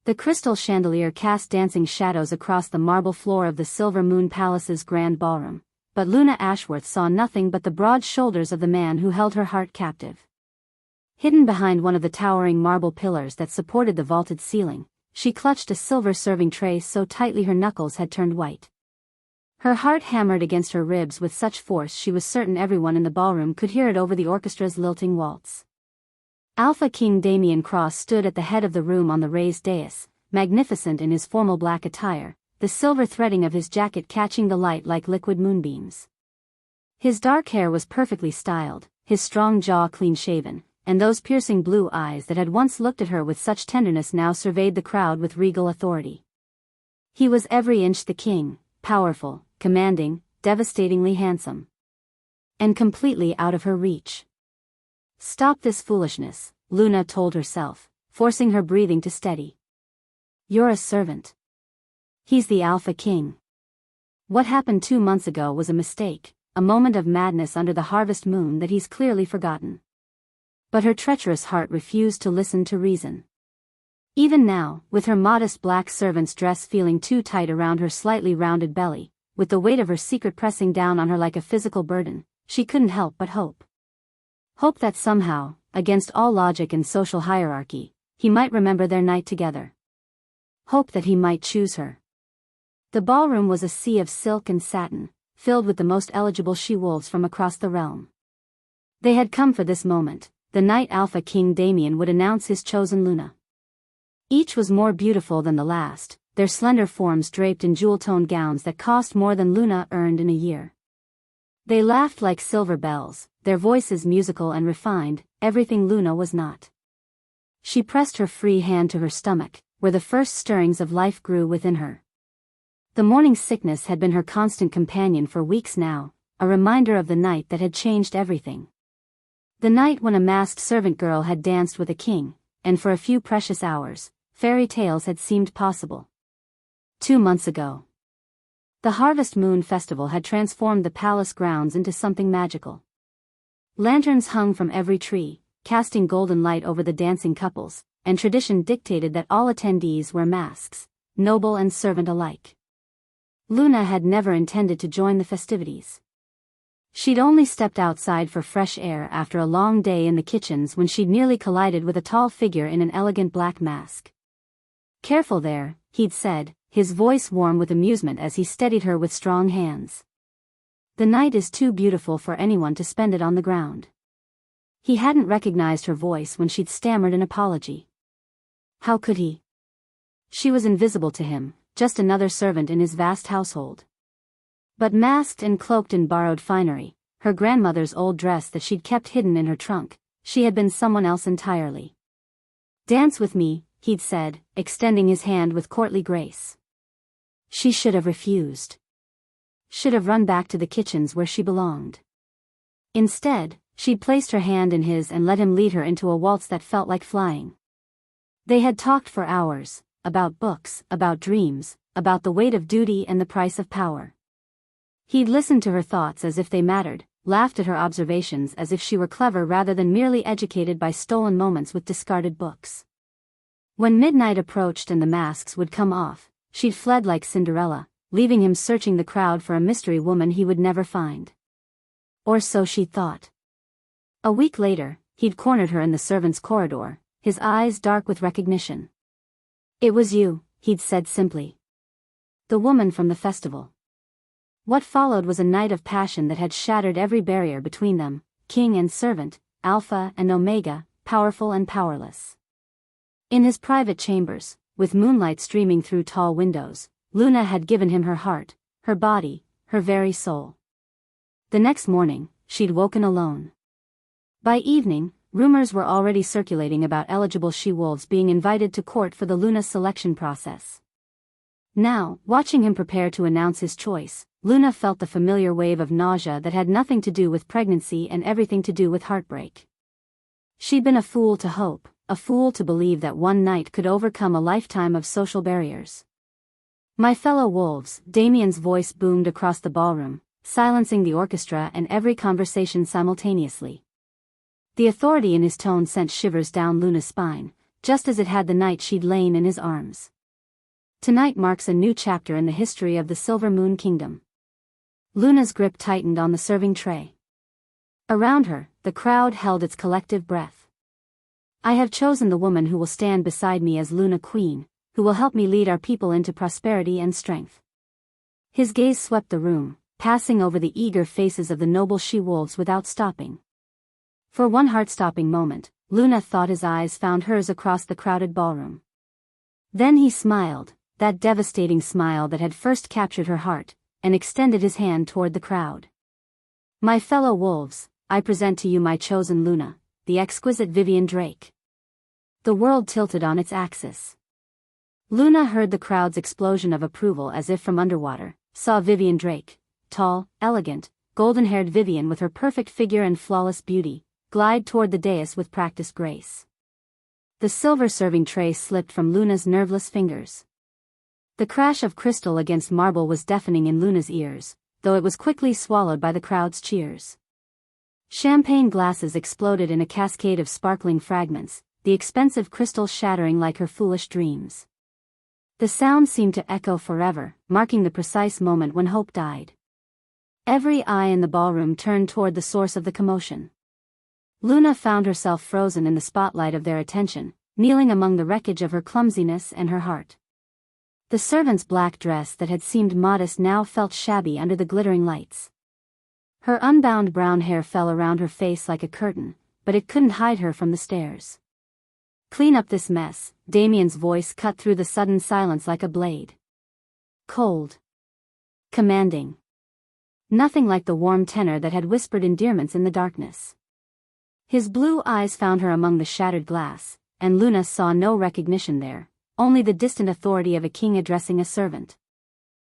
The crystal chandelier cast dancing shadows across the marble floor of the Silver Moon Palace's grand ballroom, but Luna Ashworth saw nothing but the broad shoulders of the man who held her heart captive. Hidden behind one of the towering marble pillars that supported the vaulted ceiling, she clutched a silver serving tray so tightly her knuckles had turned white. Her heart hammered against her ribs with such force she was certain everyone in the ballroom could hear it over the orchestra's lilting waltz. Alpha King Damien Cross stood at the head of the room on the raised dais, magnificent in his formal black attire, the silver threading of his jacket catching the light like liquid moonbeams. His dark hair was perfectly styled, his strong jaw clean-shaven, and those piercing blue eyes that had once looked at her with such tenderness now surveyed the crowd with regal authority. He was every inch the king, powerful, commanding, devastatingly handsome. And completely out of her reach. Stop this foolishness, Luna told herself, forcing her breathing to steady. You're a servant. He's the Alpha King. What happened 2 months ago was a mistake, a moment of madness under the harvest moon that he's clearly forgotten. But her treacherous heart refused to listen to reason. Even now, with her modest black servant's dress feeling too tight around her slightly rounded belly, with the weight of her secret pressing down on her like a physical burden, she couldn't help but hope. Hope that somehow, against all logic and social hierarchy, he might remember their night together. Hope that he might choose her. The ballroom was a sea of silk and satin, filled with the most eligible she-wolves from across the realm. They had come for this moment, the night Alpha King Damien would announce his chosen Luna. Each was more beautiful than the last, their slender forms draped in jewel-toned gowns that cost more than Luna earned in a year. They laughed like silver bells, their voices musical and refined, everything Luna was not. She pressed her free hand to her stomach, where the first stirrings of life grew within her. The morning sickness had been her constant companion for weeks now, a reminder of the night that had changed everything. The night when a masked servant girl had danced with a king, and for a few precious hours, fairy tales had seemed possible. 2 months ago. The Harvest Moon Festival had transformed the palace grounds into something magical. Lanterns hung from every tree, casting golden light over the dancing couples, and tradition dictated that all attendees wear masks, noble and servant alike. Luna had never intended to join the festivities. She'd only stepped outside for fresh air after a long day in the kitchens when she'd nearly collided with a tall figure in an elegant black mask. "Careful there," he'd said, his voice warm with amusement as he steadied her with strong hands. "The night is too beautiful for anyone to spend it on the ground." He hadn't recognized her voice when she'd stammered an apology. How could he? She was invisible to him, just another servant in his vast household. But masked and cloaked in borrowed finery, her grandmother's old dress that she'd kept hidden in her trunk, she had been someone else entirely. "Dance with me," he'd said, extending his hand with courtly grace. She should have refused. Should have run back to the kitchens where she belonged. Instead, she'd placed her hand in his and let him lead her into a waltz that felt like flying. They had talked for hours, about books, about dreams, about the weight of duty and the price of power. He'd listened to her thoughts as if they mattered, laughed at her observations as if she were clever rather than merely educated by stolen moments with discarded books. When midnight approached and the masks would come off, she'd fled like Cinderella, leaving him searching the crowd for a mystery woman he would never find. Or so she'd thought. A week later, he'd cornered her in the servants' corridor, his eyes dark with recognition. "It was you," he'd said simply. "The woman from the festival." What followed was a night of passion that had shattered every barrier between them, king and servant, Alpha and Omega, powerful and powerless. In his private chambers, with moonlight streaming through tall windows, Luna had given him her heart, her body, her very soul. The next morning, she'd woken alone. By evening, rumors were already circulating about eligible she-wolves being invited to court for the Luna selection process. Now, watching him prepare to announce his choice, Luna felt the familiar wave of nausea that had nothing to do with pregnancy and everything to do with heartbreak. She'd been a fool to hope, a fool to believe that one night could overcome a lifetime of social barriers. "My fellow wolves," Damien's voice boomed across the ballroom, silencing the orchestra and every conversation simultaneously. The authority in his tone sent shivers down Luna's spine, just as it had the night she'd lain in his arms. Tonight marks a new chapter in the history of the Silver Moon Kingdom. Luna's grip tightened on the serving tray. Around her, the crowd held its collective breath. I have chosen the woman who will stand beside me as Luna Queen, who will help me lead our people into prosperity and strength. His gaze swept the room, passing over the eager faces of the noble she-wolves without stopping. For one heart-stopping moment, Luna thought his eyes found hers across the crowded ballroom. Then he smiled, that devastating smile that had first captured her heart, and extended his hand toward the crowd. My fellow wolves, I present to you my chosen Luna, the exquisite Vivian Drake. The world tilted on its axis. Luna heard the crowd's explosion of approval as if from underwater, saw Vivian Drake, tall, elegant, golden-haired Vivian with her perfect figure and flawless beauty, glide toward the dais with practiced grace. The silver serving tray slipped from Luna's nerveless fingers. The crash of crystal against marble was deafening in Luna's ears, though it was quickly swallowed by the crowd's cheers. Champagne glasses exploded in a cascade of sparkling fragments, the expensive crystal shattering like her foolish dreams. The sound seemed to echo forever, marking the precise moment when hope died. Every eye in the ballroom turned toward the source of the commotion. Luna found herself frozen in the spotlight of their attention, kneeling among the wreckage of her clumsiness and her heart. The servant's black dress that had seemed modest now felt shabby under the glittering lights. Her unbound brown hair fell around her face like a curtain, but it couldn't hide her from the stares. Clean up this mess, Damien's voice cut through the sudden silence like a blade. Cold. Commanding. Nothing like the warm tenor that had whispered endearments in the darkness. His blue eyes found her among the shattered glass, and Luna saw no recognition there, only the distant authority of a king addressing a servant.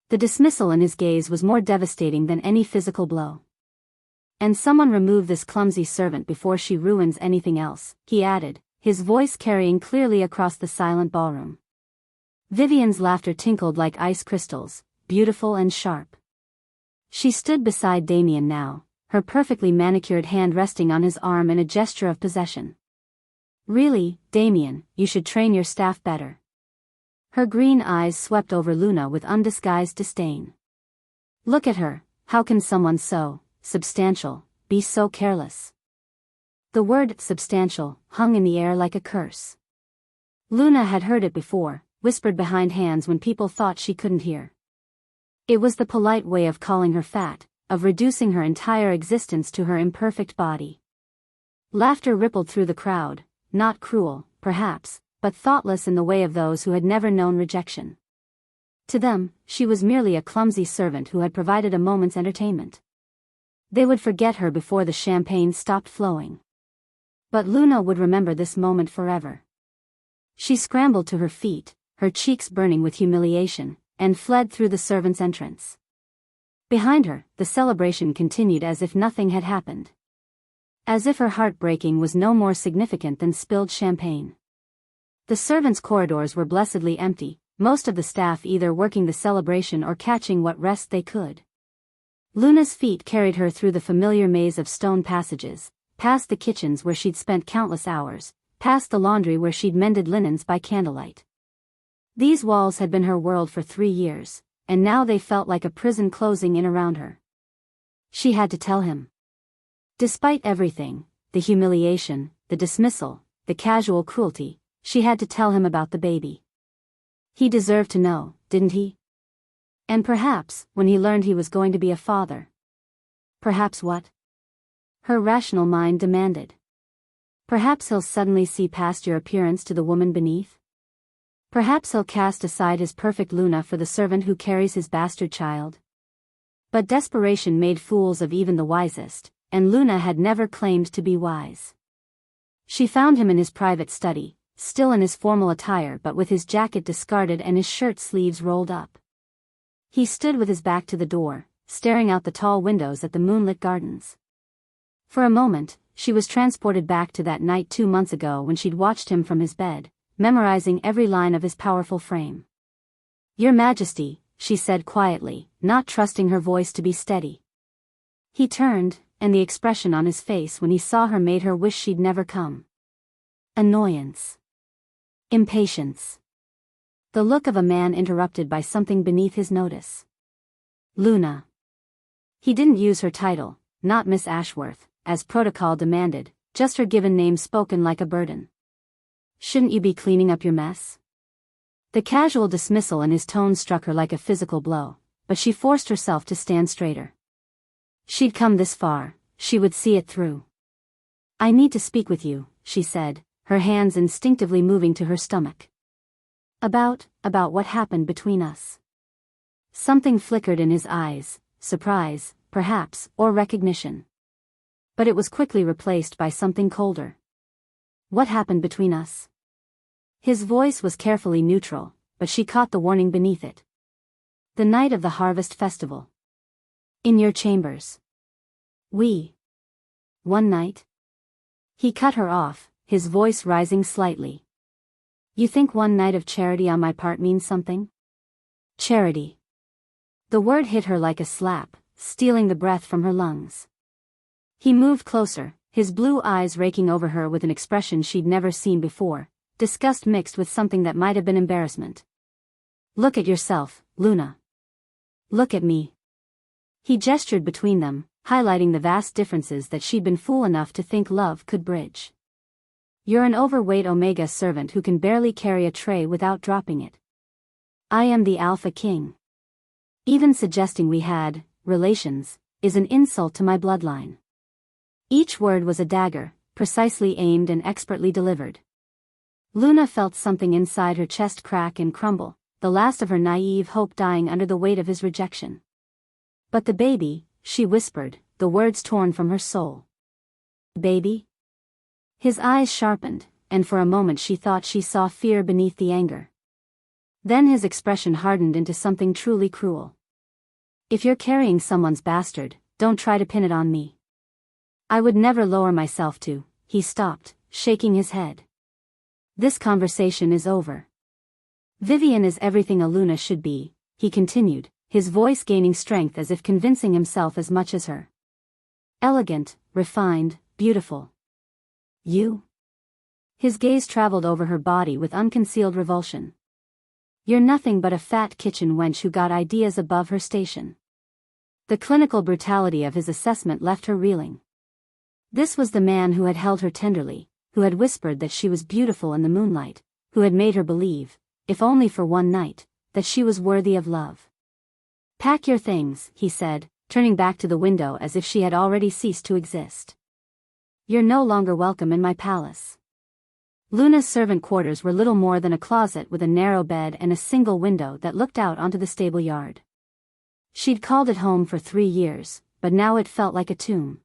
The dismissal in his gaze was more devastating than any physical blow. And someone remove this clumsy servant before she ruins anything else, he added, his voice carrying clearly across the silent ballroom. Vivian's laughter tinkled like ice crystals, beautiful and sharp. She stood beside Damien now, her perfectly manicured hand resting on his arm in a gesture of possession. Really, Damien, you should train your staff better. Her green eyes swept over Luna with undisguised disdain. Look at her, how can someone so substantial be so careless? The word substantial hung in the air like a curse. Luna had heard it before, whispered behind hands when people thought she couldn't hear. It was the polite way of calling her fat, of reducing her entire existence to her imperfect body. Laughter rippled through the crowd, not cruel, perhaps, but thoughtless in the way of those who had never known rejection. To them, she was merely a clumsy servant who had provided a moment's entertainment. They would forget her before the champagne stopped flowing. But Luna would remember this moment forever. She scrambled to her feet, her cheeks burning with humiliation, and fled through the servants' entrance. Behind her, the celebration continued as if nothing had happened. As if her heartbreaking was no more significant than spilled champagne. The servants' corridors were blessedly empty, most of the staff either working the celebration or catching what rest they could. Luna's feet carried her through the familiar maze of stone passages, past the kitchens where she'd spent countless hours, past the laundry where she'd mended linens by candlelight. These walls had been her world for 3 years, and now they felt like a prison closing in around her. She had to tell him. Despite everything, the humiliation, the dismissal, the casual cruelty, she had to tell him about the baby. He deserved to know, didn't he? And perhaps, when he learned he was going to be a father. Perhaps what? Her rational mind demanded. Perhaps he'll suddenly see past your appearance to the woman beneath? Perhaps he'll cast aside his perfect Luna for the servant who carries his bastard child? But desperation made fools of even the wisest, and Luna had never claimed to be wise. She found him in his private study, still in his formal attire but with his jacket discarded and his shirt sleeves rolled up. He stood with his back to the door, staring out the tall windows at the moonlit gardens. For a moment, she was transported back to that night 2 months ago when she'd watched him from his bed, memorizing every line of his powerful frame. "Your Majesty," she said quietly, not trusting her voice to be steady. He turned, and the expression on his face when he saw her made her wish she'd never come. Annoyance. Impatience. The look of a man interrupted by something beneath his notice. Luna. He didn't use her title, not Miss Ashworth, as protocol demanded, just her given name spoken like a burden. Shouldn't you be cleaning up your mess? The casual dismissal in his tone struck her like a physical blow, but she forced herself to stand straighter. She'd come this far, she would see it through. I need to speak with you, she said, her hands instinctively moving to her stomach. About what happened between us. Something flickered in his eyes, surprise, perhaps, or recognition. But it was quickly replaced by something colder. What happened between us? His voice was carefully neutral, but she caught the warning beneath it. The night of the harvest festival. In your chambers. One night? He cut her off, his voice rising slightly. You think one night of charity on my part means something? Charity. The word hit her like a slap, stealing the breath from her lungs. He moved closer, his blue eyes raking over her with an expression she'd never seen before, disgust mixed with something that might have been embarrassment. Look at yourself, Luna. Look at me. He gestured between them, highlighting the vast differences that she'd been fool enough to think love could bridge. You're an overweight Omega servant who can barely carry a tray without dropping it. I am the Alpha King. Even suggesting we had relations is an insult to my bloodline. Each word was a dagger, precisely aimed and expertly delivered. Luna felt something inside her chest crack and crumble, the last of her naive hope dying under the weight of his rejection. But the baby, she whispered, the words torn from her soul. Baby? His eyes sharpened, and for a moment she thought she saw fear beneath the anger. Then his expression hardened into something truly cruel. If you're carrying someone's bastard, don't try to pin it on me. I would never lower myself to. He stopped, shaking his head. This conversation is over. Vivian is everything a Luna should be, he continued, his voice gaining strength as if convincing himself as much as her. Elegant, refined, beautiful. You? His gaze traveled over her body with unconcealed revulsion. You're nothing but a fat kitchen wench who got ideas above her station. The clinical brutality of his assessment left her reeling. This was the man who had held her tenderly, who had whispered that she was beautiful in the moonlight, who had made her believe, if only for one night, that she was worthy of love. Pack your things, he said, turning back to the window as if she had already ceased to exist. You're no longer welcome in my palace. Luna's servant quarters were little more than a closet with a narrow bed and a single window that looked out onto the stable yard. She'd called it home for 3 years, but now it felt like a tomb.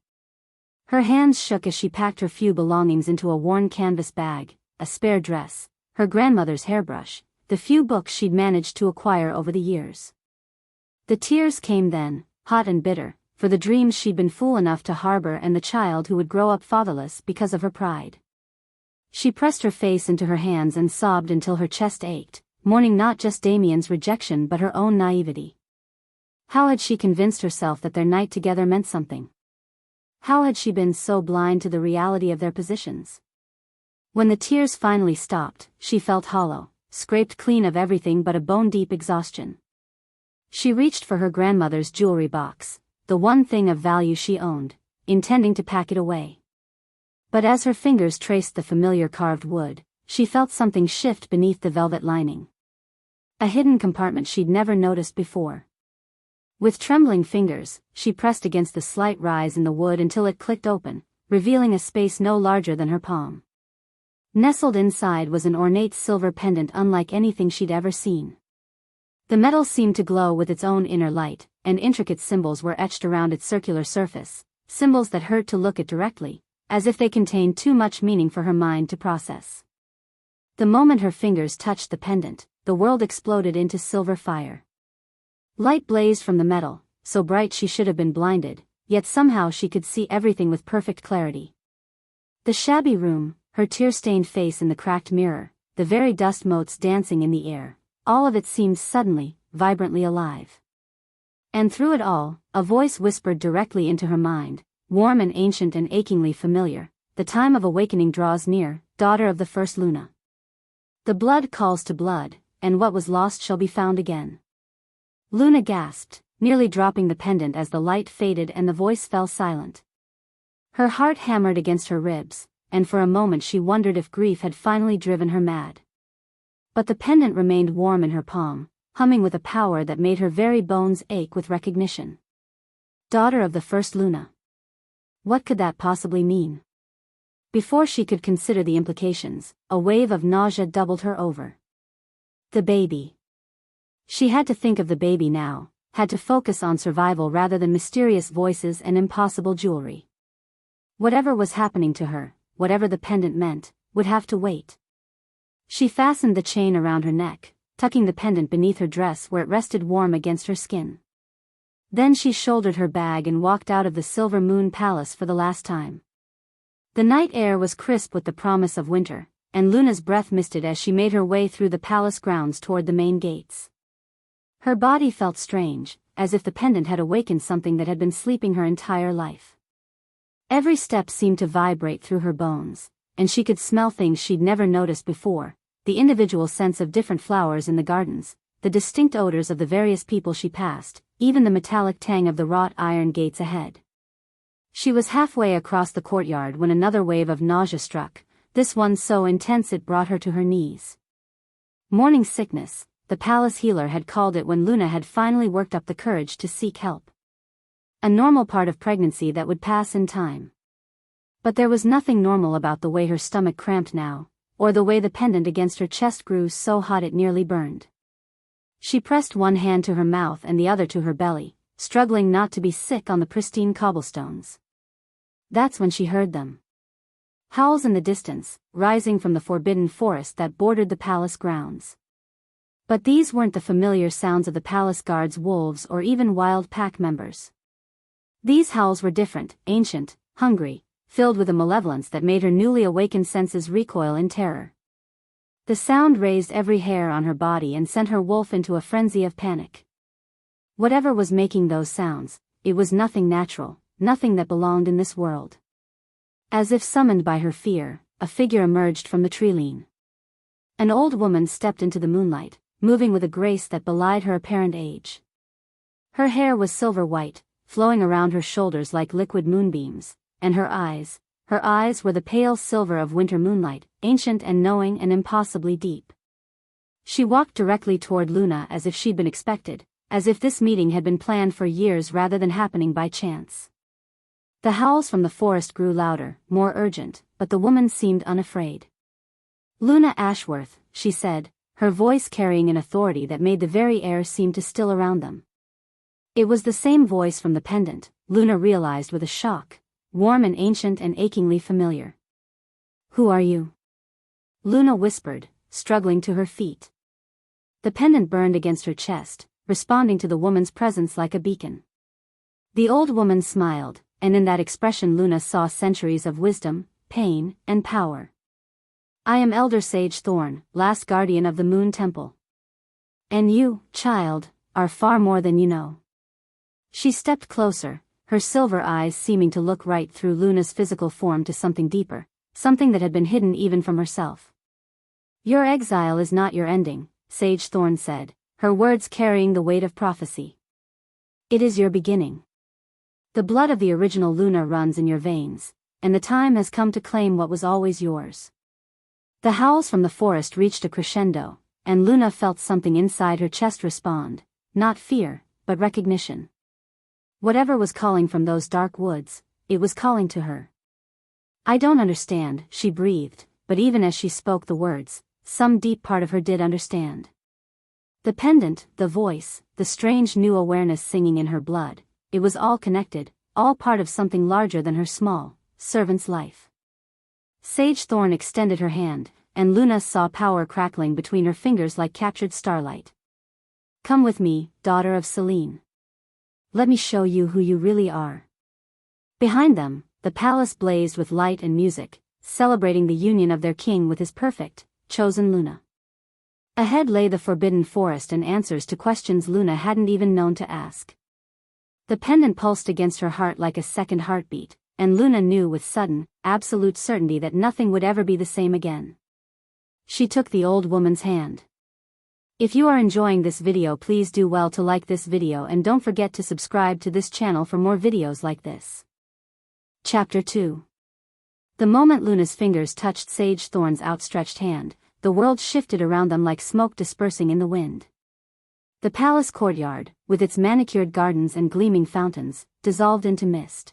Her hands shook as she packed her few belongings into a worn canvas bag, a spare dress, her grandmother's hairbrush, the few books she'd managed to acquire over the years. The tears came then, hot and bitter, for the dreams she'd been fool enough to harbor and the child who would grow up fatherless because of her pride. She pressed her face into her hands and sobbed until her chest ached, mourning not just Damien's rejection but her own naivety. How had she convinced herself that their night together meant something? How had she been so blind to the reality of their positions? When the tears finally stopped, she felt hollow, scraped clean of everything but a bone-deep exhaustion. She reached for her grandmother's jewelry box, the one thing of value she owned, intending to pack it away. But as her fingers traced the familiar carved wood, she felt something shift beneath the velvet lining. A hidden compartment she'd never noticed before. With trembling fingers, she pressed against the slight rise in the wood until it clicked open, revealing a space no larger than her palm. Nestled inside was an ornate silver pendant unlike anything she'd ever seen. The metal seemed to glow with its own inner light, and intricate symbols were etched around its circular surface, symbols that hurt to look at directly, as if they contained too much meaning for her mind to process. The moment her fingers touched the pendant, the world exploded into silver fire. Light blazed from the metal, so bright she should have been blinded, yet somehow she could see everything with perfect clarity. The shabby room, her tear-stained face in the cracked mirror, the very dust motes dancing in the air, all of it seemed suddenly, vibrantly alive. And through it all, a voice whispered directly into her mind, warm and ancient and achingly familiar, "The time of awakening draws near, daughter of the first Luna." The blood calls to blood, and what was lost shall be found again. Luna gasped, nearly dropping the pendant as the light faded and the voice fell silent. Her heart hammered against her ribs, and for a moment she wondered if grief had finally driven her mad. But the pendant remained warm in her palm, humming with a power that made her very bones ache with recognition. Daughter of the first Luna. What could that possibly mean? Before she could consider the implications, a wave of nausea doubled her over. The baby. She had to think of the baby now, had to focus on survival rather than mysterious voices and impossible jewelry. Whatever was happening to her, whatever the pendant meant, would have to wait. She fastened the chain around her neck, tucking the pendant beneath her dress where it rested warm against her skin. Then she shouldered her bag and walked out of the Silver Moon Palace for the last time. The night air was crisp with the promise of winter, and Luna's breath misted as she made her way through the palace grounds toward the main gates. Her body felt strange, as if the pendant had awakened something that had been sleeping her entire life. Every step seemed to vibrate through her bones, and she could smell things she'd never noticed before, the individual scents of different flowers in the gardens, the distinct odors of the various people she passed, even the metallic tang of the wrought iron gates ahead. She was halfway across the courtyard when another wave of nausea struck, this one so intense it brought her to her knees. Morning sickness, the palace healer had called it when Luna had finally worked up the courage to seek help. A normal part of pregnancy that would pass in time. But there was nothing normal about the way her stomach cramped now, or the way the pendant against her chest grew so hot it nearly burned. She pressed one hand to her mouth and the other to her belly, struggling not to be sick on the pristine cobblestones. That's when she heard them. Howls in the distance, rising from the forbidden forest that bordered the palace grounds. But these weren't the familiar sounds of the palace guards, wolves, or even wild pack members. These howls were different, ancient, hungry, filled with a malevolence that made her newly awakened senses recoil in terror. The sound raised every hair on her body and sent her wolf into a frenzy of panic. Whatever was making those sounds, it was nothing natural, nothing that belonged in this world. As if summoned by her fear, a figure emerged from the treeline. An old woman stepped into the moonlight, moving with a grace that belied her apparent age. Her hair was silver white, flowing around her shoulders like liquid moonbeams, and her eyes were the pale silver of winter moonlight, ancient and knowing and impossibly deep. She walked directly toward Luna as if she'd been expected, as if this meeting had been planned for years rather than happening by chance. The howls from the forest grew louder, more urgent, but the woman seemed unafraid. Luna Ashworth, she said, her voice carrying an authority that made the very air seem to still around them. It was the same voice from the pendant, Luna realized with a shock, warm and ancient and achingly familiar. Who are you? Luna whispered, struggling to her feet. The pendant burned against her chest, responding to the woman's presence like a beacon. The old woman smiled, and in that expression Luna saw centuries of wisdom, pain, and power. I am Elder Sage Thorn, last guardian of the Moon Temple. And you, child, are far more than you know. She stepped closer, her silver eyes seeming to look right through Luna's physical form to something deeper, something that had been hidden even from herself. Your exile is not your ending, Sage Thorn said, her words carrying the weight of prophecy. It is your beginning. The blood of the original Luna runs in your veins, and the time has come to claim what was always yours. The howls from the forest reached a crescendo, and Luna felt something inside her chest respond, not fear, but recognition. Whatever was calling from those dark woods, it was calling to her. I don't understand, she breathed, but even as she spoke the words, some deep part of her did understand. The pendant, the voice, the strange new awareness singing in her blood, it was all connected, all part of something larger than her small, servant's life. Sage Thorn extended her hand, and Luna saw power crackling between her fingers like captured starlight. Come with me, daughter of Selene. Let me show you who you really are. Behind them, the palace blazed with light and music, celebrating the union of their king with his perfect, chosen Luna. Ahead lay the forbidden forest and answers to questions Luna hadn't even known to ask. The pendant pulsed against her heart like a second heartbeat, and Luna knew with sudden, absolute certainty that nothing would ever be the same again. She took the old woman's hand. If you are enjoying this video, please do well to like this video and don't forget to subscribe to this channel for more videos like this. Chapter 2. The moment Luna's fingers touched Sage Thorn's outstretched hand, the world shifted around them like smoke dispersing in the wind. The palace courtyard, with its manicured gardens and gleaming fountains, dissolved into mist.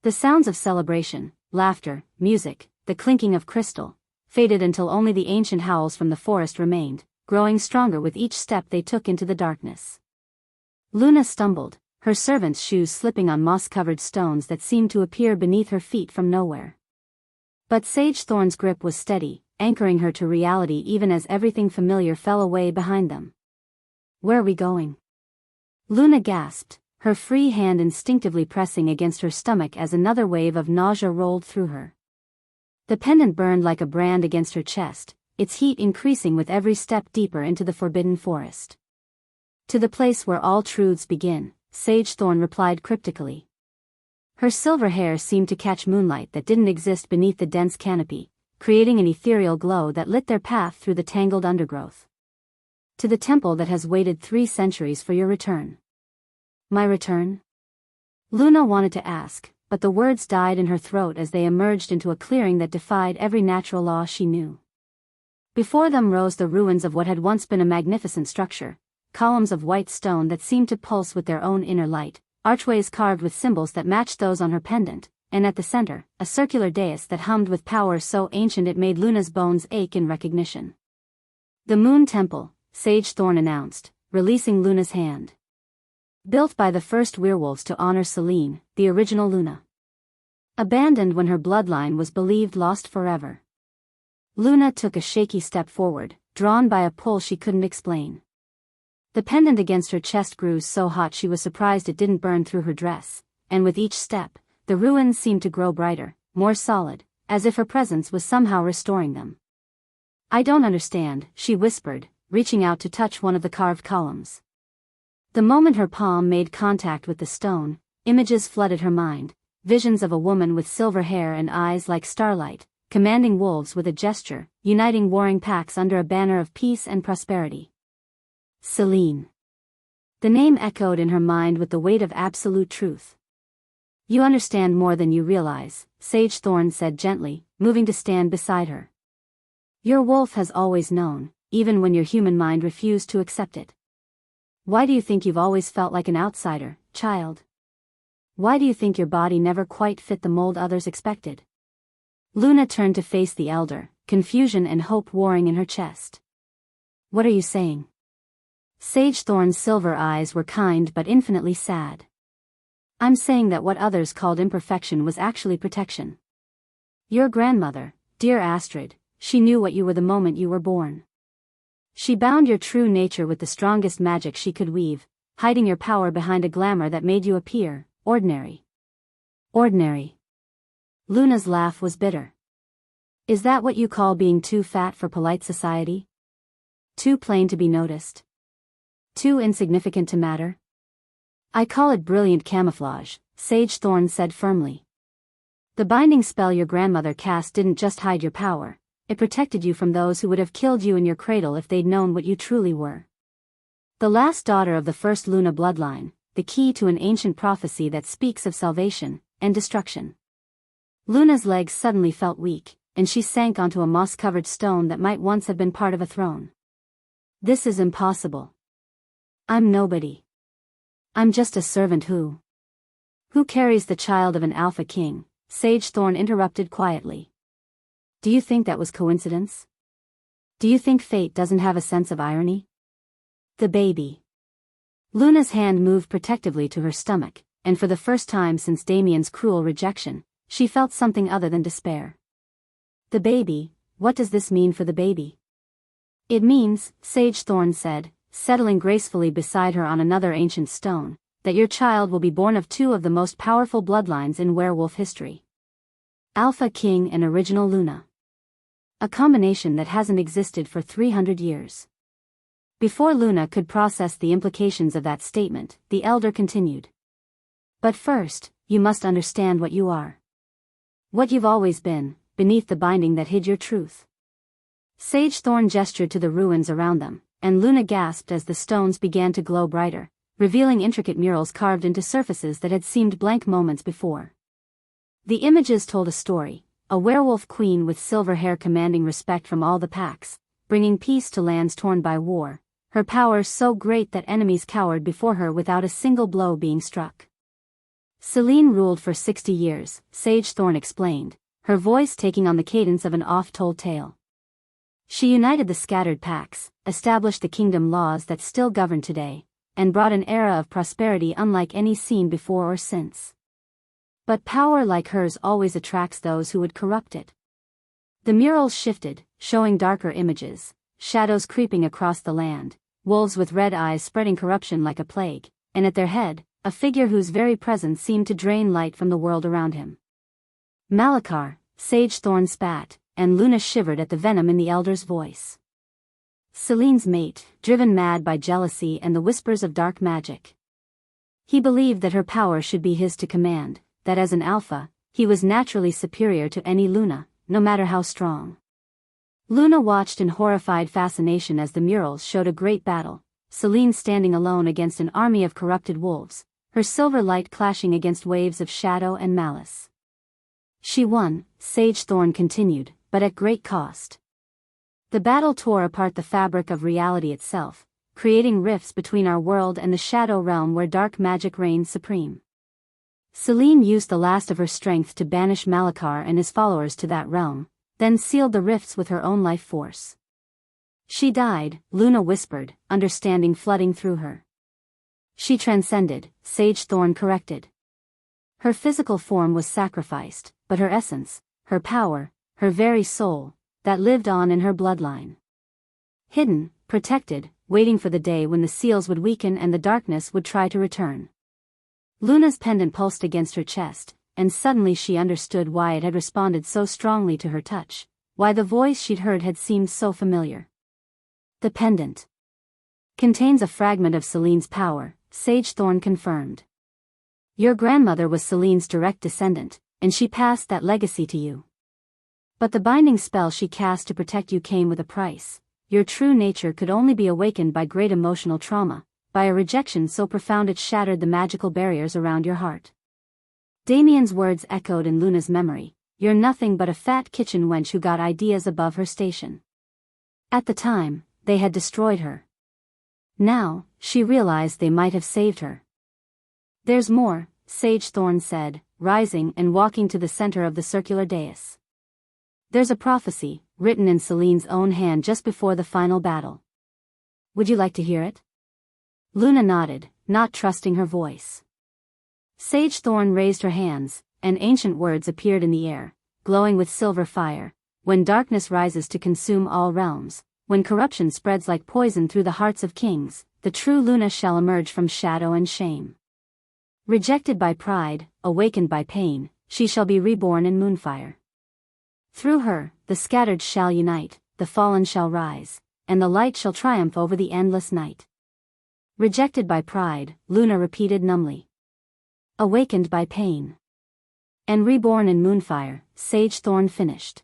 The sounds of celebration, laughter, music, the clinking of crystal, faded until only the ancient howls from the forest remained, growing stronger with each step they took into the darkness. Luna stumbled, her servant's shoes slipping on moss-covered stones that seemed to appear beneath her feet from nowhere. But Sage Thorn's grip was steady, anchoring her to reality even as everything familiar fell away behind them. "Where are we going?" Luna gasped, her free hand instinctively pressing against her stomach as another wave of nausea rolled through her. The pendant burned like a brand against her chest, its heat increasing with every step deeper into the forbidden forest. "To the place where all truths begin," Sage Thorn replied cryptically. Her silver hair seemed to catch moonlight that didn't exist beneath the dense canopy, creating an ethereal glow that lit their path through the tangled undergrowth. "To the temple that has waited 3 centuries for your return." "My return?" Luna wanted to ask, but the words died in her throat as they emerged into a clearing that defied every natural law she knew. Before them rose the ruins of what had once been a magnificent structure, columns of white stone that seemed to pulse with their own inner light, archways carved with symbols that matched those on her pendant, and at the center, a circular dais that hummed with power so ancient it made Luna's bones ache in recognition. "The Moon Temple," Sage Thorn announced, releasing Luna's hand. "Built by the first werewolves to honor Selene, the original Luna. Abandoned when her bloodline was believed lost forever." Luna took a shaky step forward, drawn by a pull she couldn't explain. The pendant against her chest grew so hot she was surprised it didn't burn through her dress, and with each step, the ruins seemed to grow brighter, more solid, as if her presence was somehow restoring them. "I don't understand," she whispered, reaching out to touch one of the carved columns. The moment her palm made contact with the stone, images flooded her mind, visions of a woman with silver hair and eyes like starlight, commanding wolves with a gesture, uniting warring packs under a banner of peace and prosperity. Selene. The name echoed in her mind with the weight of absolute truth. "You understand more than you realize," Sage Thorn said gently, moving to stand beside her. "Your wolf has always known, even when your human mind refused to accept it. Why do you think you've always felt like an outsider, child? Why do you think your body never quite fit the mold others expected?" Luna turned to face the elder, confusion and hope warring in her chest. "What are you saying?" Sage Thorn's silver eyes were kind but infinitely sad. "I'm saying that what others called imperfection was actually protection. Your grandmother, dear Astrid, she knew what you were the moment you were born. She bound your true nature with the strongest magic she could weave, hiding your power behind a glamour that made you appear ordinary." "Ordinary?" Luna's laugh was bitter. "Is that what you call being too fat for polite society? Too plain to be noticed? Too insignificant to matter?" "I call it brilliant camouflage," Sage Thorn said firmly. "The binding spell your grandmother cast didn't just hide your power, it protected you from those who would have killed you in your cradle if they'd known what you truly were. The last daughter of the first Luna bloodline, the key to an ancient prophecy that speaks of salvation and destruction." Luna's legs suddenly felt weak, and she sank onto a moss-covered stone that might once have been part of a throne. "This is impossible. I'm nobody. I'm just a servant who carries the child of an Alpha King," Sage Thorn interrupted quietly. "Do you think that was coincidence? Do you think fate doesn't have a sense of irony? The baby." Luna's hand moved protectively to her stomach, and for the first time since Damien's cruel rejection, she felt something other than despair. "The baby, what does this mean for the baby?" "It means," Sage Thorn said, settling gracefully beside her on another ancient stone, "that your child will be born of 2 of the most powerful bloodlines in werewolf history. Alpha King and original Luna. A combination that hasn't existed for 300 years. Before Luna could process the implications of that statement, the elder continued. "But first, you must understand what you are. What you've always been, beneath the binding that hid your truth. Sage Thorn gestured to the ruins around them, and Luna gasped as the stones began to glow brighter, revealing intricate murals carved into surfaces that had seemed blank moments before. The images told a story, a werewolf queen with silver hair commanding respect from all the packs, bringing peace to lands torn by war, her power so great that enemies cowered before her without a single blow being struck. Selene ruled for 60 years, Sage Thorn explained, her voice taking on the cadence of an oft-told tale. She united the scattered packs, established the kingdom laws that still govern today, and brought an era of prosperity unlike any seen before or since. But power like hers always attracts those who would corrupt it. The murals shifted, showing darker images, shadows creeping across the land, wolves with red eyes spreading corruption like a plague, and at their head, a figure whose very presence seemed to drain light from the world around him. Malachar, Sage Thorn spat, and Luna shivered at the venom in the elder's voice. Selene's mate, driven mad by jealousy and the whispers of dark magic. He believed that her power should be his to command, that as an alpha, he was naturally superior to any Luna, no matter how strong. Luna watched in horrified fascination as the murals showed a great battle, Selene standing alone against an army of corrupted wolves, her silver light clashing against waves of shadow and malice. She won, Sage Thorn continued, but at great cost. The battle tore apart the fabric of reality itself, creating rifts between our world and the shadow realm where dark magic reigns supreme. Selene used the last of her strength to banish Malachar and his followers to that realm, then sealed the rifts with her own life force. She died, Luna whispered, understanding flooding through her. She transcended, Sage Thorn corrected. Her physical form was sacrificed, but her essence, her power, her very soul, that lived on in her bloodline. Hidden, protected, waiting for the day when the seals would weaken and the darkness would try to return. Luna's pendant pulsed against her chest, and suddenly she understood why it had responded so strongly to her touch, why the voice she'd heard had seemed so familiar. The pendant contains a fragment of Selene's power, Sage Thorn confirmed. Your grandmother was Selene's direct descendant, and she passed that legacy to you. But the binding spell she cast to protect you came with a price. Your true nature could only be awakened by great emotional trauma, by a rejection so profound it shattered the magical barriers around your heart. Damien's words echoed in Luna's memory, you're nothing but a fat kitchen wench who got ideas above her station. At the time, they had destroyed her. Now, she realized they might have saved her. There's more, Sage Thorn said, rising and walking to the center of the circular dais. There's a prophecy, written in Selene's own hand just before the final battle. Would you like to hear it? Luna nodded, not trusting her voice. Sage Thorn raised her hands, and ancient words appeared in the air, glowing with silver fire. When darkness rises to consume all realms, when corruption spreads like poison through the hearts of kings, the true Luna shall emerge from shadow and shame. Rejected by pride, awakened by pain, she shall be reborn in moonfire. Through her, the scattered shall unite, the fallen shall rise, and the light shall triumph over the endless night. Rejected by pride, Luna repeated numbly. Awakened by pain. And reborn in moonfire, Sage Thorn finished.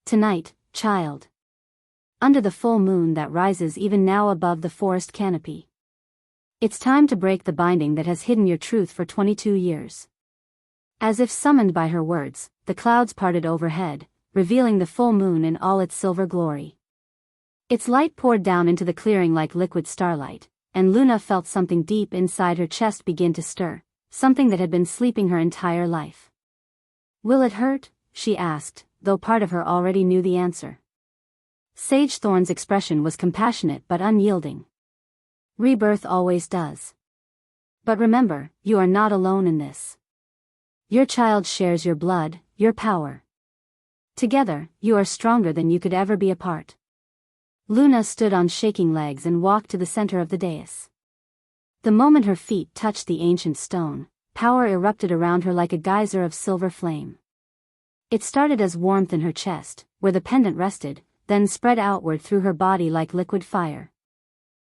Tonight, child. Under the full moon that rises even now above the forest canopy. It's time to break the binding that has hidden your truth for 22 years. As if summoned by her words, the clouds parted overhead, revealing the full moon in all its silver glory. Its light poured down into the clearing like liquid starlight, and Luna felt something deep inside her chest begin to stir, something that had been sleeping her entire life. Will it hurt? She asked, though part of her already knew the answer. Sage Thorn's expression was compassionate but unyielding. Rebirth always does. But remember, you are not alone in this. Your child shares your blood, your power. Together, you are stronger than you could ever be apart. Luna stood on shaking legs and walked to the center of the dais. The moment her feet touched the ancient stone, power erupted around her like a geyser of silver flame. It started as warmth in her chest, where the pendant rested, then spread outward through her body like liquid fire.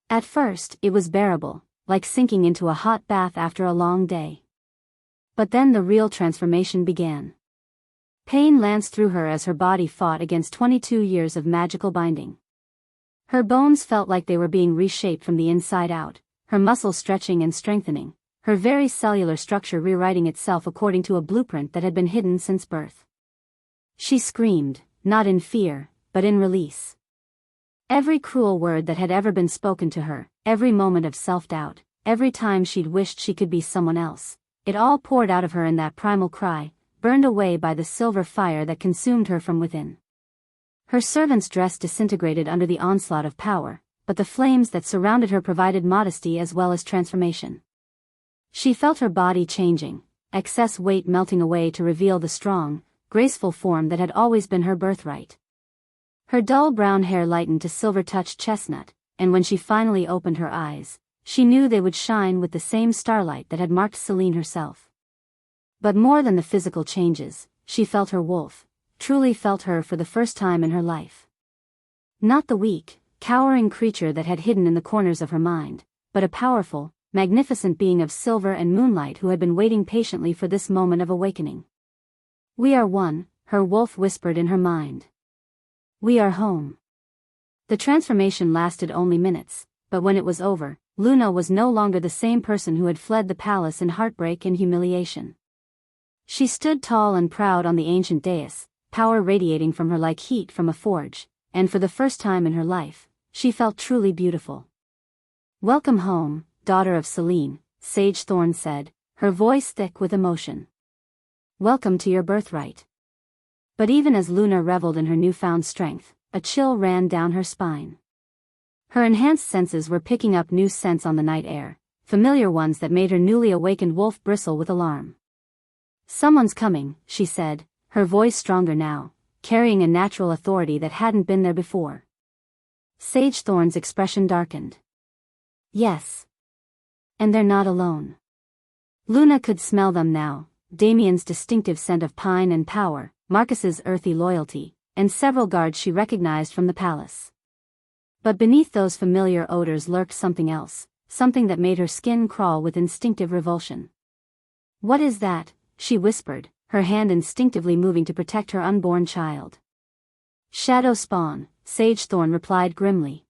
At first, it was bearable, like sinking into a hot bath after a long day. But then the real transformation began. Pain lanced through her as her body fought against 22 years of magical binding. Her bones felt like they were being reshaped from the inside out, her muscles stretching and strengthening, her very cellular structure rewriting itself according to a blueprint that had been hidden since birth. She screamed, not in fear, but in release. Every cruel word that had ever been spoken to her, every moment of self-doubt, every time she'd wished she could be someone else, it all poured out of her in that primal cry, burned away by the silver fire that consumed her from within. Her servant's dress disintegrated under the onslaught of power, but the flames that surrounded her provided modesty as well as transformation. She felt her body changing, excess weight melting away to reveal the strong, graceful form that had always been her birthright. Her dull brown hair lightened to silver-touched chestnut, and when she finally opened her eyes, she knew they would shine with the same starlight that had marked Selene herself. But more than the physical changes, she felt her wolf, truly felt her for the first time in her life. Not the weak, cowering creature that had hidden in the corners of her mind, but a powerful, magnificent being of silver and moonlight who had been waiting patiently for this moment of awakening. "We are one," her wolf whispered in her mind. "We are home." The transformation lasted only minutes, but when it was over, Luna was no longer the same person who had fled the palace in heartbreak and humiliation. She stood tall and proud on the ancient dais, power radiating from her like heat from a forge, and for the first time in her life, she felt truly beautiful. "Welcome home, daughter of Selene," Sage Thorn said, her voice thick with emotion. "Welcome to your birthright." But even as Luna reveled in her newfound strength, a chill ran down her spine. Her enhanced senses were picking up new scents on the night air, familiar ones that made her newly awakened wolf bristle with alarm. "Someone's coming," she said, her voice stronger now, carrying a natural authority that hadn't been there before. Sage Thorn's expression darkened. "Yes. And they're not alone." Luna could smell them now, Damien's distinctive scent of pine and power, Marcus's earthy loyalty, and several guards she recognized from the palace. But beneath those familiar odors lurked something else, something that made her skin crawl with instinctive revulsion. "What is that?" she whispered, her hand instinctively moving to protect her unborn child. "Shadow spawn," Sage Thorn replied grimly.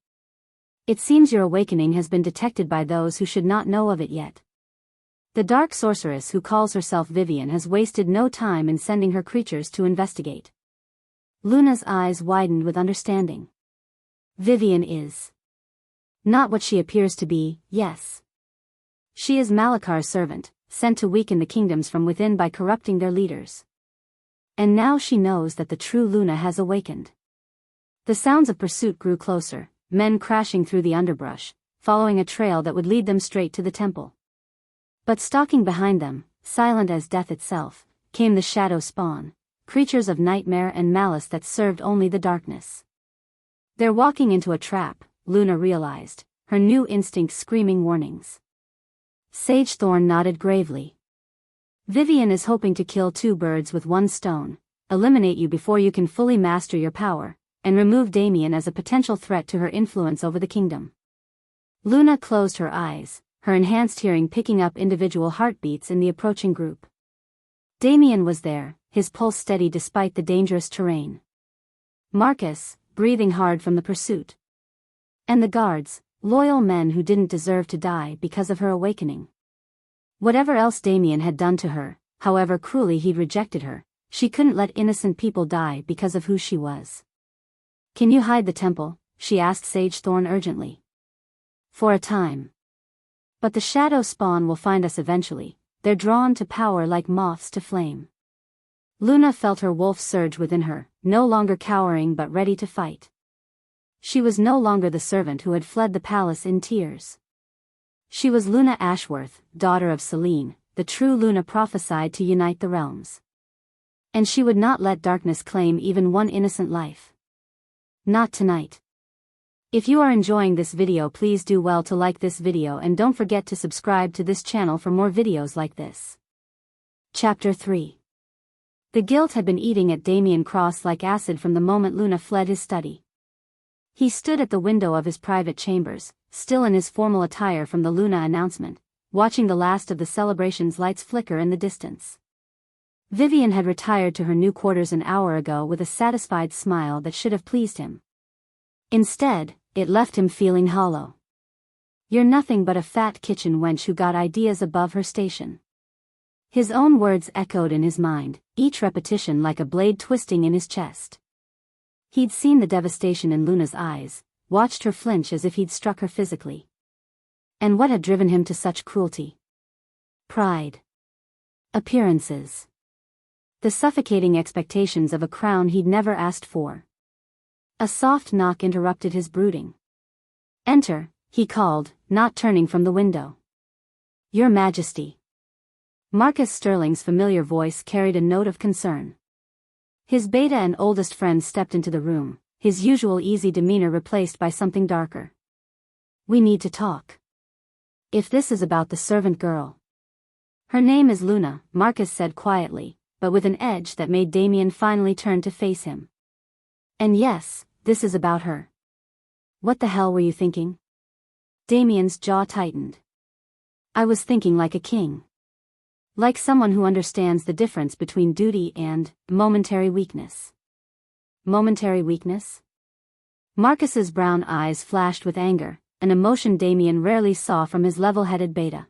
"It seems your awakening has been detected by those who should not know of it yet. The dark sorceress who calls herself Vivian has wasted no time in sending her creatures to investigate." Luna's eyes widened with understanding. "Vivian is not what she appears to be, yes. She is Malakar's servant, sent to weaken the kingdoms from within by corrupting their leaders. And now she knows that the true Luna has awakened." The sounds of pursuit grew closer, men crashing through the underbrush, following a trail that would lead them straight to the temple. But stalking behind them, silent as death itself, came the shadow spawn, creatures of nightmare and malice that served only the darkness. "They're walking into a trap," Luna realized, her new instinct screaming warnings. Sage Thorn nodded gravely. "Vivian is hoping to kill two birds with one stone, eliminate you before you can fully master your power, and remove Damien as a potential threat to her influence over the kingdom." Luna closed her eyes, her enhanced hearing picking up individual heartbeats in the approaching group. Damien was there, his pulse steady despite the dangerous terrain. Marcus, breathing hard from the pursuit. And the guards, loyal men who didn't deserve to die because of her awakening. Whatever else Damien had done to her, however cruelly he'd rejected her, she couldn't let innocent people die because of who she was. "Can you hide the temple?" she asked Sage Thorn urgently. "For a time. But the shadow spawn will find us eventually, they're drawn to power like moths to flame." Luna felt her wolf surge within her, no longer cowering but ready to fight. She was no longer the servant who had fled the palace in tears. She was Luna Ashworth, daughter of Selene, the true Luna prophesied to unite the realms. And she would not let darkness claim even one innocent life. Not tonight. If you are enjoying this video, please do well to like this video and don't forget to subscribe to this channel for more videos like this. Chapter 3. The guilt had been eating at Damien Cross like acid from the moment Luna fled his study. He stood at the window of his private chambers, still in his formal attire from the Luna announcement, watching the last of the celebration's lights flicker in the distance. Vivian had retired to her new quarters an hour ago with a satisfied smile that should have pleased him. Instead, it left him feeling hollow. "You're nothing but a fat kitchen wench who got ideas above her station." His own words echoed in his mind, each repetition like a blade twisting in his chest. He'd seen the devastation in Luna's eyes, watched her flinch as if he'd struck her physically. And what had driven him to such cruelty? Pride. Appearances. The suffocating expectations of a crown he'd never asked for. A soft knock interrupted his brooding. "Enter," he called, not turning from the window. "Your Majesty." Marcus Sterling's familiar voice carried a note of concern. His beta and oldest friend stepped into the room, his usual easy demeanor replaced by something darker. "We need to talk. If this is about the servant girl." "Her name is Luna," Marcus said quietly, but with an edge that made Damien finally turn to face him. "And yes, this is about her." "What the hell were you thinking?" Damien's jaw tightened. "I was thinking like a king. Like someone who understands the difference between duty and momentary weakness." Momentary weakness? Marcus's brown eyes flashed with anger, an emotion Damien rarely saw from his level-headed beta.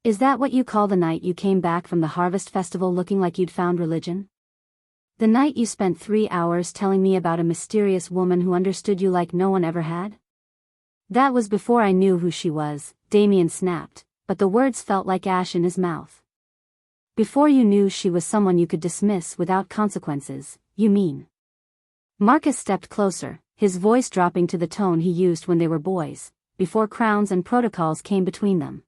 "Is that what you call the night you came back from the harvest festival looking like you'd found religion? The night you spent 3 hours telling me about a mysterious woman who understood you like no one ever had?" "That was before I knew who she was," Damien snapped, but the words felt like ash in his mouth. "Before you knew she was someone you could dismiss without consequences, you mean?" Marcus stepped closer, his voice dropping to the tone he used when they were boys, before crowns and protocols came between them.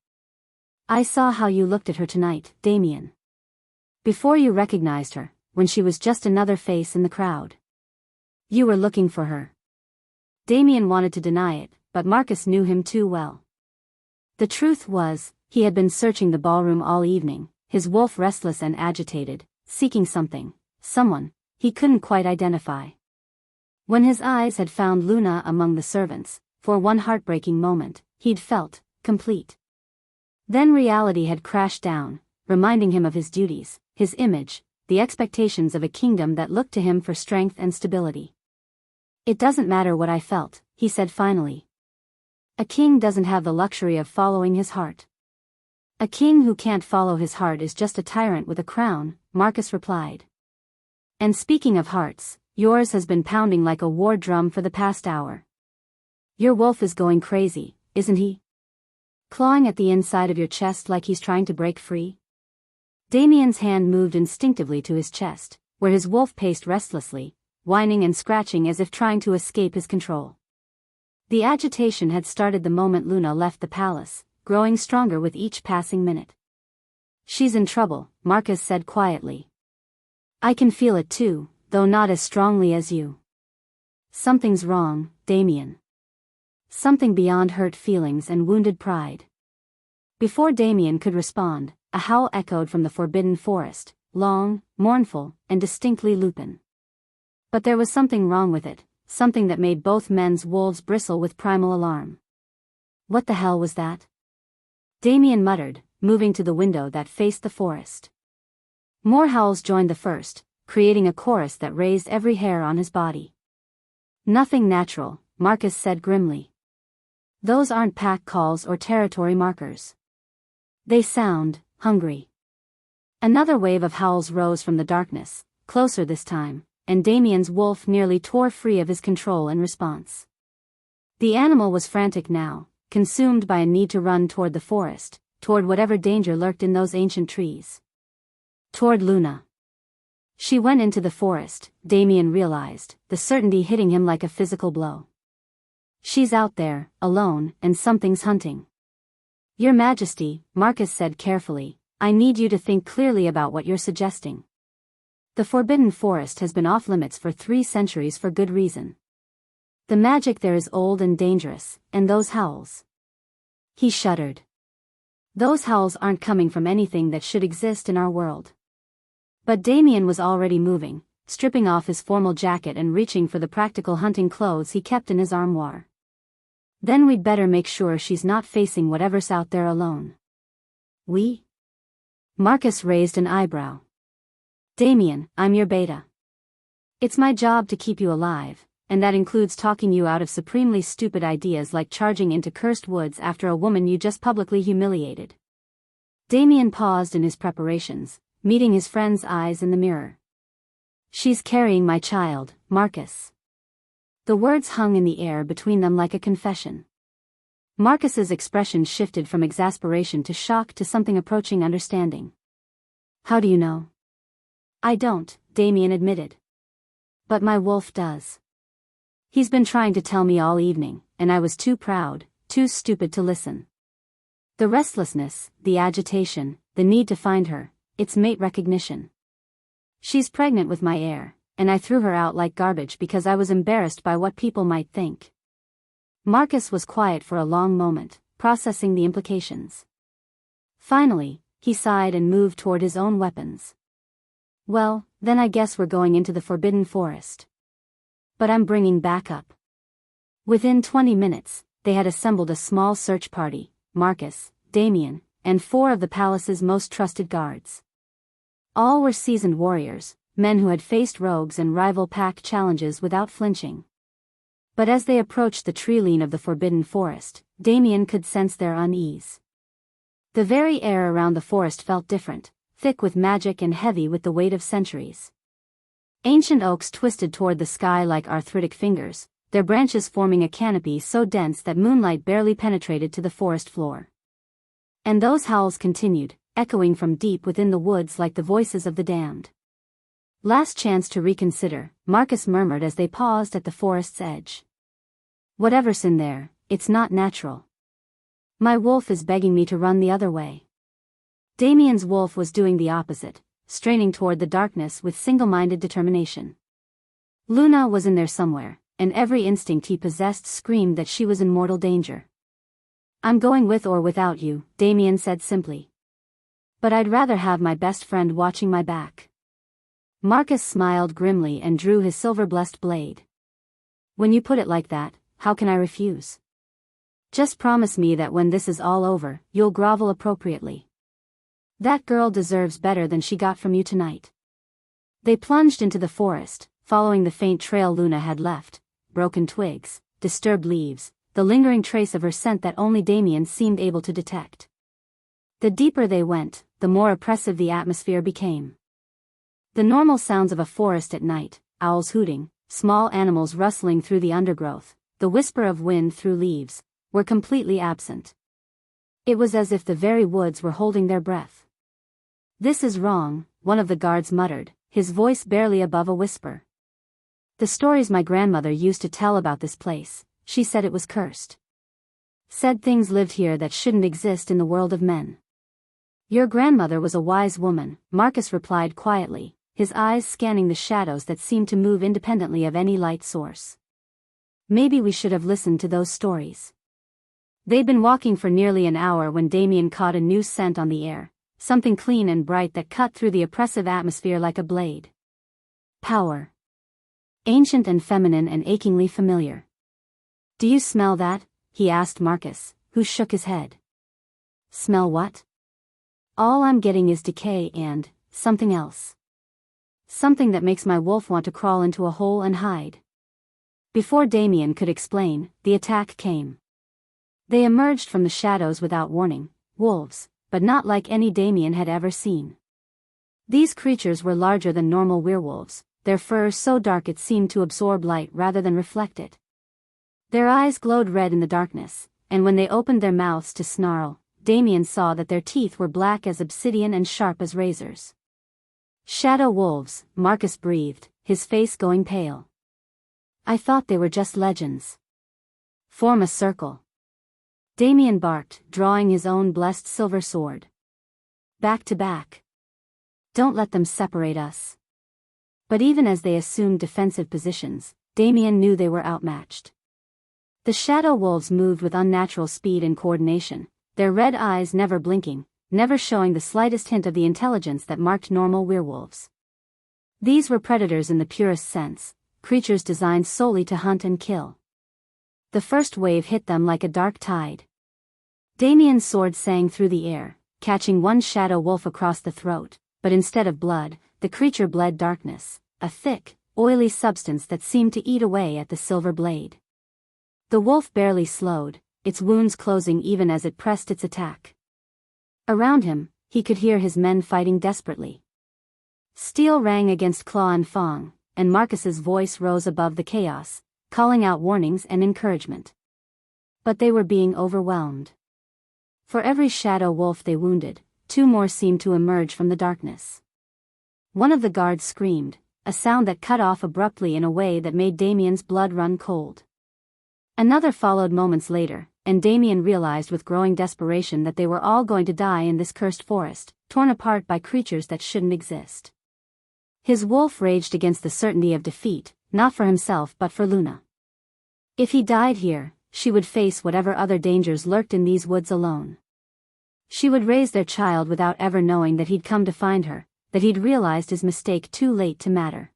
"I saw how you looked at her tonight, Damien. Before you recognized her, when she was just another face in the crowd. You were looking for her." Damien wanted to deny it, but Marcus knew him too well. The truth was, he had been searching the ballroom all evening, his wolf restless and agitated, seeking something, someone, he couldn't quite identify. When his eyes had found Luna among the servants, for one heartbreaking moment, he'd felt complete. Then reality had crashed down, reminding him of his duties, his image, the expectations of a kingdom that looked to him for strength and stability. "It doesn't matter what I felt," he said finally. "A king doesn't have the luxury of following his heart." "A king who can't follow his heart is just a tyrant with a crown," Marcus replied. "And speaking of hearts, yours has been pounding like a war drum for the past hour. Your wolf is going crazy, isn't he? Clawing at the inside of your chest like he's trying to break free?" Damien's hand moved instinctively to his chest, where his wolf paced restlessly, whining and scratching as if trying to escape his control. The agitation had started the moment Luna left the palace, growing stronger with each passing minute. "She's in trouble," Marcus said quietly. "I can feel it too, though not as strongly as you." "Something's wrong, Damien. Something beyond hurt feelings and wounded pride." Before Damien could respond, a howl echoed from the forbidden forest, long, mournful, and distinctly lupin. But there was something wrong with it, something that made both men's wolves bristle with primal alarm. "What the hell was that?" Damien muttered, moving to the window that faced the forest. More howls joined the first, creating a chorus that raised every hair on his body. "Nothing natural," Marcus said grimly. "Those aren't pack calls or territory markers. They sound hungry." Another wave of howls rose from the darkness, closer this time, and Damien's wolf nearly tore free of his control in response. The animal was frantic now, consumed by a need to run toward the forest, toward whatever danger lurked in those ancient trees. Toward Luna. She went into the forest, Damien realized, the certainty hitting him like a physical blow. "She's out there, alone, and something's hunting." "Your Majesty," Marcus said carefully, "I need you to think clearly about what you're suggesting. The Forbidden Forest has been off limits for 3 centuries for good reason. The magic there is old and dangerous, and those howls." He shuddered. "Those howls aren't coming from anything that should exist in our world." But Damien was already moving, stripping off his formal jacket and reaching for the practical hunting clothes he kept in his armoire. "Then we'd better make sure she's not facing whatever's out there alone." "We?" Marcus raised an eyebrow. Damien, I'm your beta. It's my job to keep you alive, and that includes talking you out of supremely stupid ideas like charging into cursed woods after a woman you just publicly humiliated. Damien paused in his preparations, meeting his friend's eyes in the mirror. She's carrying my child, Marcus. The words hung in the air between them like a confession. Marcus's expression shifted from exasperation to shock to something approaching understanding. How do you know? I don't, Damien admitted. But my wolf does. He's been trying to tell me all evening, and I was too proud, too stupid to listen. The restlessness, the agitation, the need to find her, it's mate recognition. She's pregnant with my heir, and I threw her out like garbage because I was embarrassed by what people might think. Marcus was quiet for a long moment, processing the implications. Finally, he sighed and moved toward his own weapons. Well, then I guess we're going into the Forbidden Forest. But I'm bringing backup. Within 20 minutes, they had assembled a small search party, Marcus, Damien, and 4 of the palace's most trusted guards. All were seasoned warriors, men who had faced rogues and rival pack challenges without flinching. But as they approached the tree-line of the Forbidden Forest, Damien could sense their unease. The very air around the forest felt different, thick with magic and heavy with the weight of centuries. Ancient oaks twisted toward the sky like arthritic fingers, their branches forming a canopy so dense that moonlight barely penetrated to the forest floor. And those howls continued, echoing from deep within the woods like the voices of the damned. Last chance to reconsider, Marcus murmured as they paused at the forest's edge. Whatever's in there, it's not natural. My wolf is begging me to run the other way. Damien's wolf was doing the opposite, straining toward the darkness with single-minded determination. Luna was in there somewhere, and every instinct he possessed screamed that she was in mortal danger. I'm going with or without you, Damien said simply. But I'd rather have my best friend watching my back. Marcus smiled grimly and drew his silver-blessed blade. When you put it like that, how can I refuse? Just promise me that when this is all over, you'll grovel appropriately. That girl deserves better than she got from you tonight. They plunged into the forest, following the faint trail Luna had left, broken twigs, disturbed leaves, the lingering trace of her scent that only Damien seemed able to detect. The deeper they went, the more oppressive the atmosphere became. The normal sounds of a forest at night, owls hooting, small animals rustling through the undergrowth, the whisper of wind through leaves, were completely absent. It was as if the very woods were holding their breath. This is wrong, one of the guards muttered, his voice barely above a whisper. The stories my grandmother used to tell about this place, she said it was cursed. Said things lived here that shouldn't exist in the world of men. Your grandmother was a wise woman, Marcus replied quietly, his eyes scanning the shadows that seemed to move independently of any light source. Maybe we should have listened to those stories. They'd been walking for nearly an hour when Damien caught a new scent on the air, something clean and bright that cut through the oppressive atmosphere like a blade. Power. Ancient and feminine and achingly familiar. Do you smell that? He asked Marcus, who shook his head. Smell what? All I'm getting is decay and something else. Something that makes my wolf want to crawl into a hole and hide. Before Damien could explain, the attack came. They emerged from the shadows without warning, wolves, but not like any Damien had ever seen. These creatures were larger than normal werewolves, their fur so dark it seemed to absorb light rather than reflect it. Their eyes glowed red in the darkness, and when they opened their mouths to snarl, Damien saw that their teeth were black as obsidian and sharp as razors. Shadow wolves, Marcus breathed, his face going pale. I thought they were just legends. Form a circle. Damien barked, drawing his own blessed silver sword. Back to back. Don't let them separate us. But even as they assumed defensive positions, Damien knew they were outmatched. The shadow wolves moved with unnatural speed and coordination, their red eyes never blinking, never showing the slightest hint of the intelligence that marked normal werewolves. These were predators in the purest sense, creatures designed solely to hunt and kill. The first wave hit them like a dark tide. Damien's sword sang through the air, catching one shadow wolf across the throat, but instead of blood, the creature bled darkness, a thick, oily substance that seemed to eat away at the silver blade. The wolf barely slowed, its wounds closing even as it pressed its attack. Around him, he could hear his men fighting desperately. Steel rang against claw and fang, and Marcus's voice rose above the chaos, calling out warnings and encouragement. But they were being overwhelmed. For every shadow wolf they wounded, two more seemed to emerge from the darkness. One of the guards screamed, a sound that cut off abruptly in a way that made Damien's blood run cold. Another followed moments later, and Damien realized with growing desperation that they were all going to die in this cursed forest, torn apart by creatures that shouldn't exist. His wolf raged against the certainty of defeat, not for himself but for Luna. If he died here, she would face whatever other dangers lurked in these woods alone. She would raise their child without ever knowing that he'd come to find her, that he'd realized his mistake too late to matter.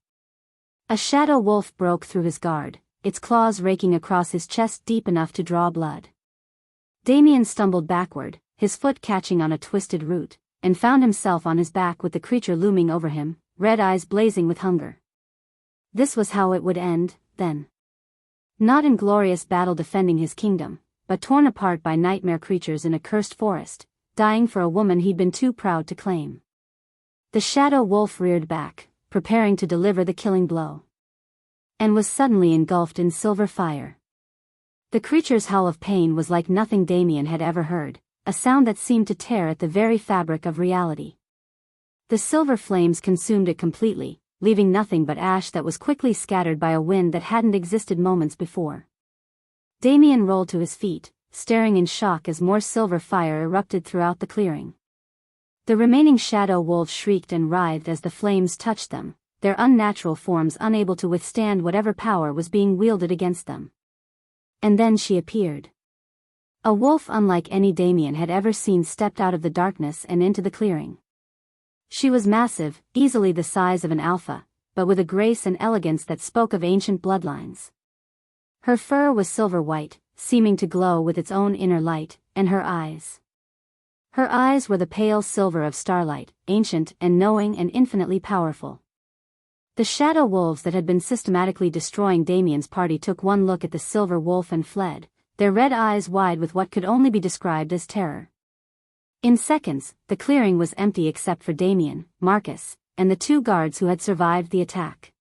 A shadow wolf broke through his guard, its claws raking across his chest deep enough to draw blood. Damien stumbled backward, his foot catching on a twisted root, and found himself on his back with the creature looming over him, red eyes blazing with hunger. This was how it would end, then. Not in glorious battle defending his kingdom, but torn apart by nightmare creatures in a cursed forest, dying for a woman he'd been too proud to claim. The shadow wolf reared back, preparing to deliver the killing blow. And was suddenly engulfed in silver fire. The creature's howl of pain was like nothing Damien had ever heard, a sound that seemed to tear at the very fabric of reality. The silver flames consumed it completely, leaving nothing but ash that was quickly scattered by a wind that hadn't existed moments before. Damien rolled to his feet, staring in shock as more silver fire erupted throughout the clearing. The remaining shadow wolves shrieked and writhed as the flames touched them, their unnatural forms unable to withstand whatever power was being wielded against them. And then she appeared. A wolf unlike any Damien had ever seen stepped out of the darkness and into the clearing. She was massive, easily the size of an alpha, but with a grace and elegance that spoke of ancient bloodlines. Her fur was silver white, seeming to glow with its own inner light, and her eyes. Her eyes were the pale silver of starlight, ancient and knowing and infinitely powerful. The shadow wolves that had been systematically destroying Damien's party took one look at the silver wolf and fled, their red eyes wide with what could only be described as terror. In seconds, the clearing was empty except for Damien, Marcus, and the two guards who had survived the attack.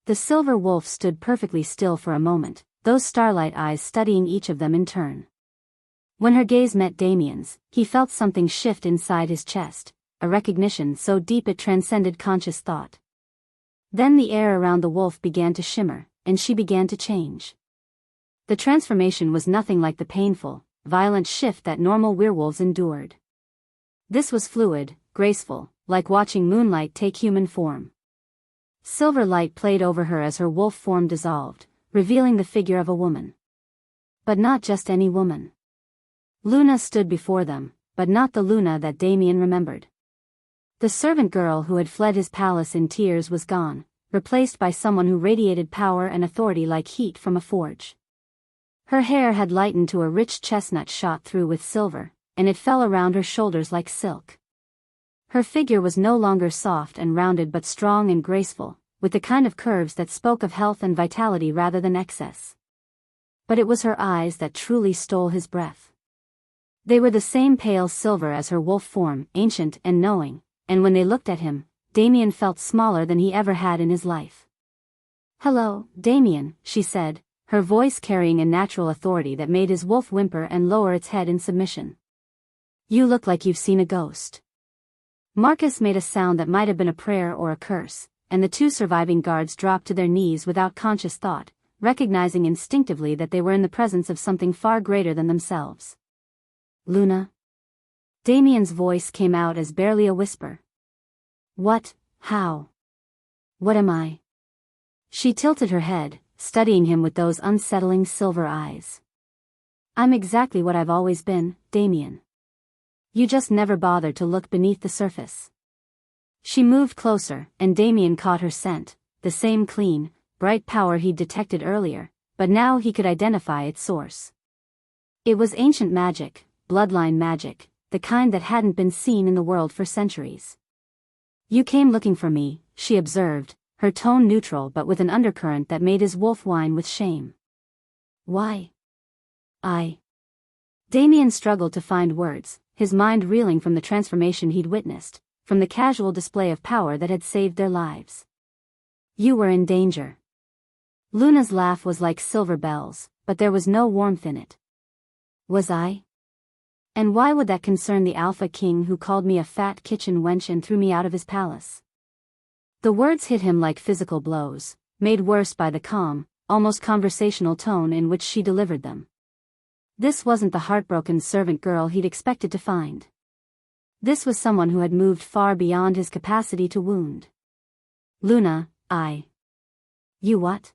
The silver wolf stood perfectly still for a moment, those starlight eyes studying each of them in turn. When her gaze met Damien's, he felt something shift inside his chest, a recognition so deep it transcended conscious thought. Then the air around the wolf began to shimmer, and she began to change. The transformation was nothing like the painful, violent shift that normal werewolves endured. This was fluid, graceful, like watching moonlight take human form. Silver light played over her as her wolf form dissolved, revealing the figure of a woman. But not just any woman. Luna stood before them, but not the Luna that Damien remembered. The servant girl who had fled his palace in tears was gone, replaced by someone who radiated power and authority like heat from a forge. Her hair had lightened to a rich chestnut shot through with silver, and it fell around her shoulders like silk. Her figure was no longer soft and rounded but strong and graceful, with the kind of curves that spoke of health and vitality rather than excess. But it was her eyes that truly stole his breath. They were the same pale silver as her wolf form, ancient and knowing, and when they looked at him, Damien felt smaller than he ever had in his life. "Hello, Damien," she said, her voice carrying a natural authority that made his wolf whimper and lower its head in submission. "You look like you've seen a ghost." Marcus made a sound that might have been a prayer or a curse, and the two surviving guards dropped to their knees without conscious thought, recognizing instinctively that they were in the presence of something far greater than themselves. "Luna?" Damien's voice came out as barely a whisper. "What? How? What am I?" She tilted her head, studying him with those unsettling silver eyes. "I'm exactly what I've always been, Damien. You just never bothered to look beneath the surface." She moved closer, and Damien caught her scent, the same clean, bright power he'd detected earlier, but now he could identify its source. It was ancient magic, bloodline magic, the kind that hadn't been seen in the world for centuries. You came looking for me, she observed, her tone neutral but with an undercurrent that made his wolf whine with shame. Why? Damien struggled to find words, his mind reeling from the transformation he'd witnessed, from the casual display of power that had saved their lives. You were in danger. Luna's laugh was like silver bells, but there was no warmth in it. Was I? And why would that concern the Alpha King who called me a fat kitchen wench and threw me out of his palace? The words hit him like physical blows, made worse by the calm, almost conversational tone in which she delivered them. This wasn't the heartbroken servant girl he'd expected to find. This was someone who had moved far beyond his capacity to wound. Luna, You what?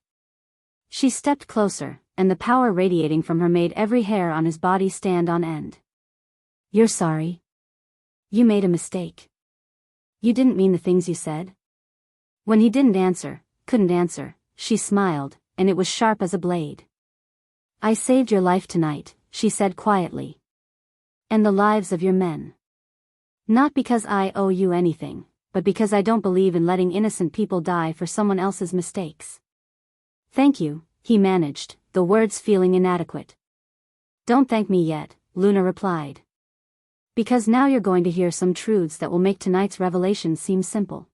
She stepped closer, and the power radiating from her made every hair on his body stand on end. You're sorry? You made a mistake. You didn't mean the things you said? When he couldn't answer, she smiled, and it was sharp as a blade. I saved your life tonight, she said quietly. And the lives of your men. Not because I owe you anything, but because I don't believe in letting innocent people die for someone else's mistakes. Thank you, he managed, the words feeling inadequate. Don't thank me yet, Luna replied. Because now you're going to hear some truths that will make tonight's revelation seem simple.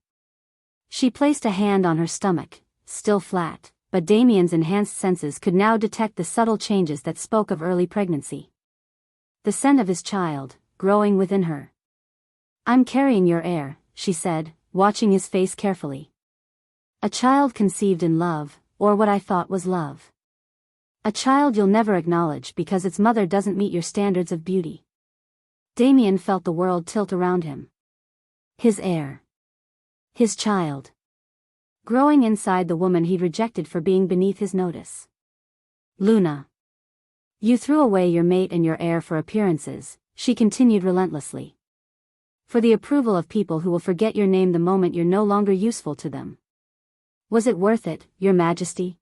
She placed a hand on her stomach, still flat, but Damien's enhanced senses could now detect the subtle changes that spoke of early pregnancy. The scent of his child, growing within her. I'm carrying your heir, she said, watching his face carefully. A child conceived in love, or what I thought was love. A child you'll never acknowledge because its mother doesn't meet your standards of beauty. Damien felt the world tilt around him. His heir. His child. Growing inside the woman he'd rejected for being beneath his notice. Luna. You threw away your mate and your heir for appearances, she continued relentlessly. For the approval of people who will forget your name the moment you're no longer useful to them. Was it worth it, Your Majesty?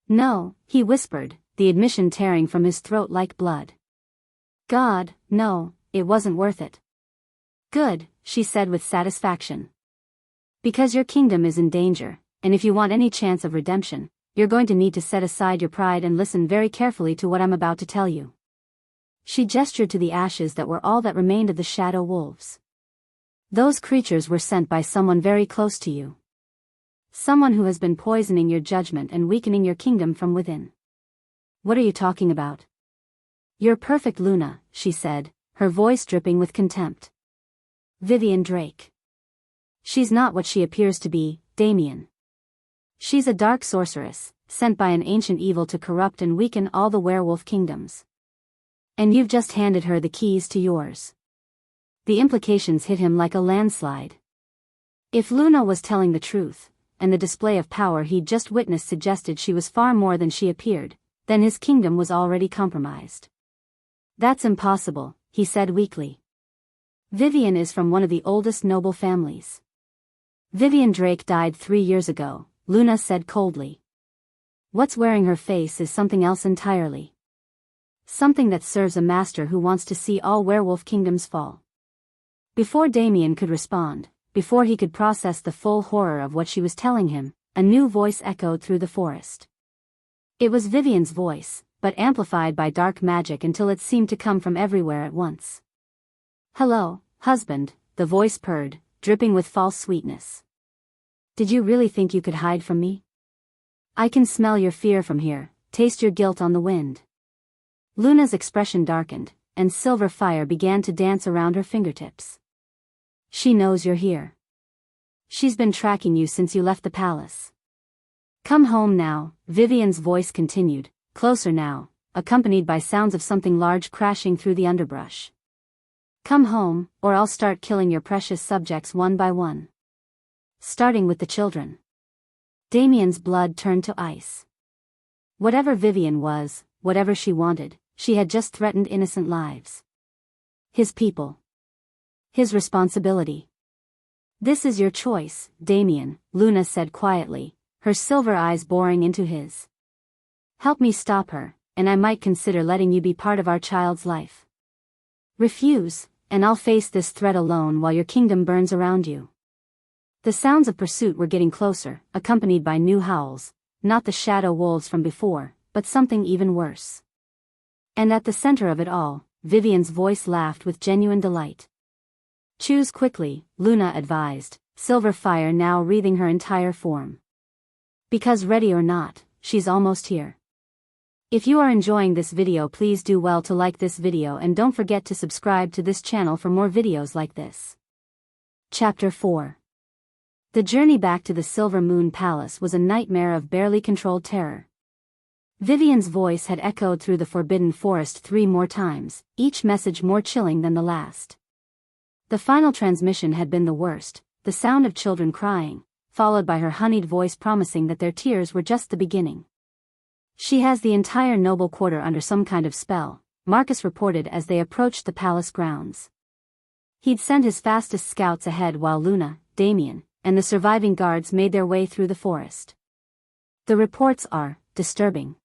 No, he whispered, the admission tearing from his throat like blood. God, no, it wasn't worth it. Good, she said with satisfaction. Because your kingdom is in danger, and if you want any chance of redemption, you're going to need to set aside your pride and listen very carefully to what I'm about to tell you. She gestured to the ashes that were all that remained of the shadow wolves. Those creatures were sent by someone very close to you. Someone who has been poisoning your judgment and weakening your kingdom from within. What are you talking about? You're perfect, Luna, she said, her voice dripping with contempt. Vivian Drake. She's not what she appears to be, Damien. She's a dark sorceress, sent by an ancient evil to corrupt and weaken all the werewolf kingdoms. And you've just handed her the keys to yours. The implications hit him like a landslide. If Luna was telling the truth, and the display of power he'd just witnessed suggested she was far more than she appeared, then his kingdom was already compromised. That's impossible, he said weakly. Vivian is from one of the oldest noble families. Vivian Drake died 3 years ago, Luna said coldly. What's wearing her face is something else entirely. Something that serves a master who wants to see all werewolf kingdoms fall. Before Damien could respond, before he could process the full horror of what she was telling him, a new voice echoed through the forest. It was Vivian's voice, but amplified by dark magic until it seemed to come from everywhere at once. Hello, husband, the voice purred, dripping with false sweetness. Did you really think you could hide from me? I can smell your fear from here, taste your guilt on the wind. Luna's expression darkened, and silver fire began to dance around her fingertips. She knows you're here. She's been tracking you since you left the palace. Come home now, Vivian's voice continued, closer now, accompanied by sounds of something large crashing through the underbrush. Come home, or I'll start killing your precious subjects one by one. Starting with the children. Damien's blood turned to ice. Whatever Vivian was, whatever she wanted, she had just threatened innocent lives. His people. His responsibility. This is your choice, Damien, Luna said quietly, her silver eyes boring into his. Help me stop her, and I might consider letting you be part of our child's life. Refuse, and I'll face this threat alone while your kingdom burns around you. The sounds of pursuit were getting closer, accompanied by new howls, not the shadow wolves from before, but something even worse. And at the center of it all, Vivian's voice laughed with genuine delight. "Choose quickly," Luna advised, silver fire now wreathing her entire form. "Because ready or not, she's almost here." If you are enjoying this video, please do well to like this video and don't forget to subscribe to this channel for more videos like this. Chapter 4. The journey back to the Silver Moon Palace was a nightmare of barely controlled terror. Vivian's voice had echoed through the Forbidden Forest 3 more times, each message more chilling than the last. The final transmission had been the worst, the sound of children crying, followed by her honeyed voice promising that their tears were just the beginning. "She has the entire noble quarter under some kind of spell," Marcus reported as they approached the palace grounds. He'd sent his fastest scouts ahead while Luna, Damien, and the surviving guards made their way through the forest. "The reports are disturbing."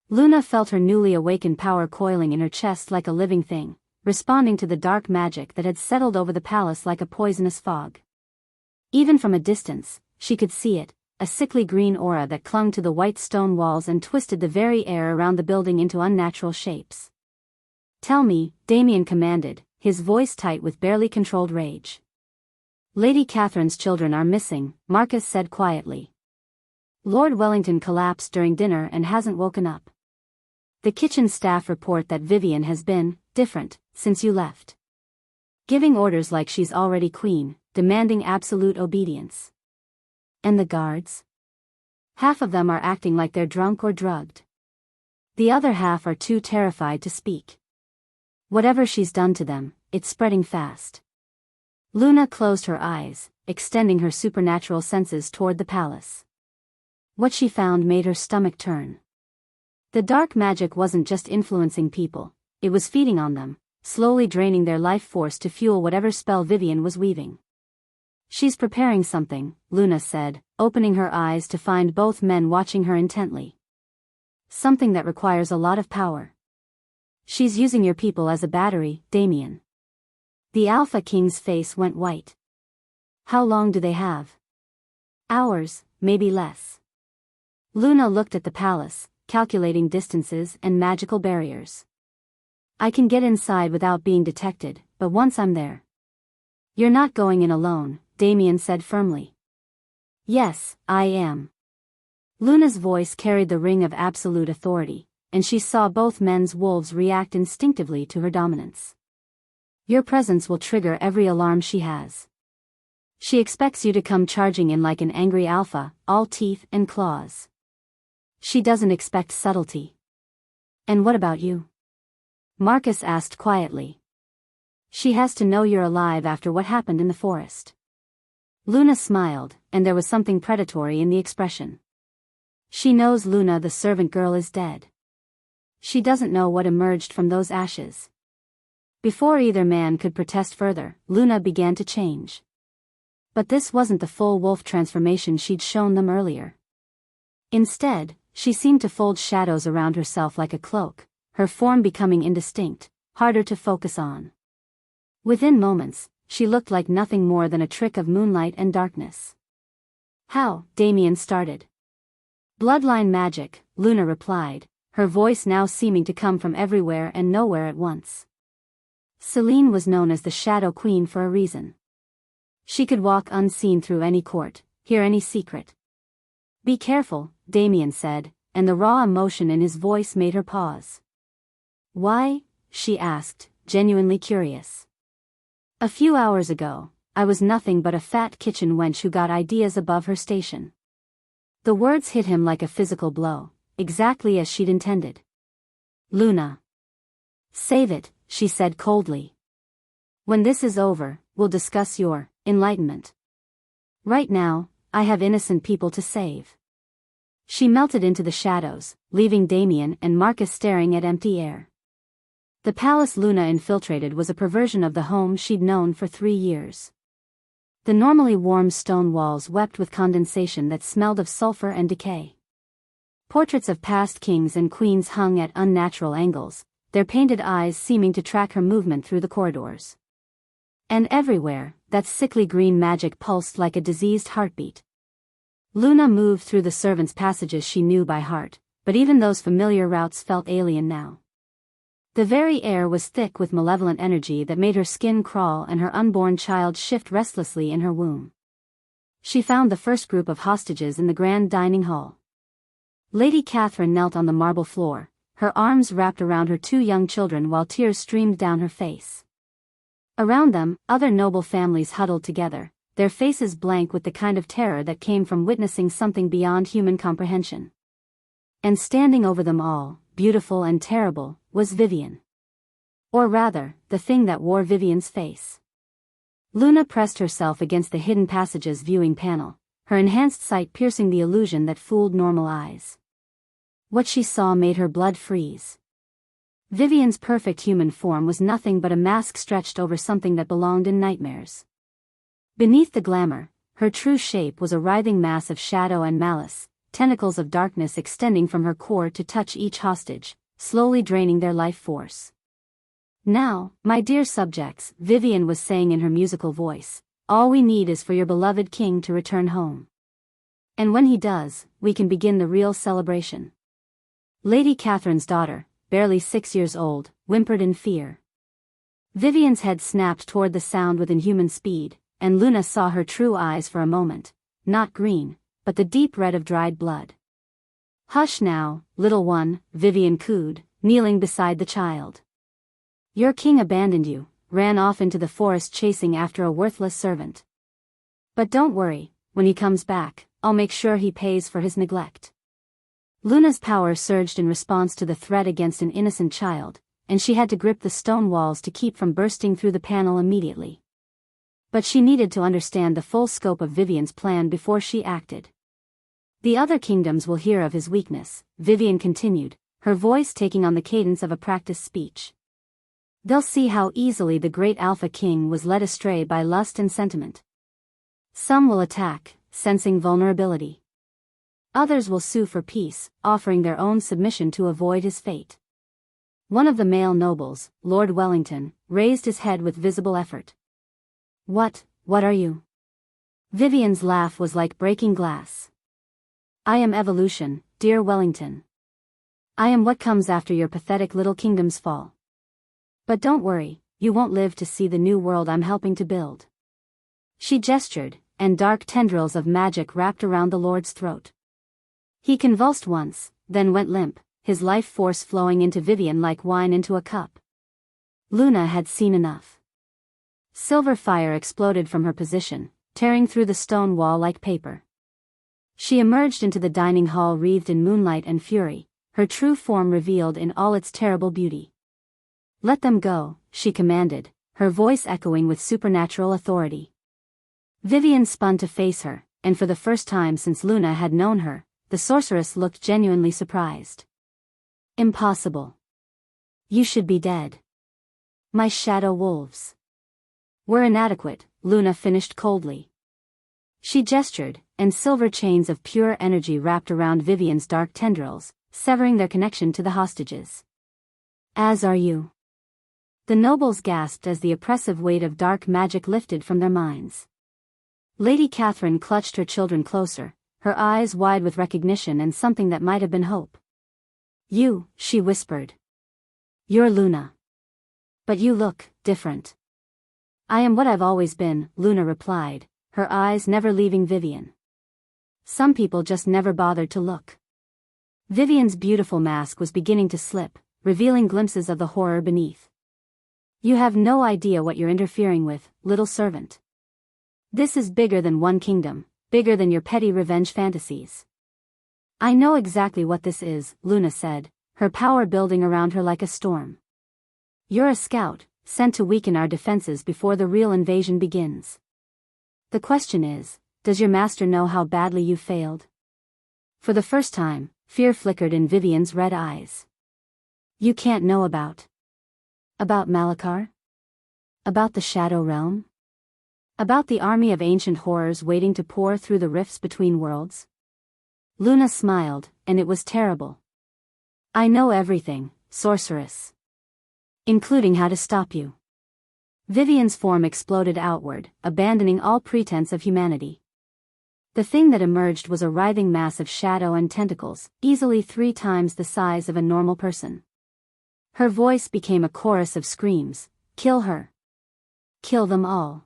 Luna felt her newly awakened power coiling in her chest like a living thing, responding to the dark magic that had settled over the palace like a poisonous fog. Even from a distance, she could see it, a sickly green aura that clung to the white stone walls and twisted the very air around the building into unnatural shapes. "Tell me," Damien commanded, his voice tight with barely controlled rage. "Lady Catherine's children are missing," Marcus said quietly. "Lord Wellington collapsed during dinner and hasn't woken up. The kitchen staff report that Vivian has been different since you left. Giving orders like she's already queen, demanding absolute obedience. And the guards? Half of them are acting like they're drunk or drugged. The other half are too terrified to speak. Whatever she's done to them, it's spreading fast." Luna closed her eyes, extending her supernatural senses toward the palace. What she found made her stomach turn. The dark magic wasn't just influencing people, it was feeding on them, slowly draining their life force to fuel whatever spell Vivian was weaving. "She's preparing something," Luna said, opening her eyes to find both men watching her intently. "Something that requires a lot of power. She's using your people as a battery, Damien." The Alpha King's face went white. "How long do they have?" "Hours, maybe less." Luna looked at the palace, calculating distances and magical barriers. "I can get inside without being detected, but once I'm there." "You're not going in alone," Damien said firmly. "Yes, I am." Luna's voice carried the ring of absolute authority, and she saw both men's wolves react instinctively to her dominance. "Your presence will trigger every alarm she has. She expects you to come charging in like an angry alpha, all teeth and claws. She doesn't expect subtlety." "And what about you?" Marcus asked quietly. "She has to know you're alive after what happened in the forest." Luna smiled, and there was something predatory in the expression. "She knows Luna the servant girl is dead. She doesn't know what emerged from those ashes." Before either man could protest further, Luna began to change. But this wasn't the full wolf transformation she'd shown them earlier. Instead, she seemed to fold shadows around herself like a cloak, her form becoming indistinct, harder to focus on. Within moments, she looked like nothing more than a trick of moonlight and darkness. "How?" Damien started. "Bloodline magic," Luna replied, her voice now seeming to come from everywhere and nowhere at once. "Celine was known as the Shadow Queen for a reason. She could walk unseen through any court, hear any secret." "Be careful," Damien said, and the raw emotion in his voice made her pause. "Why?" she asked, genuinely curious. "A few hours ago, I was nothing but a fat kitchen wench who got ideas above her station." The words hit him like a physical blow, exactly as she'd intended. "Luna. Save it," she said coldly. "When this is over, we'll discuss your enlightenment. Right now, I have innocent people to save." She melted into the shadows, leaving Damien and Marcus staring at empty air. The palace Luna infiltrated was a perversion of the home she'd known for 3 years. The normally warm stone walls wept with condensation that smelled of sulfur and decay. Portraits of past kings and queens hung at unnatural angles, their painted eyes seeming to track her movement through the corridors. And everywhere, that sickly green magic pulsed like a diseased heartbeat. Luna moved through the servants' passages she knew by heart, but even those familiar routes felt alien now. The very air was thick with malevolent energy that made her skin crawl and her unborn child shift restlessly in her womb. She found the first group of hostages in the grand dining hall. Lady Catherine knelt on the marble floor, her arms wrapped around her two young children while tears streamed down her face. Around them, other noble families huddled together, their faces blank with the kind of terror that came from witnessing something beyond human comprehension. And standing over them all, beautiful and terrible, was Vivian. Or rather, the thing that wore Vivian's face. Luna pressed herself against the hidden passage's viewing panel, her enhanced sight piercing the illusion that fooled normal eyes. What she saw made her blood freeze. Vivian's perfect human form was nothing but a mask stretched over something that belonged in nightmares. Beneath the glamour, her true shape was a writhing mass of shadow and malice, tentacles of darkness extending from her core to touch each hostage, slowly draining their life force. Now, my dear subjects, Vivian was saying in her musical voice, all we need is for your beloved king to return home. And when he does, we can begin the real celebration. Lady Catherine's daughter, barely 6 years old, whimpered in fear. Vivian's head snapped toward the sound with inhuman speed, and Luna saw her true eyes for a moment, not green, but the deep red of dried blood. Hush now, little one, Vivian cooed, kneeling beside the child. Your king abandoned you, ran off into the forest chasing after a worthless servant. But don't worry, when he comes back, I'll make sure he pays for his neglect. Luna's power surged in response to the threat against an innocent child, and she had to grip the stone walls to keep from bursting through the panel immediately. But she needed to understand the full scope of Vivian's plan before she acted. The other kingdoms will hear of his weakness, Vivian continued, her voice taking on the cadence of a practiced speech. They'll see how easily the great Alpha King was led astray by lust and sentiment. Some will attack, sensing vulnerability. Others will sue for peace, offering their own submission to avoid his fate. One of the male nobles, Lord Wellington, raised his head with visible effort. What are you? Vivian's laugh was like breaking glass. I am evolution, dear Wellington. I am what comes after your pathetic little kingdom's fall. But don't worry, you won't live to see the new world I'm helping to build. She gestured, and dark tendrils of magic wrapped around the Lord's throat. He convulsed once, then went limp, his life force flowing into Vivian like wine into a cup. Luna had seen enough. Silver fire exploded from her position, tearing through the stone wall like paper. She emerged into the dining hall wreathed in moonlight and fury, her true form revealed in all its terrible beauty. Let them go, she commanded, her voice echoing with supernatural authority. Vivian spun to face her, and for the first time since Luna had known her, the sorceress looked genuinely surprised. Impossible. You should be dead. My shadow wolves were inadequate, Luna finished coldly. She gestured, and silver chains of pure energy wrapped around Vivian's dark tendrils, severing their connection to the hostages. As are you. The nobles gasped as the oppressive weight of dark magic lifted from their minds. Lady Catherine clutched her children closer, her eyes wide with recognition and something that might have been hope. You, she whispered. You're Luna. But you look different. I am what I've always been, Luna replied, her eyes never leaving Vivian. Some people just never bothered to look. Vivian's beautiful mask was beginning to slip, revealing glimpses of the horror beneath. You have no idea what you're interfering with, little servant. This is bigger than one kingdom, bigger than your petty revenge fantasies. I know exactly what this is, Luna said, her power building around her like a storm. You're a scout, sent to weaken our defenses before the real invasion begins. The question is, does your master know how badly you failed? For the first time, fear flickered in Vivian's red eyes. You can't know about Malachar? About the Shadow Realm? About the army of ancient horrors waiting to pour through the rifts between worlds? Luna smiled, and it was terrible. I know everything, sorceress. Including how to stop you. Vivian's form exploded outward, abandoning all pretense of humanity. The thing that emerged was a writhing mass of shadow and tentacles, easily 3 times the size of a normal person. Her voice became a chorus of screams. Kill her. Kill them all.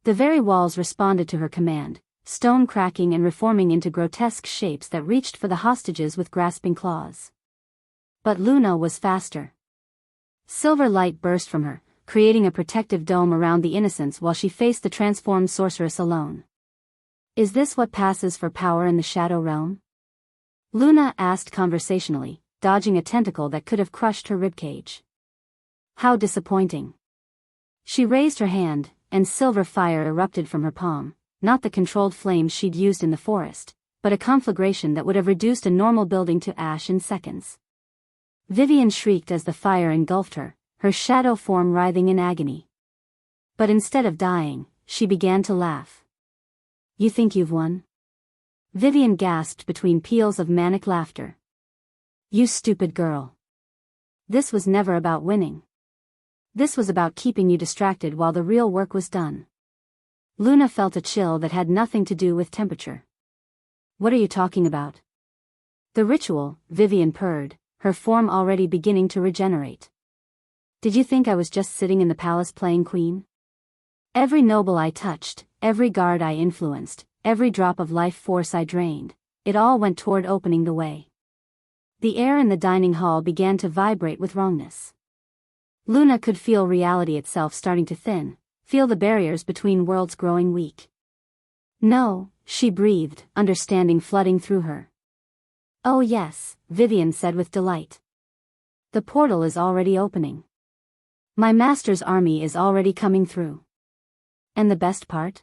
The very walls responded to her command, stone cracking and reforming into grotesque shapes that reached for the hostages with grasping claws. But Luna was faster. Silver light burst from her, creating a protective dome around the innocents while she faced the transformed sorceress alone. Is this what passes for power in the Shadow Realm? Luna asked conversationally, dodging a tentacle that could have crushed her ribcage. How disappointing. She raised her hand, and silver fire erupted from her palm, not the controlled flames she'd used in the forest, but a conflagration that would have reduced a normal building to ash in seconds. Vivian shrieked as the fire engulfed her, her shadow form writhing in agony. But instead of dying, she began to laugh. You think you've won? Vivian gasped between peals of manic laughter. You stupid girl. This was never about winning. This was about keeping you distracted while the real work was done. Luna felt a chill that had nothing to do with temperature. What are you talking about? The ritual, Vivian purred, her form already beginning to regenerate. Did you think I was just sitting in the palace playing queen? Every noble I touched, every guard I influenced, every drop of life force I drained, it all went toward opening the way. The air in the dining hall began to vibrate with wrongness. Luna could feel reality itself starting to thin, feel the barriers between worlds growing weak. No, she breathed, understanding flooding through her. Oh yes, Vivian said with delight. The portal is already opening. My master's army is already coming through. And the best part?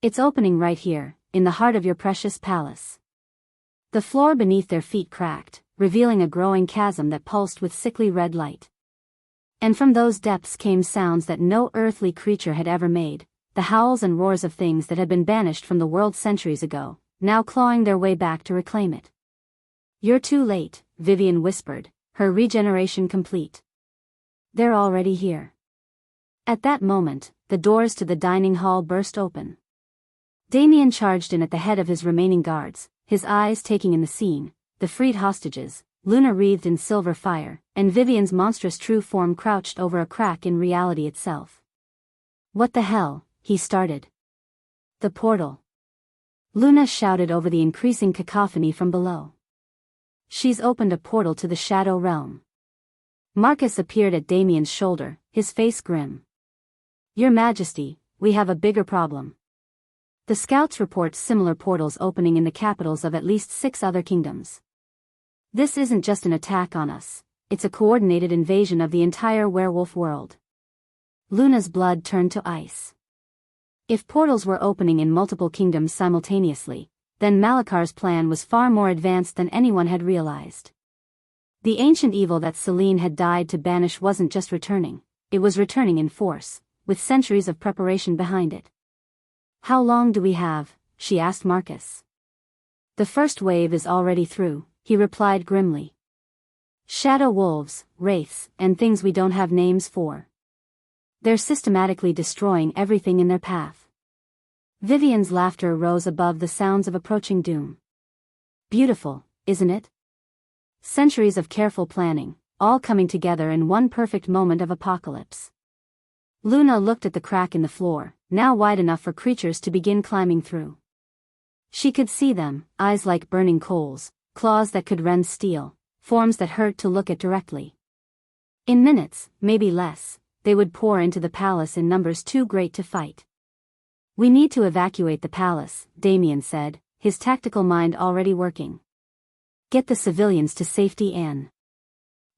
It's opening right here, in the heart of your precious palace. The floor beneath their feet cracked, revealing a growing chasm that pulsed with sickly red light. And from those depths came sounds that no earthly creature had ever made, the howls and roars of things that had been banished from the world centuries ago, now clawing their way back to reclaim it. You're too late, Vivian whispered, her regeneration complete. They're already here. At that moment, the doors to the dining hall burst open. Damien charged in at the head of his remaining guards, his eyes taking in the scene, the freed hostages, Luna wreathed in silver fire, and Vivian's monstrous true form crouched over a crack in reality itself. What the hell, he started. The portal. Luna shouted over the increasing cacophony from below. She's opened a portal to the Shadow Realm. Marcus appeared at Damien's shoulder, his face grim. Your Majesty, we have a bigger problem. The scouts report similar portals opening in the capitals of at least 6 other kingdoms. This isn't just an attack on us, it's a coordinated invasion of the entire werewolf world. Luna's blood turned to ice. If portals were opening in multiple kingdoms simultaneously, then Malakar's plan was far more advanced than anyone had realized. The ancient evil that Selene had died to banish wasn't just returning, it was returning in force, with centuries of preparation behind it. How long do we have? She asked Marcus. The first wave is already through, he replied grimly. Shadow wolves, wraiths, and things we don't have names for. They're systematically destroying everything in their path. Vivian's laughter rose above the sounds of approaching doom. Beautiful, isn't it? Centuries of careful planning, all coming together in one perfect moment of apocalypse. Luna looked at the crack in the floor, now wide enough for creatures to begin climbing through. She could see them, eyes like burning coals, claws that could rend steel, forms that hurt to look at directly. In minutes, maybe less, they would pour into the palace in numbers too great to fight. We need to evacuate the palace, Damien said, his tactical mind already working. Get the civilians to safety, Anne.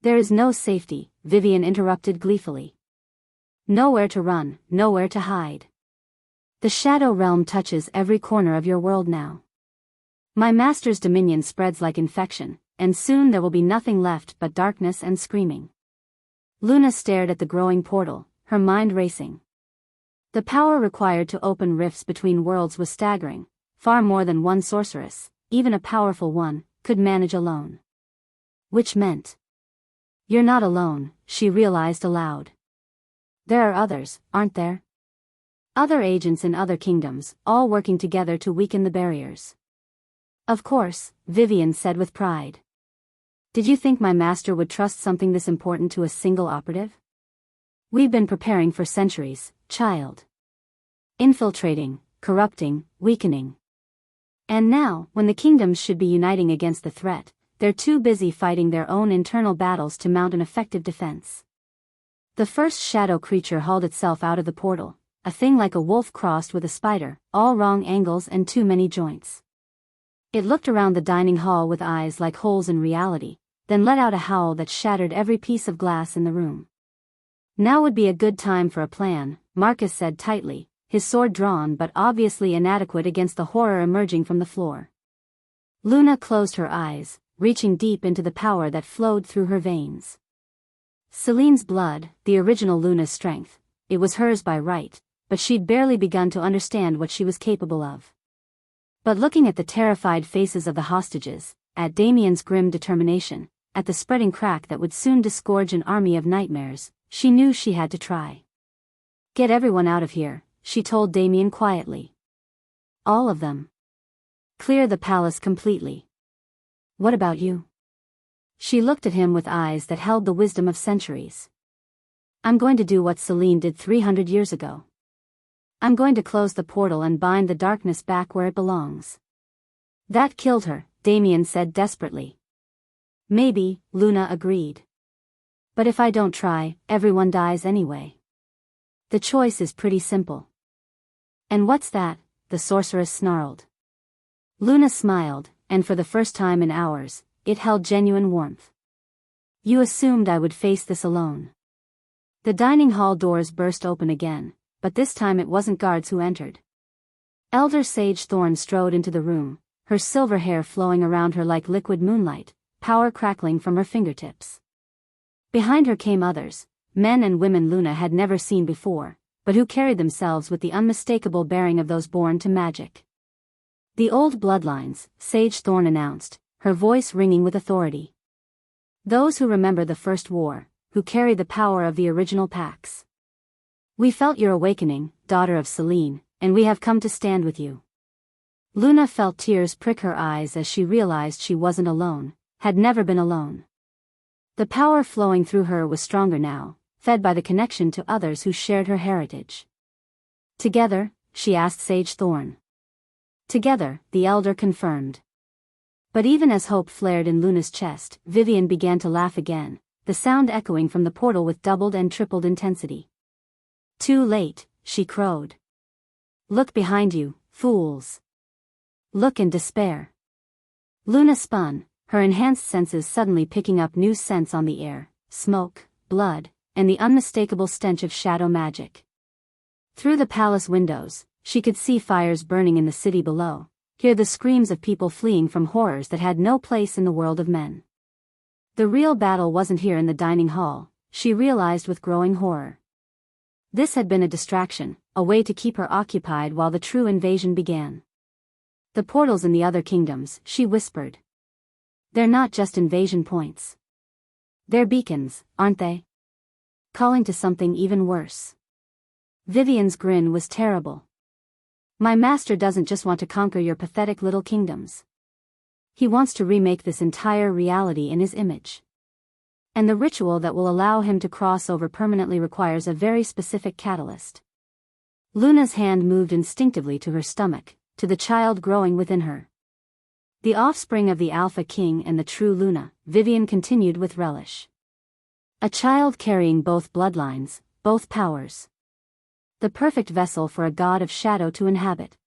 There is no safety, Vivian interrupted gleefully. Nowhere to run, nowhere to hide. The Shadow Realm touches every corner of your world now. My master's dominion spreads like infection, and soon there will be nothing left but darkness and screaming. Luna stared at the growing portal, her mind racing. The power required to open rifts between worlds was staggering, far more than one sorceress, even a powerful one, could manage alone. Which meant, you're not alone, she realized aloud. There are others, aren't there? Other agents in other kingdoms, all working together to weaken the barriers. Of course, Vivian said with pride. Did you think my master would trust something this important to a single operative? We've been preparing for centuries, child. Infiltrating, corrupting, weakening. And now, when the kingdoms should be uniting against the threat, they're too busy fighting their own internal battles to mount an effective defense. The first shadow creature hauled itself out of the portal, a thing like a wolf crossed with a spider, all wrong angles and too many joints. It looked around the dining hall with eyes like holes in reality, then let out a howl that shattered every piece of glass in the room. Now would be a good time for a plan, Marcus said tightly, his sword drawn but obviously inadequate against the horror emerging from the floor. Luna closed her eyes, reaching deep into the power that flowed through her veins. Celine's blood, the original Luna's strength, it was hers by right, but she'd barely begun to understand what she was capable of. But looking at the terrified faces of the hostages, at Damien's grim determination, at the spreading crack that would soon disgorge an army of nightmares, she knew she had to try. Get everyone out of here, she told Damien quietly. All of them. Clear the palace completely. What about you? She looked at him with eyes that held the wisdom of centuries. I'm going to do what Celine did 300 years ago. I'm going to close the portal and bind the darkness back where it belongs. That killed her, Damien said desperately. Maybe, Luna agreed. But if I don't try, everyone dies anyway. The choice is pretty simple. And what's that? The sorceress snarled. Luna smiled, and for the first time in hours, it held genuine warmth. You assumed I would face this alone. The dining hall doors burst open again, but this time it wasn't guards who entered. Elder Sage Thorn strode into the room, her silver hair flowing around her like liquid moonlight, power crackling from her fingertips. Behind her came others, men and women Luna had never seen before, but who carried themselves with the unmistakable bearing of those born to magic. The old bloodlines, Sage Thorn announced, her voice ringing with authority. Those who remember the First War, who carry the power of the original packs. We felt your awakening, daughter of Celine, and we have come to stand with you. Luna felt tears prick her eyes as she realized she wasn't alone, had never been alone. The power flowing through her was stronger now, fed by the connection to others who shared her heritage. Together, she asked Sage Thorn. Together, the elder confirmed. But even as hope flared in Luna's chest, Vivian began to laugh again, the sound echoing from the portal with doubled and tripled intensity. Too late, she crowed. Look behind you, fools. Look in despair. Luna spun, her enhanced senses suddenly picking up new scents on the air, smoke, blood, and the unmistakable stench of shadow magic. Through the palace windows, she could see fires burning in the city below, hear the screams of people fleeing from horrors that had no place in the world of men. The real battle wasn't here in the dining hall, she realized with growing horror. This had been a distraction, a way to keep her occupied while the true invasion began. The portals in the other kingdoms, she whispered. They're not just invasion points. They're beacons, aren't they? Calling to something even worse. Vivian's grin was terrible. My master doesn't just want to conquer your pathetic little kingdoms. He wants to remake this entire reality in his image. And the ritual that will allow him to cross over permanently requires a very specific catalyst. Luna's hand moved instinctively to her stomach, to the child growing within her. The offspring of the Alpha King and the true Luna, Vivian continued with relish. A child carrying both bloodlines, both powers. The perfect vessel for a god of shadow to inhabit.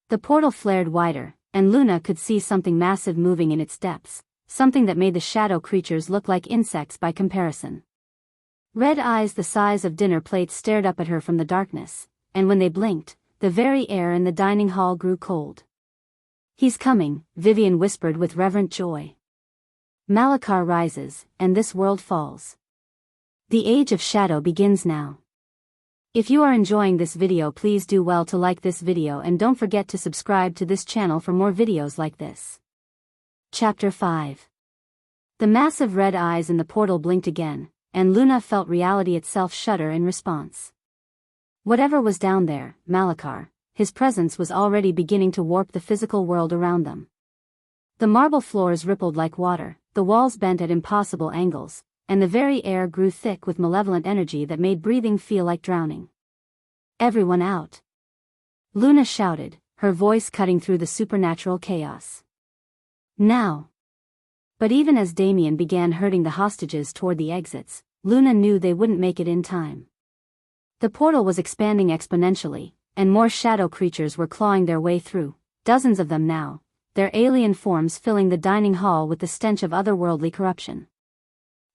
The portal flared wider, and Luna could see something massive moving in its depths, something that made the shadow creatures look like insects by comparison. Red eyes the size of dinner plates stared up at her from the darkness, and when they blinked, the very air in the dining hall grew cold. He's coming, Vivian whispered with reverent joy. Malachar rises, and this world falls. The age of shadow begins now. If you are enjoying this video, please do well to like this video and don't forget to subscribe to this channel for more videos like this. Chapter 5. The massive red eyes in the portal blinked again, and Luna felt reality itself shudder in response. Whatever was down there, Malachar, his presence was already beginning to warp the physical world around them. The marble floors rippled like water, the walls bent at impossible angles, and the very air grew thick with malevolent energy that made breathing feel like drowning. "Everyone out!" Luna shouted, her voice cutting through the supernatural chaos. "Now!" But even as Damien began herding the hostages toward the exits, Luna knew they wouldn't make it in time. The portal was expanding exponentially, and more shadow creatures were clawing their way through, dozens of them now, their alien forms filling the dining hall with the stench of otherworldly corruption.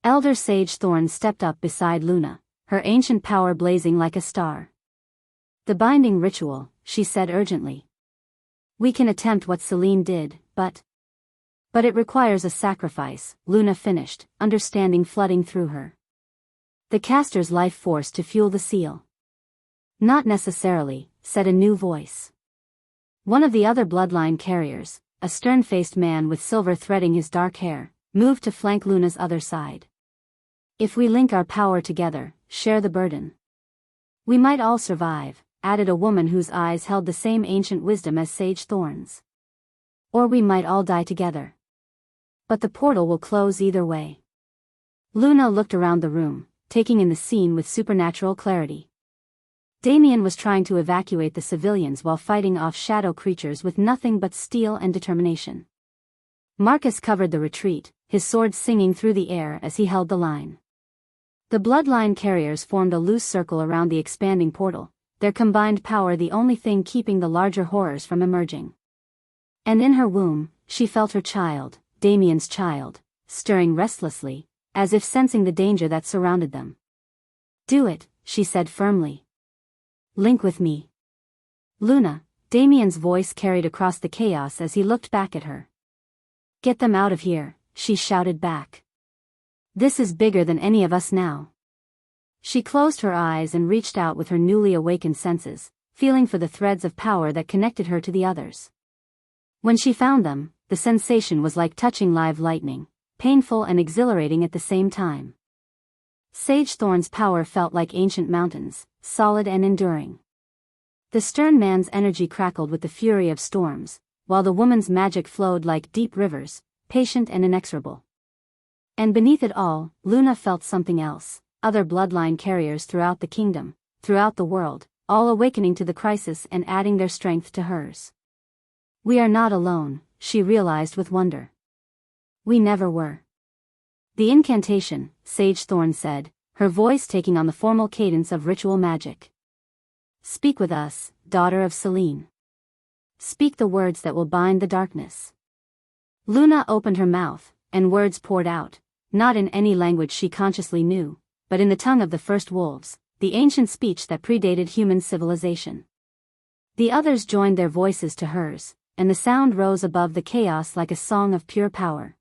Elder Sage Thorn stepped up beside Luna, her ancient power blazing like a star. "The binding ritual," she said urgently. "We can attempt what Selene did, but it requires a sacrifice," Luna finished, understanding flooding through her. "The caster's life force to fuel the seal." "Not necessarily," said a new voice. One of the other bloodline carriers, a stern-faced man with silver threading his dark hair, moved to flank Luna's other side. "If we link our power together, share the burden, we might all survive," added a woman whose eyes held the same ancient wisdom as Sage Thorn's. "Or we might all die together. But the portal will close either way." Luna looked around the room, taking in the scene with supernatural clarity. Damien was trying to evacuate the civilians while fighting off shadow creatures with nothing but steel and determination. Marcus covered the retreat, his sword singing through the air as he held the line. The bloodline carriers formed a loose circle around the expanding portal, their combined power the only thing keeping the larger horrors from emerging. And in her womb, she felt her child, Damien's child, stirring restlessly, as if sensing the danger that surrounded them. "Do it," she said firmly. "Link with me." "Luna," Damien's voice carried across the chaos as he looked back at her. "Get them out of here," she shouted back. "This is bigger than any of us now." She closed her eyes and reached out with her newly awakened senses, feeling for the threads of power that connected her to the others. When she found them, the sensation was like touching live lightning, painful and exhilarating at the same time. Sage Thorn's power felt like ancient mountains, solid and enduring. The stern man's energy crackled with the fury of storms, while the woman's magic flowed like deep rivers, patient and inexorable. And beneath it all, Luna felt something else, other bloodline carriers throughout the kingdom, throughout the world, all awakening to the crisis and adding their strength to hers. "We are not alone," she realized with wonder. "We never were." "The incantation," Sage Thorn said, her voice taking on the formal cadence of ritual magic. "Speak with us, daughter of Selene. Speak the words that will bind the darkness." Luna opened her mouth, and words poured out, not in any language she consciously knew, but in the tongue of the first wolves, the ancient speech that predated human civilization. The others joined their voices to hers, and the sound rose above the chaos like a song of pure power.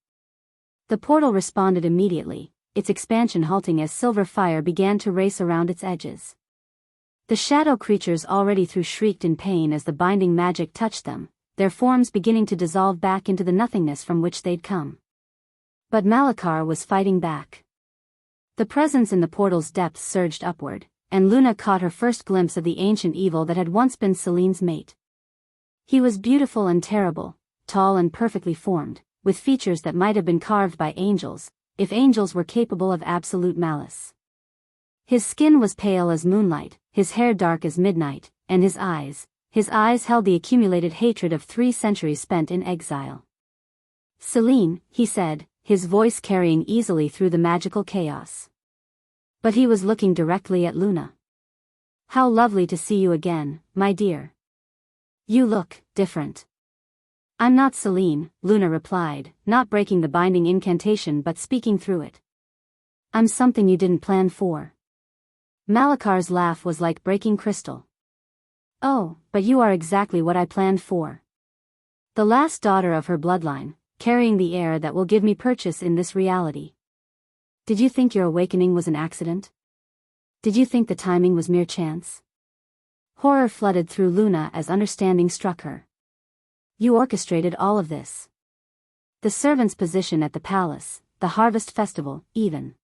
The portal responded immediately, its expansion halting as silver fire began to race around its edges. The shadow creatures already shrieked in pain as the binding magic touched them, their forms beginning to dissolve back into the nothingness from which they'd come. But Malachar was fighting back. The presence in the portal's depths surged upward, and Luna caught her first glimpse of the ancient evil that had once been Selene's mate. He was beautiful and terrible, tall and perfectly formed, with features that might have been carved by angels, if angels were capable of absolute malice. His skin was pale as moonlight, his hair dark as midnight, and his eyes held the accumulated hatred of 3 centuries spent in exile. "Selene," he said, his voice carrying easily through the magical chaos. But he was looking directly at Luna. "How lovely to see you again, my dear. You look different." "I'm not Selene," Luna replied, not breaking the binding incantation but speaking through it. "I'm something you didn't plan for." Malachar's laugh was like breaking crystal. "Oh, but you are exactly what I planned for. The last daughter of her bloodline, carrying the heir that will give me purchase in this reality. Did you think your awakening was an accident? Did you think the timing was mere chance?" Horror flooded through Luna as understanding struck her. "You orchestrated all of this. The servant's position at the palace, the harvest festival, even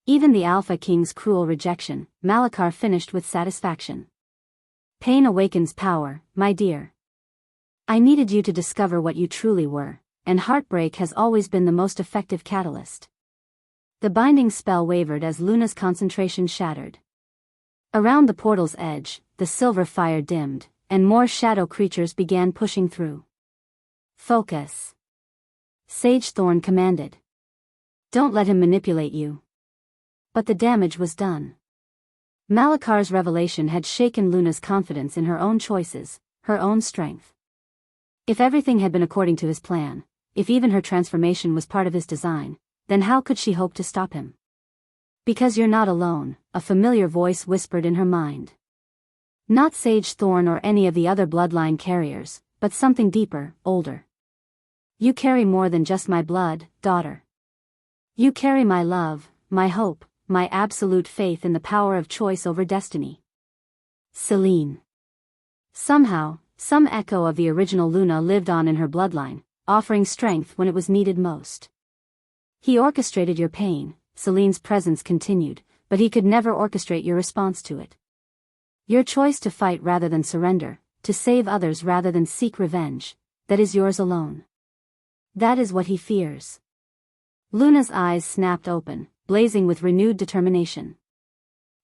Even the Alpha King's cruel rejection, Malachar finished with satisfaction. Pain awakens power, my dear. I needed you to discover what you truly were, and heartbreak has always been the most effective catalyst. The binding spell wavered as Luna's concentration shattered. Around the portal's edge, the silver fire dimmed, and more shadow creatures began pushing through. Focus. Sage Thorn commanded. Don't let him manipulate you. But the damage was done. Malachar's revelation had shaken Luna's confidence in her own choices, her own strength. If everything had been according to his plan, if even her transformation was part of his design, then how could she hope to stop him? Because you're not alone, a familiar voice whispered in her mind. Not Sage Thorn or any of the other bloodline carriers, but something deeper, older. You carry more than just my blood, daughter. You carry my love, my hope, my absolute faith in the power of choice over destiny. Celine. Somehow, some echo of the original Luna lived on in her bloodline, offering strength when it was needed most. He orchestrated your pain, Celine's presence continued, but he could never orchestrate your response to it. Your choice to fight rather than surrender, to save others rather than seek revenge, that is yours alone. That is what he fears. Luna's eyes snapped open, blazing with renewed determination.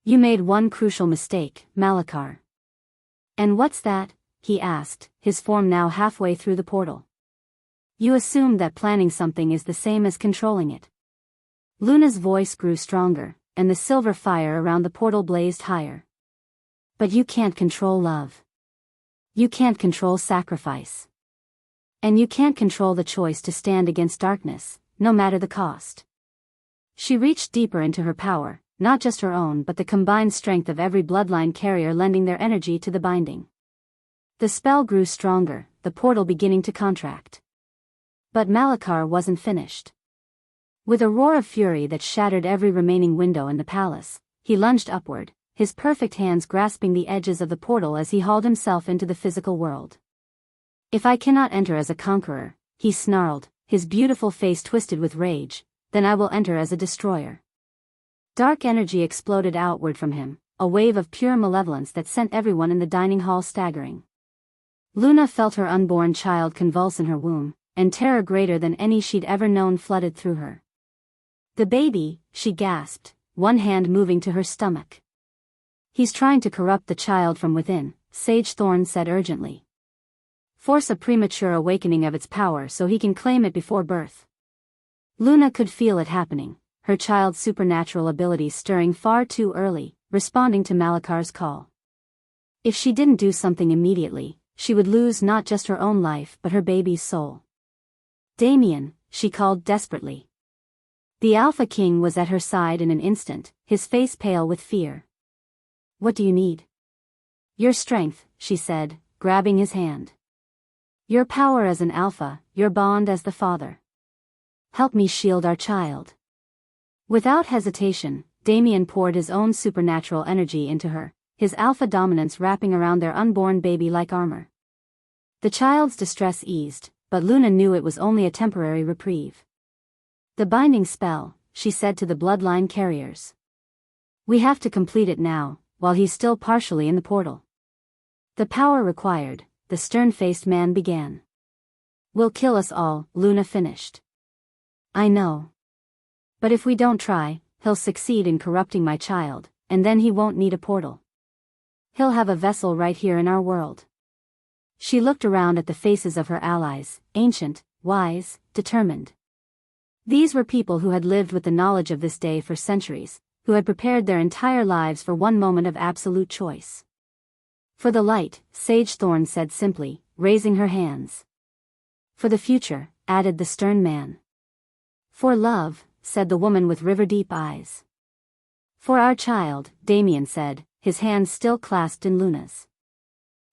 You made one crucial mistake, Malachar. And what's that? He asked, his form now halfway through the portal. You assumed that planning something is the same as controlling it. Luna's voice grew stronger, and the silver fire around the portal blazed higher. But you can't control love. You can't control sacrifice. And you can't control the choice to stand against darkness, no matter the cost. She reached deeper into her power, not just her own but the combined strength of every bloodline carrier lending their energy to the binding. The spell grew stronger, the portal beginning to contract. But Malachar wasn't finished. With a roar of fury that shattered every remaining window in the palace, he lunged upward, his perfect hands grasping the edges of the portal as he hauled himself into the physical world. If I cannot enter as a conqueror, he snarled, his beautiful face twisted with rage, then I will enter as a destroyer. Dark energy exploded outward from him, a wave of pure malevolence that sent everyone in the dining hall staggering. Luna felt her unborn child convulse in her womb, and terror greater than any she'd ever known flooded through her. The baby, she gasped, one hand moving to her stomach. He's trying to corrupt the child from within, Sage Thorn said urgently. Force a premature awakening of its power so he can claim it before birth. Luna could feel it happening, her child's supernatural abilities stirring far too early, responding to Malachar's call. If she didn't do something immediately, she would lose not just her own life but her baby's soul. Damien, she called desperately. The Alpha King was at her side in an instant, his face pale with fear. What do you need? Your strength, she said, grabbing his hand. Your power as an alpha, your bond as the father. Help me shield our child. Without hesitation, Damien poured his own supernatural energy into her, his alpha dominance wrapping around their unborn baby like armor. The child's distress eased, but Luna knew it was only a temporary reprieve. The binding spell, she said to the bloodline carriers. We have to complete it now, while he's still partially in the portal. The power required, the stern-faced man began. Will kill us all, Luna finished. I know. But if we don't try, he'll succeed in corrupting my child, and then he won't need a portal. He'll have a vessel right here in our world. She looked around at the faces of her allies, ancient, wise, determined. These were people who had lived with the knowledge of this day for centuries, who had prepared their entire lives for one moment of absolute choice. For the light, Sage Thorn said simply, raising her hands. For the future, added the stern man. For love, said the woman with river-deep eyes. For our child, Damien said, his hands still clasped in Luna's.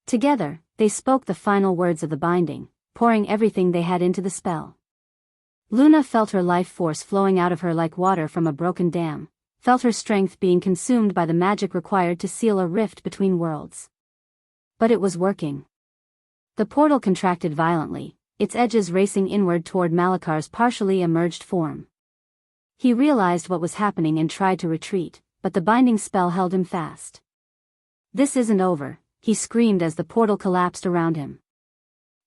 Together, they spoke the final words of the binding, pouring everything they had into the spell. Luna felt her life force flowing out of her like water from a broken dam, felt her strength being consumed by the magic required to seal a rift between worlds. But it was working. The portal contracted violently, its edges racing inward toward Malachar's partially emerged form. He realized what was happening and tried to retreat, but the binding spell held him fast. "This isn't over," he screamed as the portal collapsed around him.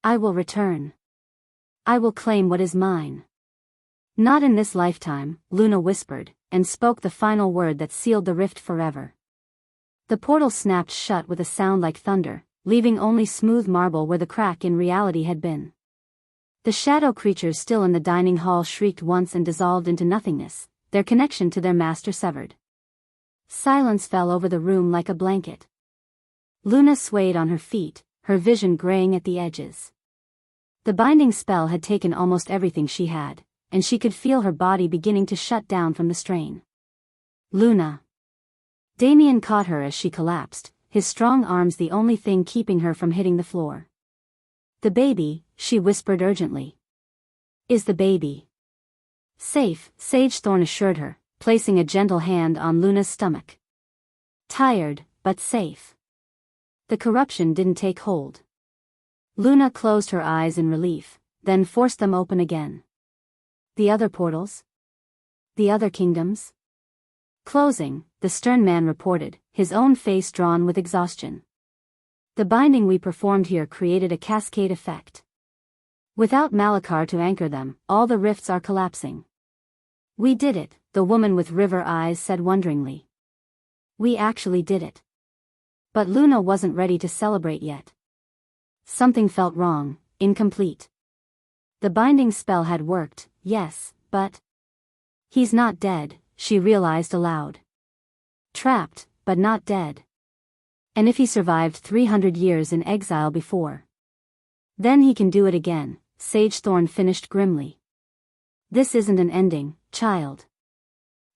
"I will return. I will claim what is mine." "Not in this lifetime," Luna whispered, and spoke the final word that sealed the rift forever. The portal snapped shut with a sound like thunder, leaving only smooth marble where the crack in reality had been. The shadow creatures still in the dining hall shrieked once and dissolved into nothingness, their connection to their master severed. Silence fell over the room like a blanket. Luna swayed on her feet, her vision graying at the edges. The binding spell had taken almost everything she had, and she could feel her body beginning to shut down from the strain. "Luna!" Damien caught her as she collapsed, his strong arms the only thing keeping her from hitting the floor. "The baby," she whispered urgently. "Is the baby safe?" Sage Thorn assured her, placing a gentle hand on Luna's stomach. "Tired, but safe. The corruption didn't take hold." Luna closed her eyes in relief, then forced them open again. "The other portals? The other kingdoms?" "Closing," the stern man reported, his own face drawn with exhaustion. "The binding we performed here created a cascade effect. Without Malachar to anchor them, all the rifts are collapsing." "We did it," the woman with river eyes said wonderingly. "We actually did it." But Luna wasn't ready to celebrate yet. Something felt wrong, incomplete. The binding spell had worked, yes, but he's not dead, she realized aloud. Trapped, but not dead. And if he survived 300 years in exile before, then he can do it again, Sage Thorn finished grimly. "This isn't an ending, child.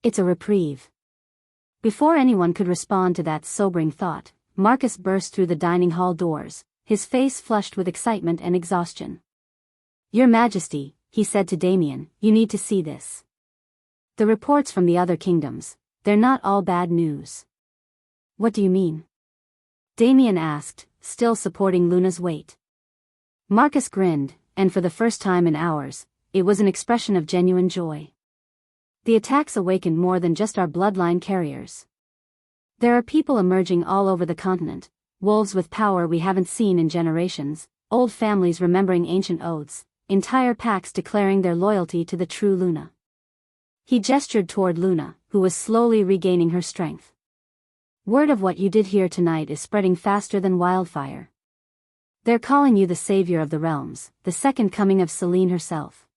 It's a reprieve." Before anyone could respond to that sobering thought, Marcus burst through the dining hall doors, his face flushed with excitement and exhaustion. "Your Majesty," he said to Damien, "you need to see this. The reports from the other kingdoms, they're not all bad news." "What do you mean?" Damien asked, still supporting Luna's weight. Marcus grinned, and for the first time in hours, it was an expression of genuine joy. "The attacks awakened more than just our bloodline carriers. There are people emerging all over the continent, wolves with power we haven't seen in generations, old families remembering ancient oaths, entire packs declaring their loyalty to the true Luna." He gestured toward Luna, who was slowly regaining her strength. "Word of what you did here tonight is spreading faster than wildfire. They're calling you the savior of the realms, the second coming of Selene herself."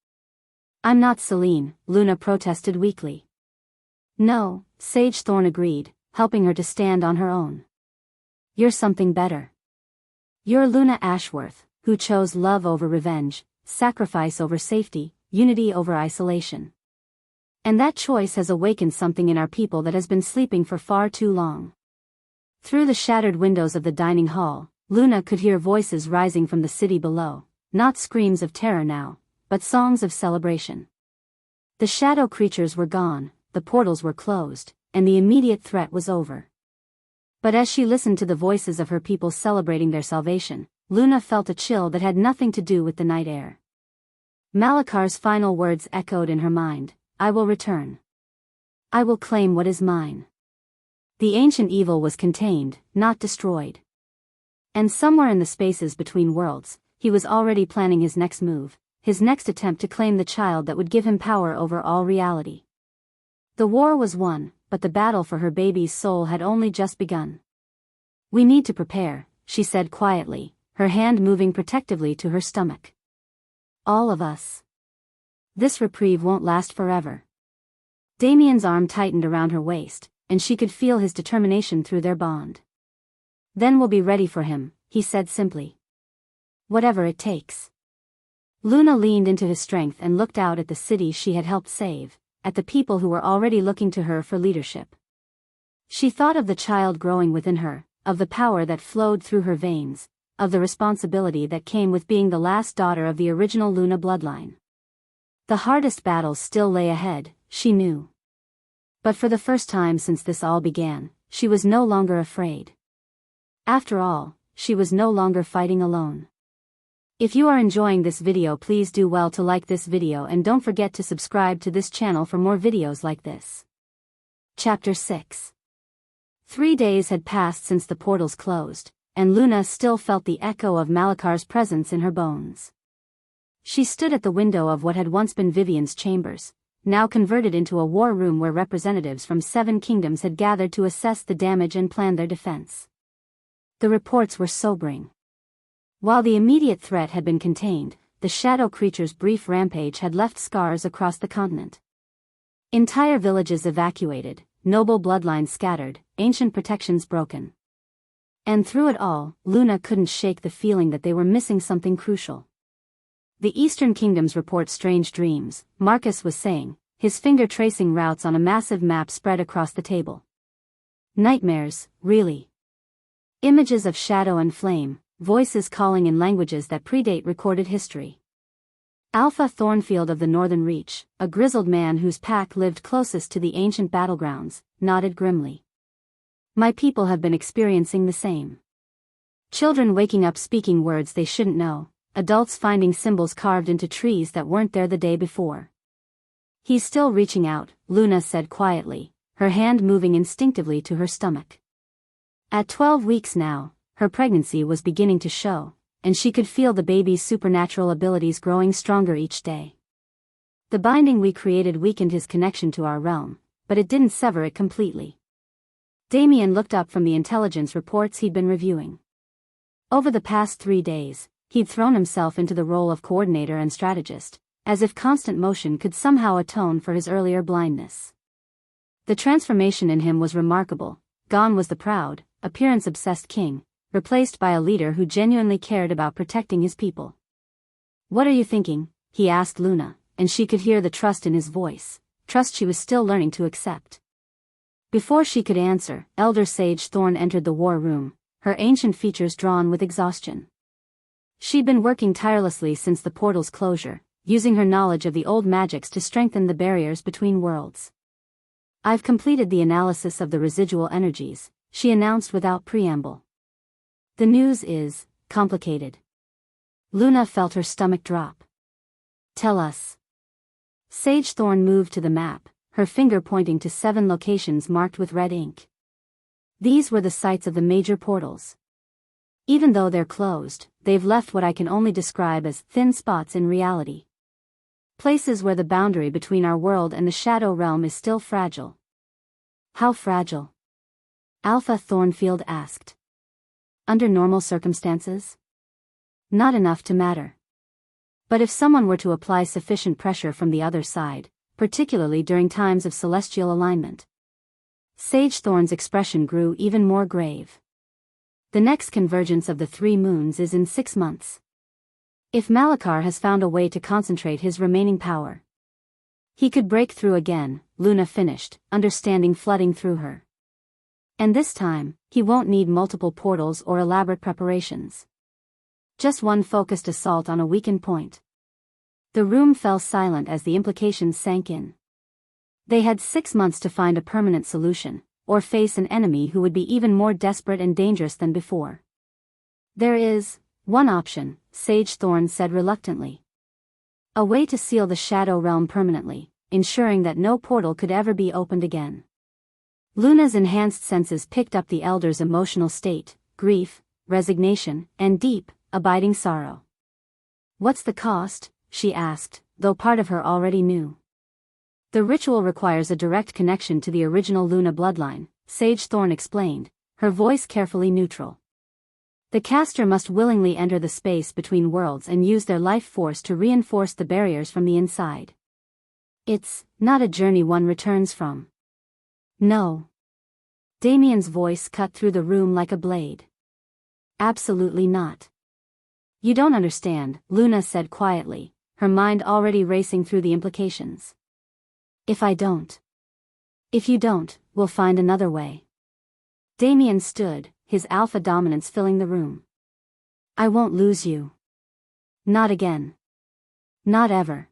"I'm not Selene," Luna protested weakly. "No," Sage Thorn agreed, helping her to stand on her own. "You're something better. You're Luna Ashworth, who chose love over revenge, sacrifice over safety, unity over isolation. And that choice has awakened something in our people that has been sleeping for far too long." Through the shattered windows of the dining hall, Luna could hear voices rising from the city below, not screams of terror now, but songs of celebration. The shadow creatures were gone, the portals were closed, and the immediate threat was over. But as she listened to the voices of her people celebrating their salvation, Luna felt a chill that had nothing to do with the night air. Malachar's final words echoed in her mind, "I will return. I will claim what is mine." The ancient evil was contained, not destroyed. And somewhere in the spaces between worlds, he was already planning his next move, his next attempt to claim the child that would give him power over all reality. The war was won, but the battle for her baby's soul had only just begun. "We need to prepare," she said quietly, her hand moving protectively to her stomach. "All of us. This reprieve won't last forever." Damien's arm tightened around her waist, and she could feel his determination through their bond. "Then we'll be ready for him," he said simply. "Whatever it takes." Luna leaned into his strength and looked out at the city she had helped save, at the people who were already looking to her for leadership. She thought of the child growing within her, of the power that flowed through her veins, of the responsibility that came with being the last daughter of the original Luna bloodline. The hardest battles still lay ahead, she knew. But for the first time since this all began, she was no longer afraid. After all, she was no longer fighting alone. If you are enjoying this video, please do well to like this video and don't forget to subscribe to this channel for more videos like this. Chapter 6. 3 days had passed since the portals closed, and Luna still felt the echo of Malakar's presence in her bones. She stood at the window of what had once been Vivian's chambers, now converted into a war room where representatives from 7 kingdoms had gathered to assess the damage and plan their defense. The reports were sobering. While the immediate threat had been contained, the shadow creature's brief rampage had left scars across the continent. Entire villages evacuated, noble bloodlines scattered, ancient protections broken. And through it all, Luna couldn't shake the feeling that they were missing something crucial. The Eastern Kingdoms report strange dreams, Marcus was saying, his finger tracing routes on a massive map spread across the table. Nightmares, really. Images of shadow and flame, voices calling in languages that predate recorded history. Alpha Thornfield of the Northern Reach, a grizzled man whose pack lived closest to the ancient battlegrounds, nodded grimly. My people have been experiencing the same. Children waking up speaking words they shouldn't know, adults finding symbols carved into trees that weren't there the day before. He's still reaching out, Luna said quietly, her hand moving instinctively to her stomach. At 12 weeks now, her pregnancy was beginning to show, and she could feel the baby's supernatural abilities growing stronger each day. The binding we created weakened his connection to our realm, but it didn't sever it completely. Damien looked up from the intelligence reports he'd been reviewing. Over the past 3 days, he'd thrown himself into the role of coordinator and strategist, as if constant motion could somehow atone for his earlier blindness. The transformation in him was remarkable. Gone was the proud, appearance-obsessed king, replaced by a leader who genuinely cared about protecting his people. "What are you thinking?" he asked Luna, and she could hear the trust in his voice, trust she was still learning to accept. Before she could answer, Elder Sage Thorn entered the war room, her ancient features drawn with exhaustion. She'd been working tirelessly since the portal's closure, using her knowledge of the old magics to strengthen the barriers between worlds. "I've completed the analysis of the residual energies," she announced without preamble. "The news is complicated." Luna felt her stomach drop. "Tell us." Sage Thorn moved to the map, her finger pointing to 7 locations marked with red ink. These were the sites of the major portals. Even though they're closed, they've left what I can only describe as thin spots in reality. Places where the boundary between our world and the shadow realm is still fragile. "How fragile?" Alpha Thornfield asked. "Under normal circumstances? Not enough to matter. But if someone were to apply sufficient pressure from the other side, particularly during times of celestial alignment." Sage Thorn's expression grew even more grave. "The next convergence of the 3 moons is in 6 months. If Malakar has found a way to concentrate his remaining power, he could break through again," Luna finished, understanding flooding through her. "And this time, he won't need multiple portals or elaborate preparations. Just one focused assault on a weakened point." The room fell silent as the implications sank in. They had 6 months to find a permanent solution, or face an enemy who would be even more desperate and dangerous than before. "There is one option," Sage Thorn said reluctantly. "A way to seal the Shadow Realm permanently, ensuring that no portal could ever be opened again." Luna's enhanced senses picked up the elder's emotional state, grief, resignation, and deep, abiding sorrow. "What's the cost?" she asked, though part of her already knew. "The ritual requires a direct connection to the original Luna bloodline," Sage Thorn explained, her voice carefully neutral. "The caster must willingly enter the space between worlds and use their life force to reinforce the barriers from the inside. It's not a journey one returns from." "No." Damien's voice cut through the room like a blade. "Absolutely not." "You don't understand," Luna said quietly, her mind already racing through the implications. "If I don't. If you don't, we'll find another way." Damien stood, his alpha dominance filling the room. "I won't lose you. Not again. Not ever."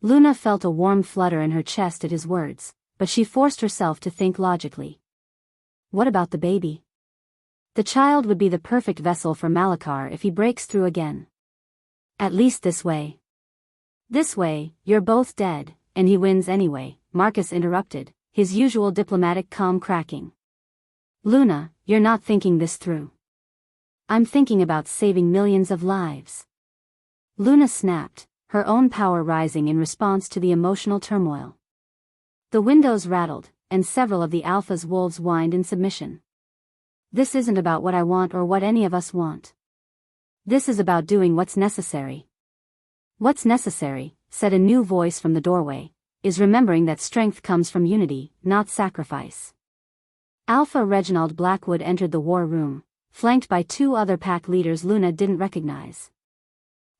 Luna felt a warm flutter in her chest at his words, but she forced herself to think logically. What about the baby? The child would be the perfect vessel for Malakar if he breaks through again. At least this way. This way, you're both dead, and he wins anyway, Marcus interrupted, his usual diplomatic calm cracking. Luna, you're not thinking this through. I'm thinking about saving millions of lives. Luna snapped, her own power rising in response to the emotional turmoil. The windows rattled, and several of the Alpha's wolves whined in submission. This isn't about what I want or what any of us want. This is about doing what's necessary. What's necessary, said a new voice from the doorway, is remembering that strength comes from unity, not sacrifice. Alpha Reginald Blackwood entered the war room, flanked by two other pack leaders Luna didn't recognize.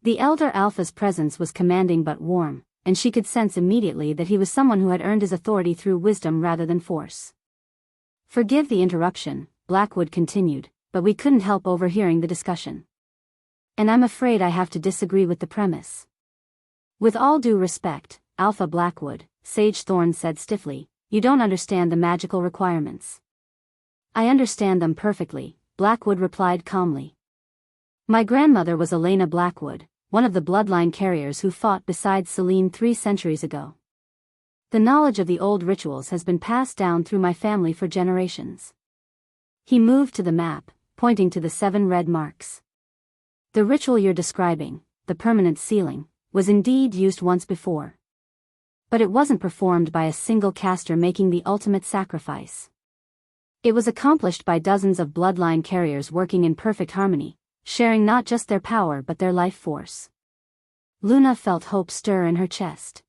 The elder Alpha's presence was commanding but warm, and she could sense immediately that he was someone who had earned his authority through wisdom rather than force. Forgive the interruption, Blackwood continued, but we couldn't help overhearing the discussion. And I'm afraid I have to disagree with the premise. With all due respect, Alpha Blackwood, Sage Thorn said stiffly, you don't understand the magical requirements. I understand them perfectly, Blackwood replied calmly. My grandmother was Elena Blackwood, one of the bloodline carriers who fought beside Celine 3 centuries ago. The knowledge of the old rituals has been passed down through my family for generations. He moved to the map, pointing to the 7 red marks. The ritual you're describing, the permanent sealing, was indeed used once before. But it wasn't performed by a single caster making the ultimate sacrifice. It was accomplished by dozens of bloodline carriers working in perfect harmony, sharing not just their power but their life force. Luna felt hope stir in her chest.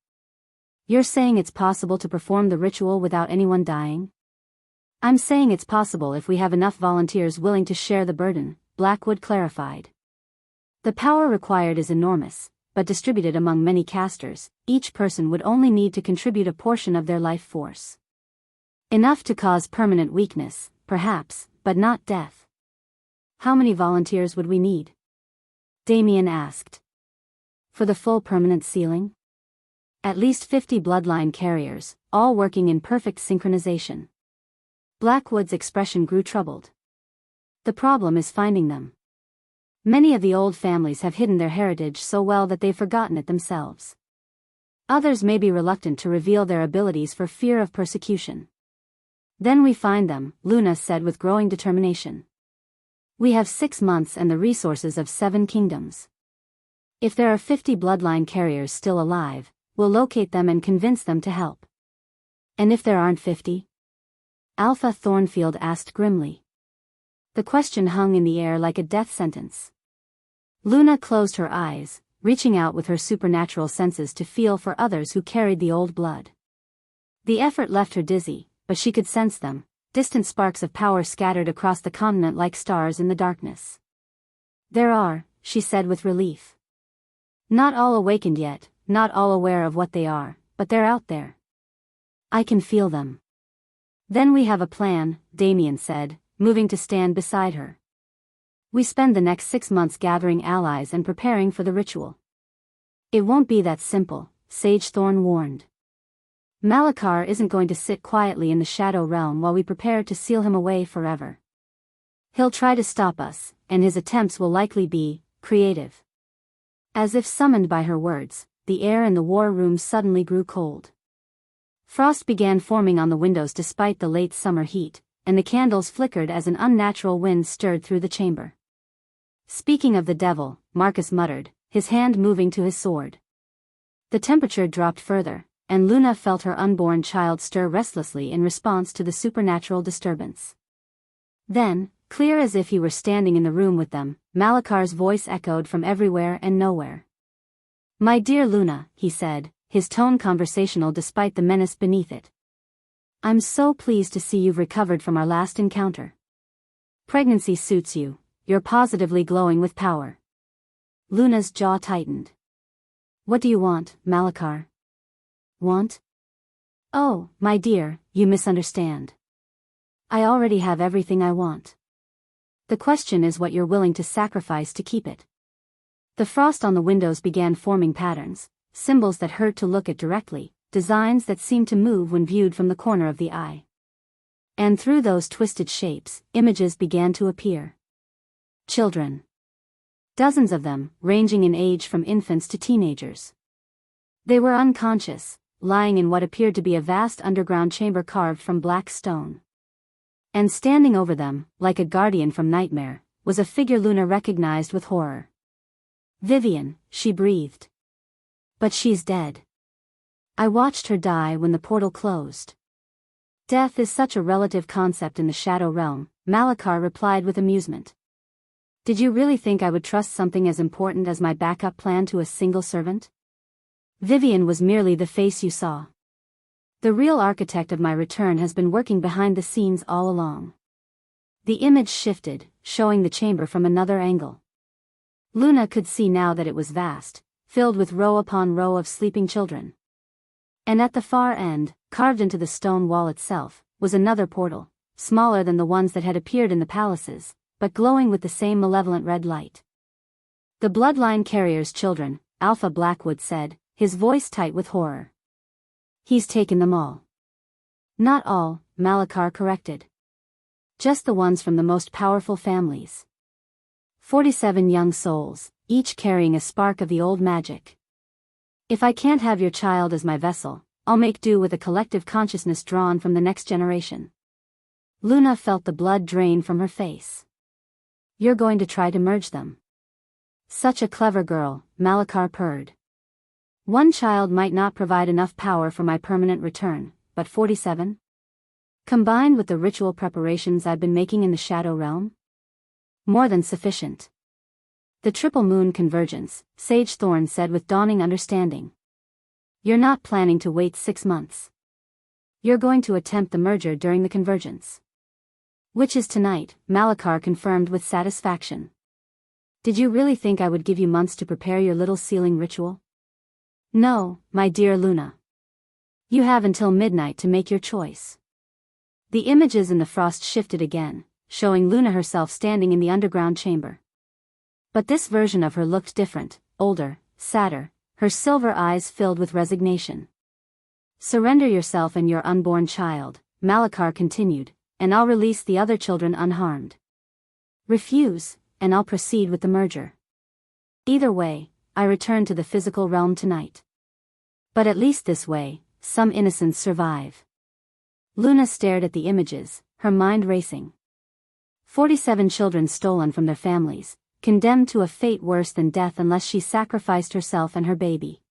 You're saying it's possible to perform the ritual without anyone dying? I'm saying it's possible if we have enough volunteers willing to share the burden, Blackwood clarified. The power required is enormous, but distributed among many casters, each person would only need to contribute a portion of their life force. Enough to cause permanent weakness, perhaps, but not death. How many volunteers would we need? Damien asked. For the full permanent sealing? At least 50 bloodline carriers, all working in perfect synchronization. Blackwood's expression grew troubled. The problem is finding them. Many of the old families have hidden their heritage so well that they've forgotten it themselves. Others may be reluctant to reveal their abilities for fear of persecution. Then we find them, Luna said with growing determination. We have 6 months and the resources of 7 kingdoms. If there are 50 bloodline carriers still alive, we'll locate them and convince them to help. And if there aren't 50? Alpha Thornfield asked grimly. The question hung in the air like a death sentence. Luna closed her eyes, reaching out with her supernatural senses to feel for others who carried the old blood. The effort left her dizzy, but she could sense them, distant sparks of power scattered across the continent like stars in the darkness. There are, she said with relief. Not all awakened yet, not all aware of what they are, but they're out there. I can feel them. Then we have a plan, Damien said, moving to stand beside her. We spend the next 6 months gathering allies and preparing for the ritual. It won't be that simple, Sage Thorn warned. Malachar isn't going to sit quietly in the Shadow Realm while we prepare to seal him away forever. He'll try to stop us, and his attempts will likely be creative. As if summoned by her words, the air in the war room suddenly grew cold. Frost began forming on the windows despite the late summer heat, and the candles flickered as an unnatural wind stirred through the chamber. Speaking of the devil, Marcus muttered, his hand moving to his sword. The temperature dropped further, and Luna felt her unborn child stir restlessly in response to the supernatural disturbance. Then, clear as if he were standing in the room with them, Malachar's voice echoed from everywhere and nowhere. My dear Luna, he said, his tone conversational despite the menace beneath it. I'm so pleased to see you've recovered from our last encounter. Pregnancy suits you, you're positively glowing with power. Luna's jaw tightened. What do you want, Malachar? Want? Oh, my dear, you misunderstand. I already have everything I want. The question is what you're willing to sacrifice to keep it. The frost on the windows began forming patterns, symbols that hurt to look at directly, designs that seemed to move when viewed from the corner of the eye. And through those twisted shapes, images began to appear. Children. Dozens of them, ranging in age from infants to teenagers. They were unconscious, lying in what appeared to be a vast underground chamber carved from black stone. And standing over them, like a guardian from nightmare, was a figure Luna recognized with horror. "Vivian," she breathed. "But she's dead." "I watched her die when the portal closed." "Death is such a relative concept in the Shadow Realm," Malachar replied with amusement. "Did you really think I would trust something as important as my backup plan to a single servant? Vivian was merely the face you saw. The real architect of my return has been working behind the scenes all along." The image shifted, showing the chamber from another angle. Luna could see now that it was vast, filled with row upon row of sleeping children. And at the far end, carved into the stone wall itself, was another portal, smaller than the ones that had appeared in the palaces, but glowing with the same malevolent red light. "The bloodline carrier's children," Alpha Blackwood said, his voice tight with horror. "He's taken them all." "Not all," Malachar corrected. "Just the ones from the most powerful families. 47 young souls, each carrying a spark of the old magic. If I can't have your child as my vessel, I'll make do with a collective consciousness drawn from the next generation." Luna felt the blood drain from her face. "You're going to try to merge them?" "Such a clever girl," Malachar purred. "One child might not provide enough power for my permanent return, but 47? Combined with the ritual preparations I've been making in the Shadow Realm? More than sufficient." "The triple moon convergence," Sage Thorn said with dawning understanding. "You're not planning to wait 6 months. You're going to attempt the merger during the convergence." "Which is tonight," Malachar confirmed with satisfaction. "Did you really think I would give you months to prepare your little sealing ritual?" "No, my dear Luna. You have until midnight to make your choice." The images in the frost shifted again, showing Luna herself standing in the underground chamber. But this version of her looked different, older, sadder, her silver eyes filled with resignation. "Surrender yourself and your unborn child," Malachar continued, "and I'll release the other children unharmed. Refuse, and I'll proceed with the merger. Either way, I return to the physical realm tonight. But at least this way, some innocents survive." Luna stared at the images, her mind racing. 47 children stolen from their families, condemned to a fate worse than death unless she sacrificed herself and her baby.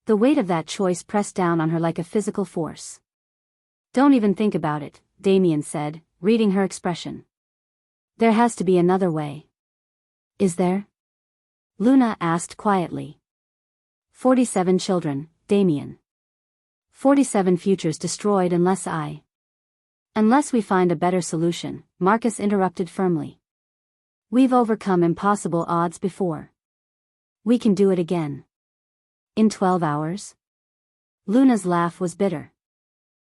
The weight of that choice pressed down on her like a physical force. "Don't even think about it," Damien said, reading her expression. "There has to be another way." "Is there?" Luna asked quietly. 47 children, Damien. 47 futures destroyed Unless we find a better solution, Marcus interrupted firmly. "We've overcome impossible odds before. We can do it again." "In 12 hours? Luna's laugh was bitter.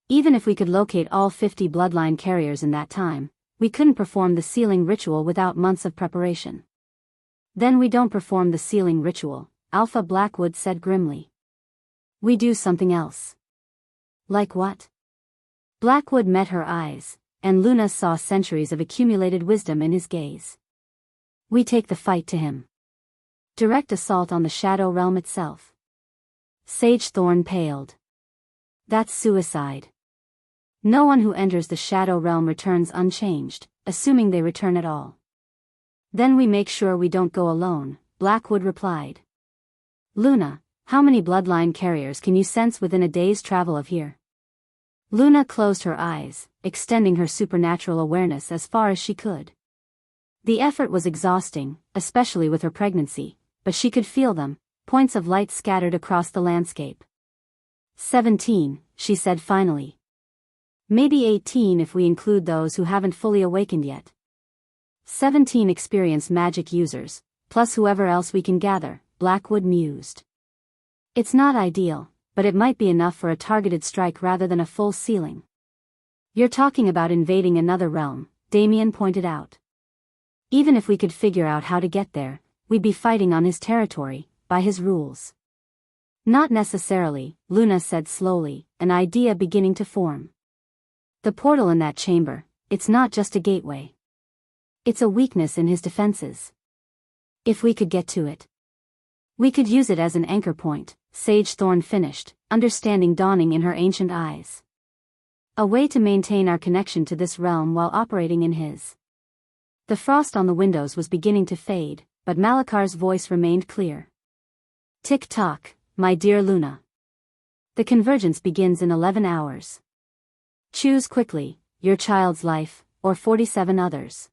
"Even if we could locate all 50 bloodline carriers in that time, we couldn't perform the sealing ritual without months of preparation." "Then we don't perform the sealing ritual," Alpha Blackwood said grimly. "We do something else." "Like what?" Blackwood met her eyes, and Luna saw centuries of accumulated wisdom in his gaze. "We take the fight to him. Direct assault on the Shadow Realm itself." Sage Thorn paled. "That's suicide. No one who enters the Shadow Realm returns unchanged, assuming they return at all." "Then we make sure we don't go alone," Blackwood replied. "Luna, how many bloodline carriers can you sense within a day's travel of here?" Luna closed her eyes, extending her supernatural awareness as far as she could. The effort was exhausting, especially with her pregnancy, but she could feel them, points of light scattered across the landscape. 17, she said finally. "Maybe 18 if we include those who haven't fully awakened yet. 17 experienced magic users, plus whoever else we can gather," Blackwood mused. "It's not ideal, but it might be enough for a targeted strike rather than a full sealing." "You're talking about invading another realm," Damien pointed out. "Even if we could figure out how to get there, we'd be fighting on his territory, by his rules." "Not necessarily," Luna said slowly, an idea beginning to form. "The portal in that chamber, it's not just a gateway. It's a weakness in his defenses. If we could get to it. We could use it as an anchor point, Sage Thorn finished, understanding dawning in her ancient eyes. A way to maintain our connection to this realm while operating in his. The frost on the windows was beginning to fade, but Malakar's voice remained clear. Tick-tock, my dear Luna. The convergence begins in 11 hours. Choose quickly, your child's life, or 47 others.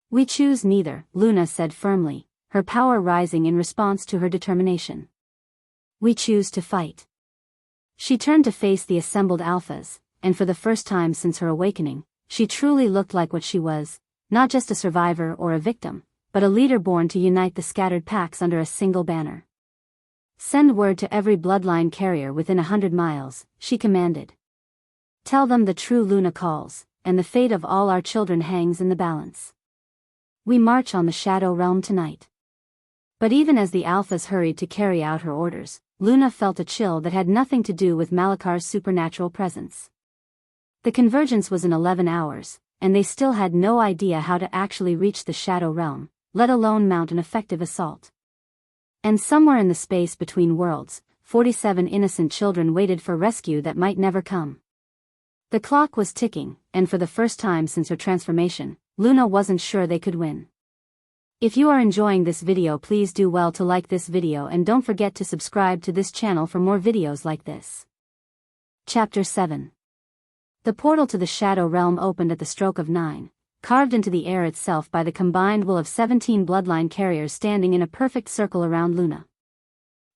We choose neither, Luna said firmly, her power rising in response to her determination. We choose to fight. She turned to face the assembled alphas, and for the first time since her awakening, she truly looked like what she was, not just a survivor or a victim, but a leader born to unite the scattered packs under a single banner. Send word to every bloodline carrier within 100 miles, she commanded. Tell them the true Luna calls, and the fate of all our children hangs in the balance. We march on the Shadow Realm tonight. But even as the alphas hurried to carry out her orders, Luna felt a chill that had nothing to do with Malakar's supernatural presence. The convergence was in 11 hours, and they still had no idea how to actually reach the Shadow Realm, let alone mount an effective assault. And somewhere in the space between worlds, 47 innocent children waited for rescue that might never come. The clock was ticking, and for the first time since her transformation, Luna wasn't sure they could win. If you are enjoying this video, please do well to like this video and don't forget to subscribe to this channel for more videos like this. Chapter 7. The portal to the Shadow Realm opened at the stroke of 9, carved into the air itself by the combined will of 17 bloodline carriers standing in a perfect circle around Luna.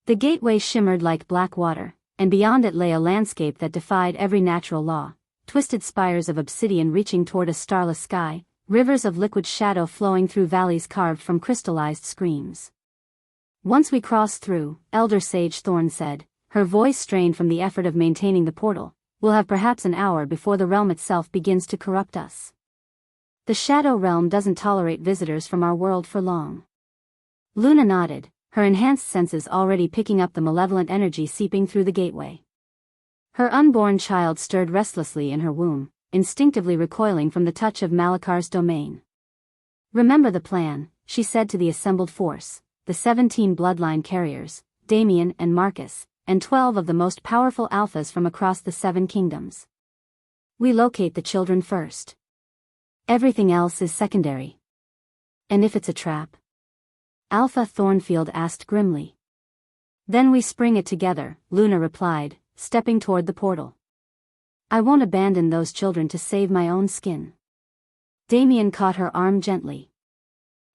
The gateway shimmered like black water, and beyond it lay a landscape that defied every natural law, twisted spires of obsidian reaching toward a starless sky, rivers of liquid shadow flowing through valleys carved from crystallized screams. Once we cross through, Elder Sage Thorn said, her voice strained from the effort of maintaining the portal, we'll have perhaps an hour before the realm itself begins to corrupt us. The Shadow Realm doesn't tolerate visitors from our world for long. Luna nodded, her enhanced senses already picking up the malevolent energy seeping through the gateway. Her unborn child stirred restlessly in her womb, instinctively recoiling from the touch of Malakar's domain. Remember the plan, she said to the assembled force, the 17 bloodline carriers, Damien and Marcus, and 12 of the most powerful alphas from across the 7 kingdoms. We locate the children first. Everything else is secondary. And if it's a trap? Alpha Thornfield asked grimly. Then we spring it together, Luna replied, stepping toward the portal. I won't abandon those children to save my own skin. Damien caught her arm gently.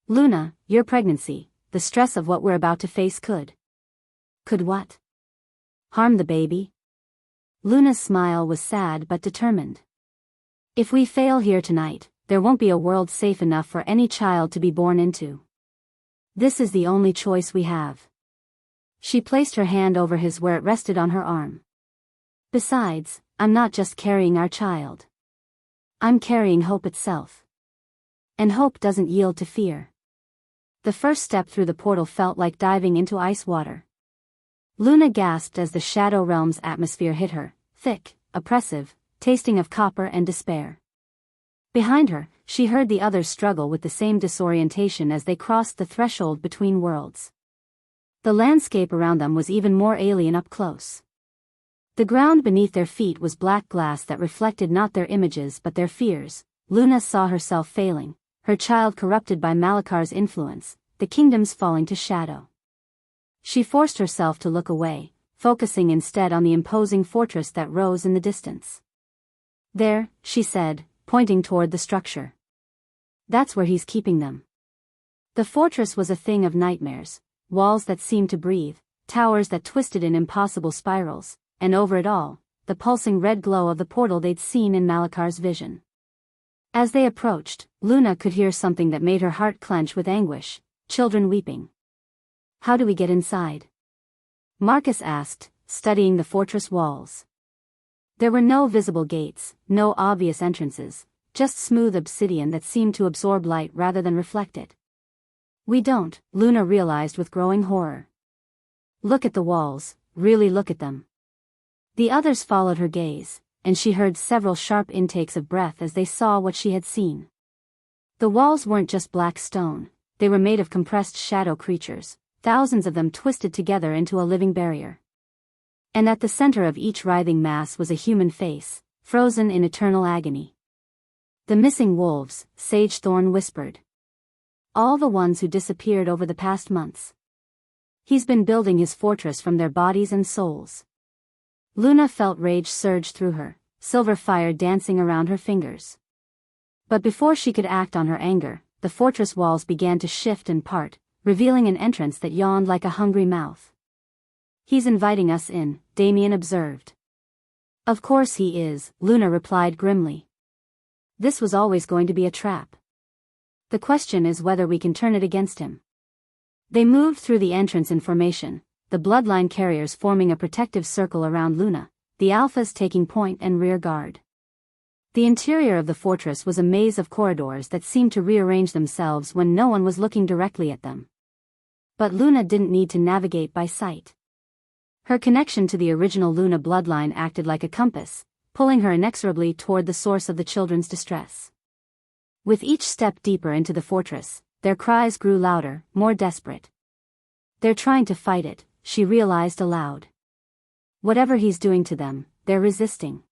Luna, your pregnancy, the stress of what we're about to face could. Could what? Harm the baby? Luna's smile was sad but determined. If we fail here tonight, there won't be a world safe enough for any child to be born into. This is the only choice we have. She placed her hand over his where it rested on her arm. Besides, I'm not just carrying our child. I'm carrying hope itself. And hope doesn't yield to fear. The first step through the portal felt like diving into ice water. Luna gasped as the Shadow Realm's atmosphere hit her, thick, oppressive, tasting of copper and despair. Behind her, she heard the others struggle with the same disorientation as they crossed the threshold between worlds. The landscape around them was even more alien up close. The ground beneath their feet was black glass that reflected not their images but their fears. Luna saw herself failing, her child corrupted by Malakar's influence, the kingdoms falling to shadow. She forced herself to look away, focusing instead on the imposing fortress that rose in the distance. There, she said, pointing toward the structure. That's where he's keeping them. The fortress was a thing of nightmares, walls that seemed to breathe, towers that twisted in impossible spirals, and over it all, the pulsing red glow of the portal they'd seen in Malakar's vision. As they approached, Luna could hear something that made her heart clench with anguish, children weeping. How do we get inside? Marcus asked, studying the fortress walls. There were no visible gates, no obvious entrances, just smooth obsidian that seemed to absorb light rather than reflect it. We don't, Luna realized with growing horror. Look at the walls, really look at them. The others followed her gaze, and she heard several sharp intakes of breath as they saw what she had seen. The walls weren't just black stone, they were made of compressed shadow creatures, thousands of them twisted together into a living barrier. And at the center of each writhing mass was a human face, frozen in eternal agony. "The missing wolves," Sage Thorn whispered. "All the ones who disappeared over the past months. He's been building his fortress from their bodies and souls." Luna felt rage surge through her, silver fire dancing around her fingers. But before she could act on her anger, the fortress walls began to shift and part, revealing an entrance that yawned like a hungry mouth. "He's inviting us in," Damien observed. "Of course he is," Luna replied grimly. "This was always going to be a trap. The question is whether we can turn it against him." They moved through the entrance in formation, the bloodline carriers forming a protective circle around Luna, the alphas taking point and rear guard. The interior of the fortress was a maze of corridors that seemed to rearrange themselves when no one was looking directly at them. But Luna didn't need to navigate by sight. Her connection to the original Luna bloodline acted like a compass, pulling her inexorably toward the source of the children's distress. With each step deeper into the fortress, their cries grew louder, more desperate. "They're trying to fight it," she realized aloud. "Whatever he's doing to them, they're resisting."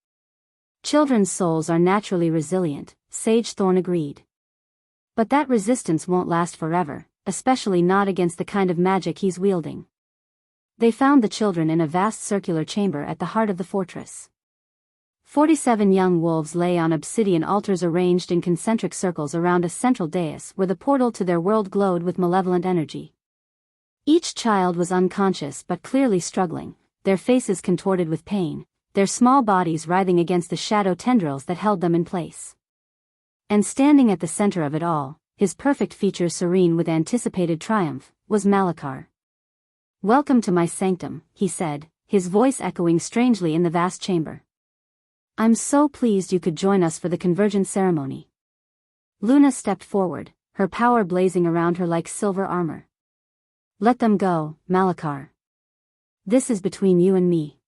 "Children's souls are naturally resilient," Sage Thorn agreed. "But that resistance won't last forever, especially not against the kind of magic he's wielding." They found the children in a vast circular chamber at the heart of the fortress. 47 young wolves lay on obsidian altars arranged in concentric circles around a central dais where the portal to their world glowed with malevolent energy. Each child was unconscious but clearly struggling, their faces contorted with pain, their small bodies writhing against the shadow tendrils that held them in place. And standing at the center of it all, his perfect features serene with anticipated triumph, was Malachar. "Welcome to my sanctum," he said, his voice echoing strangely in the vast chamber. "I'm so pleased you could join us for the convergence ceremony." Luna stepped forward, her power blazing around her like silver armor. "Let them go, Malachar. This is between you and me."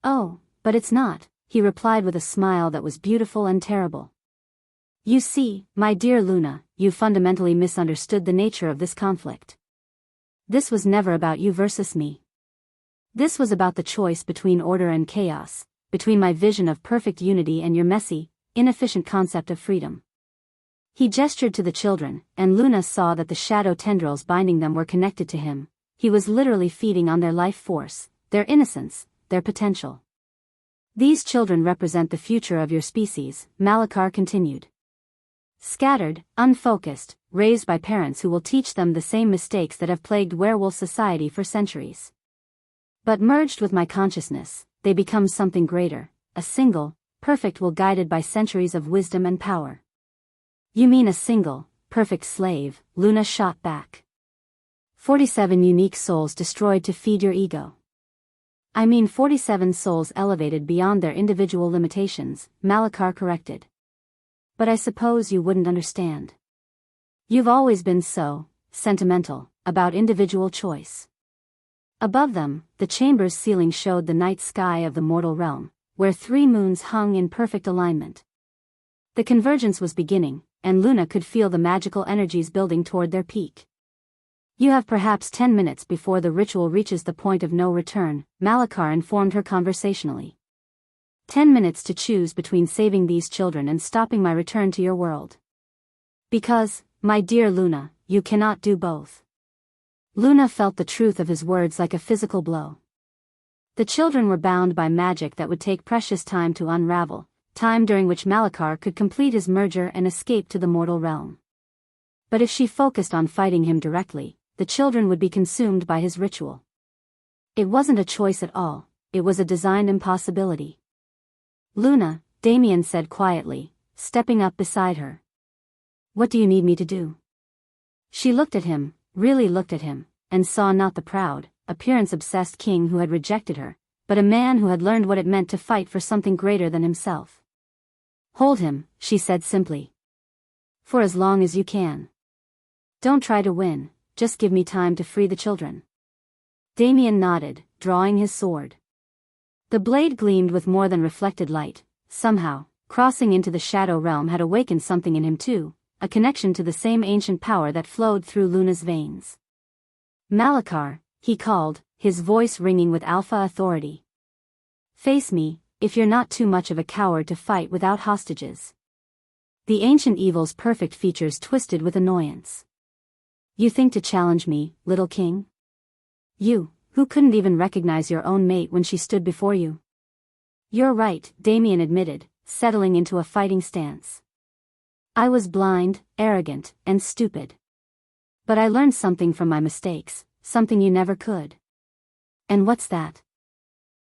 "Oh, but it's not," he replied with a smile that was beautiful and terrible. "You see, my dear Luna, you fundamentally misunderstood the nature of this conflict. This was never about you versus me. This was about the choice between order and chaos, between my vision of perfect unity and your messy, inefficient concept of freedom." He gestured to the children, and Luna saw that the shadow tendrils binding them were connected to him. He was literally feeding on their life force, their innocence, their potential. "These children represent the future of your species," Malachar continued. "Scattered, unfocused, raised by parents who will teach them the same mistakes that have plagued werewolf society for centuries. But merged with my consciousness, they become something greater, a single, perfect will guided by centuries of wisdom and power." "You mean a single, perfect slave," Luna shot back. 47 unique souls destroyed to feed your ego." "I mean 47 souls elevated beyond their individual limitations," Malachar corrected. "But I suppose you wouldn't understand. You've always been so sentimental about individual choice." Above them, the chamber's ceiling showed the night sky of the mortal realm, where 3 moons hung in perfect alignment. The convergence was beginning, and Luna could feel the magical energies building toward their peak. "You have perhaps 10 minutes before the ritual reaches the point of no return," Malachar informed her conversationally. 10 minutes to choose between saving these children and stopping my return to your world. Because, my dear Luna, you cannot do both." Luna felt the truth of his words like a physical blow. The children were bound by magic that would take precious time to unravel, time during which Malachar could complete his merger and escape to the mortal realm. But if she focused on fighting him directly, the children would be consumed by his ritual. It wasn't a choice at all, it was a designed impossibility. "Luna," Damien said quietly, stepping up beside her. "What do you need me to do?" She looked at him, really looked at him, and saw not the proud, appearance-obsessed king who had rejected her, but a man who had learned what it meant to fight for something greater than himself. "Hold him," she said simply. "For as long as you can. Don't try to win, just give me time to free the children." Damien nodded, drawing his sword. The blade gleamed with more than reflected light. Somehow, crossing into the shadow realm had awakened something in him too, a connection to the same ancient power that flowed through Luna's veins. "Malachar," he called, his voice ringing with alpha authority. "Face me, if you're not too much of a coward to fight without hostages." The ancient evil's perfect features twisted with annoyance. "You think to challenge me, little king? You, who couldn't even recognize your own mate when she stood before you?" "You're right," Damien admitted, settling into a fighting stance. "I was blind, arrogant, and stupid. But I learned something from my mistakes, something you never could." "And what's that?"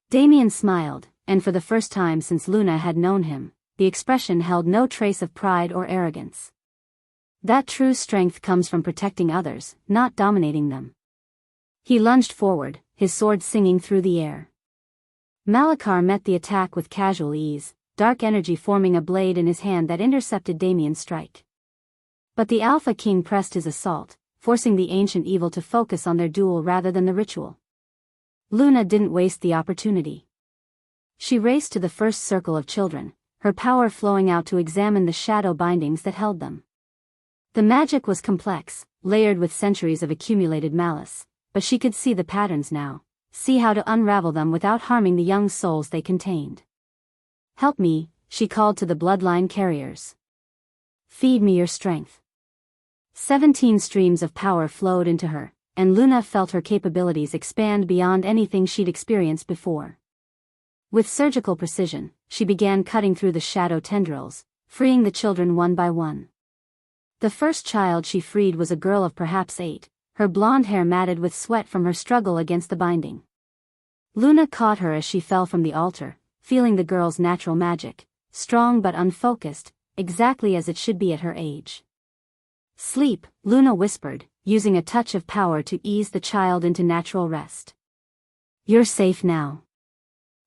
Damien smiled, and for the first time since Luna had known him, the expression held no trace of pride or arrogance. "That true strength comes from protecting others, not dominating them." He lunged forward, his sword singing through the air. Malachar met the attack with casual ease, dark energy forming a blade in his hand that intercepted Damien's strike. But the Alpha King pressed his assault, forcing the ancient evil to focus on their duel rather than the ritual. Luna didn't waste the opportunity. She raced to the first circle of children, her power flowing out to examine the shadow bindings that held them. The magic was complex, layered with centuries of accumulated malice, but she could see the patterns now, see how to unravel them without harming the young souls they contained. "Help me," she called to the bloodline carriers. "Feed me your strength." 17 streams of power flowed into her, and Luna felt her capabilities expand beyond anything she'd experienced before. With surgical precision, she began cutting through the shadow tendrils, freeing the children one by one. The first child she freed was a girl of perhaps 8, her blonde hair matted with sweat from her struggle against the binding. Luna caught her as she fell from the altar, feeling the girl's natural magic, strong but unfocused, exactly as it should be at her age. "Sleep," Luna whispered, using a touch of power to ease the child into natural rest. "You're safe now."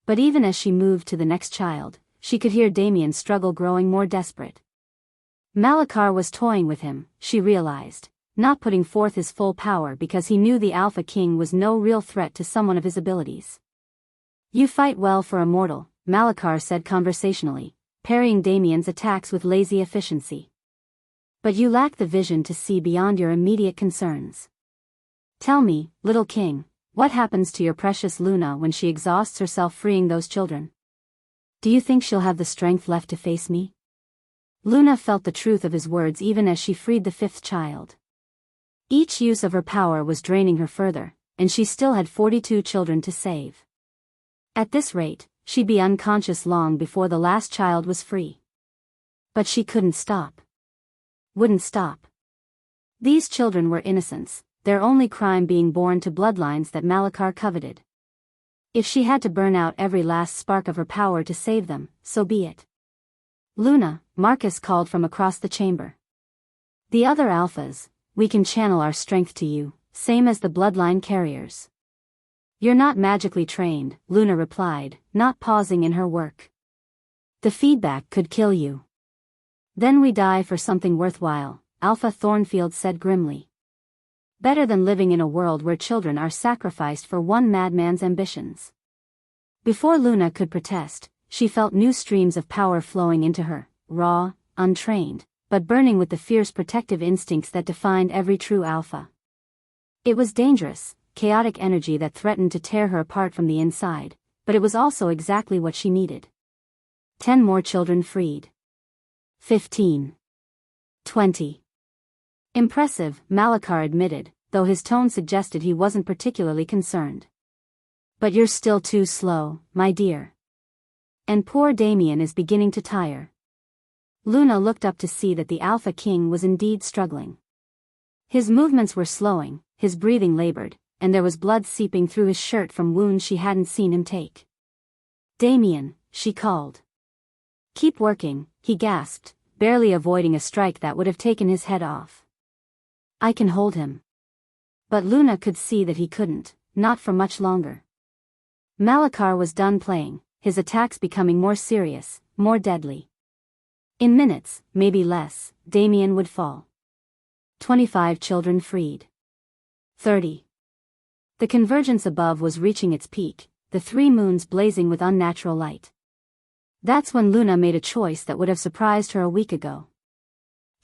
But even as she moved to the next child, she could hear Damien's struggle growing more desperate. Malachar was toying with him, she realized, not putting forth his full power because he knew the Alpha King was no real threat to someone of his abilities. "You fight well for a mortal," Malachar said conversationally, parrying Damien's attacks with lazy efficiency. "But you lack the vision to see beyond your immediate concerns. Tell me, little king, what happens to your precious Luna when she exhausts herself freeing those children? Do you think she'll have the strength left to face me?" Luna felt the truth of his words even as she freed the 5th child. Each use of her power was draining her further, and she still had 42 children to save. At this rate, she'd be unconscious long before the last child was free. But she couldn't stop. Wouldn't stop. These children were innocents, their only crime being born to bloodlines that Malachar coveted. If she had to burn out every last spark of her power to save them, so be it. "Luna," Marcus called from across the chamber. "The other alphas, we can channel our strength to you, same as the bloodline carriers." "You're not magically trained," Luna replied, not pausing in her work. "The feedback could kill you." "Then we die for something worthwhile," Alpha Thornfield said grimly. "Better than living in a world where children are sacrificed for one madman's ambitions." Before Luna could protest, she felt new streams of power flowing into her, raw, untrained, but burning with the fierce protective instincts that defined every true alpha. It was dangerous, chaotic energy that threatened to tear her apart from the inside, but it was also exactly what she needed. 10 more children freed. 15. 20. Impressive, Malachar admitted, though his tone suggested he wasn't particularly concerned. "But you're still too slow, my dear. And poor Damien is beginning to tire." Luna looked up to see that the Alpha King was indeed struggling. His movements were slowing, his breathing labored, and there was blood seeping through his shirt from wounds she hadn't seen him take. "Damien," she called. "Keep working," he gasped, barely avoiding a strike that would have taken his head off. "I can hold him." But Luna could see that he couldn't, not for much longer. Malachar was done playing, his attacks becoming more serious, more deadly. In minutes, maybe less, Damien would fall. 25 children freed. 30. The convergence above was reaching its peak, the 3 moons blazing with unnatural light. That's when Luna made a choice that would have surprised her a week ago.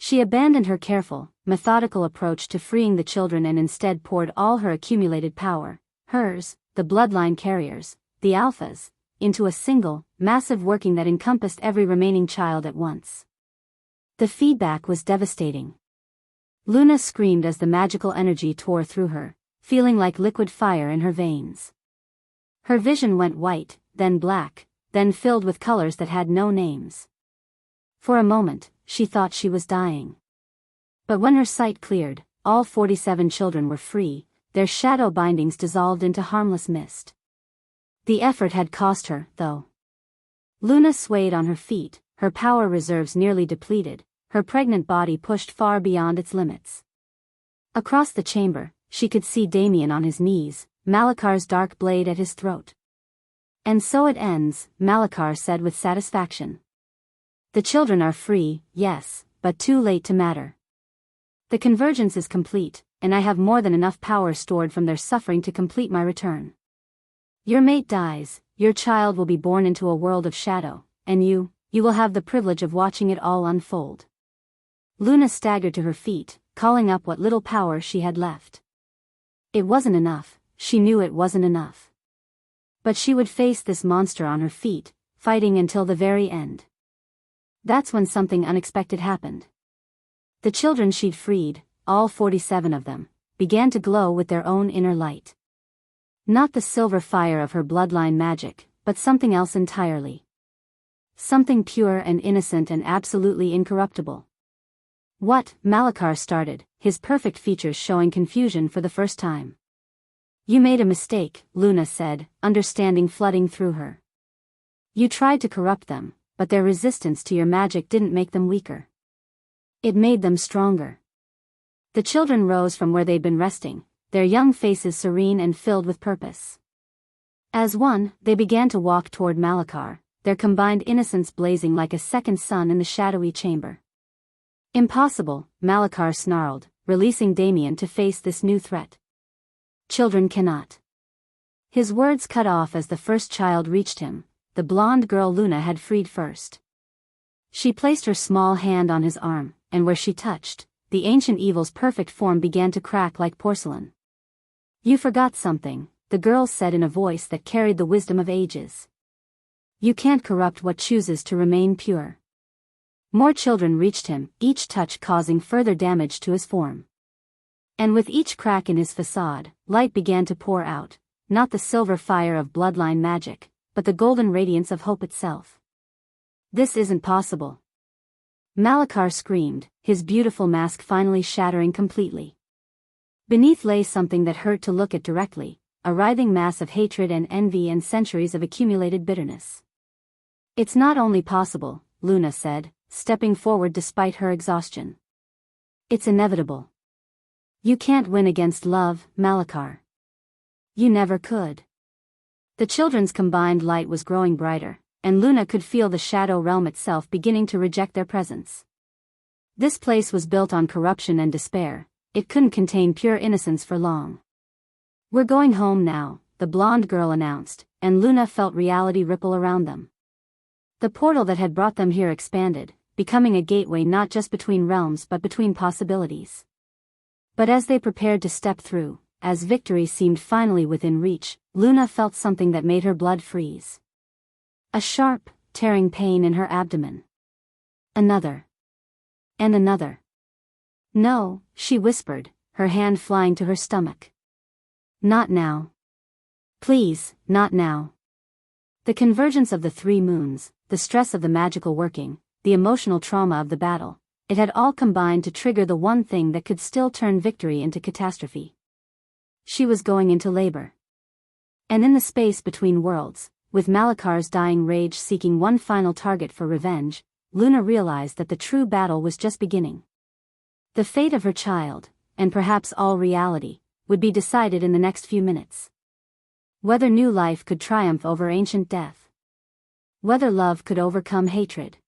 She abandoned her careful, methodical approach to freeing the children and instead poured all her accumulated power, hers, the bloodline carriers, the alphas, into a single, massive working that encompassed every remaining child at once. The feedback was devastating. Luna screamed as the magical energy tore through her, feeling like liquid fire in her veins. Her vision went white, then black, then filled with colors that had no names. For a moment, she thought she was dying. But when her sight cleared, all 47 children were free, their shadow bindings dissolved into harmless mist. The effort had cost her, though. Luna swayed on her feet, her power reserves nearly depleted, her pregnant body pushed far beyond its limits. Across the chamber, she could see Damien on his knees, Malakar's dark blade at his throat. "And so it ends," Malakar said with satisfaction. "The children are free, yes, but too late to matter. The convergence is complete, and I have more than enough power stored from their suffering to complete my return. Your mate dies, your child will be born into a world of shadow, and you will have the privilege of watching it all unfold." Luna staggered to her feet, calling up what little power she had left. It wasn't enough, she knew it wasn't enough. But she would face this monster on her feet, fighting until the very end. That's when something unexpected happened. The children she'd freed, all 47 of them, began to glow with their own inner light. Not the silver fire of her bloodline magic, but something else entirely. Something pure and innocent and absolutely incorruptible. "What?" Malakar started, his perfect features showing confusion for the first time. "You made a mistake," Luna said, understanding flooding through her. "You tried to corrupt them, but their resistance to your magic didn't make them weaker. It made them stronger." The children rose from where they'd been resting, their young faces serene and filled with purpose. As one, they began to walk toward Malakar, their combined innocence blazing like a second sun in the shadowy chamber. "Impossible," Malakar snarled, releasing Damien to face this new threat. "Children cannot." His words cut off as the first child reached him, the blonde girl Luna had freed first. She placed her small hand on his arm, and where she touched, the ancient evil's perfect form began to crack like porcelain. "You forgot something," the girl said in a voice that carried the wisdom of ages. "You can't corrupt what chooses to remain pure." More children reached him, each touch causing further damage to his form. And with each crack in his facade, light began to pour out, not the silver fire of bloodline magic, but the golden radiance of hope itself. "This isn't possible." Malakar screamed, his beautiful mask finally shattering completely. Beneath lay something that hurt to look at directly, a writhing mass of hatred and envy and centuries of accumulated bitterness. "It's not only possible," Luna said, stepping forward despite her exhaustion. "It's inevitable. You can't win against love, Malakar. You never could." The children's combined light was growing brighter, and Luna could feel the shadow realm itself beginning to reject their presence. This place was built on corruption and despair, it couldn't contain pure innocence for long. "We're going home now," the blonde girl announced, and Luna felt reality ripple around them. The portal that had brought them here expanded, becoming a gateway not just between realms but between possibilities. But as they prepared to step through, as victory seemed finally within reach, Luna felt something that made her blood freeze. A sharp, tearing pain in her abdomen. Another. And another. "No," she whispered, her hand flying to her stomach. "Not now. Please, not now." The convergence of the three moons, the stress of the magical working, the emotional trauma of the battle, it had all combined to trigger the one thing that could still turn victory into catastrophe. She was going into labor. And in the space between worlds, with Malakar's dying rage seeking one final target for revenge, Luna realized that the true battle was just beginning. The fate of her child, and perhaps all reality, would be decided in the next few minutes. Whether new life could triumph over ancient death. Whether love could overcome hatred.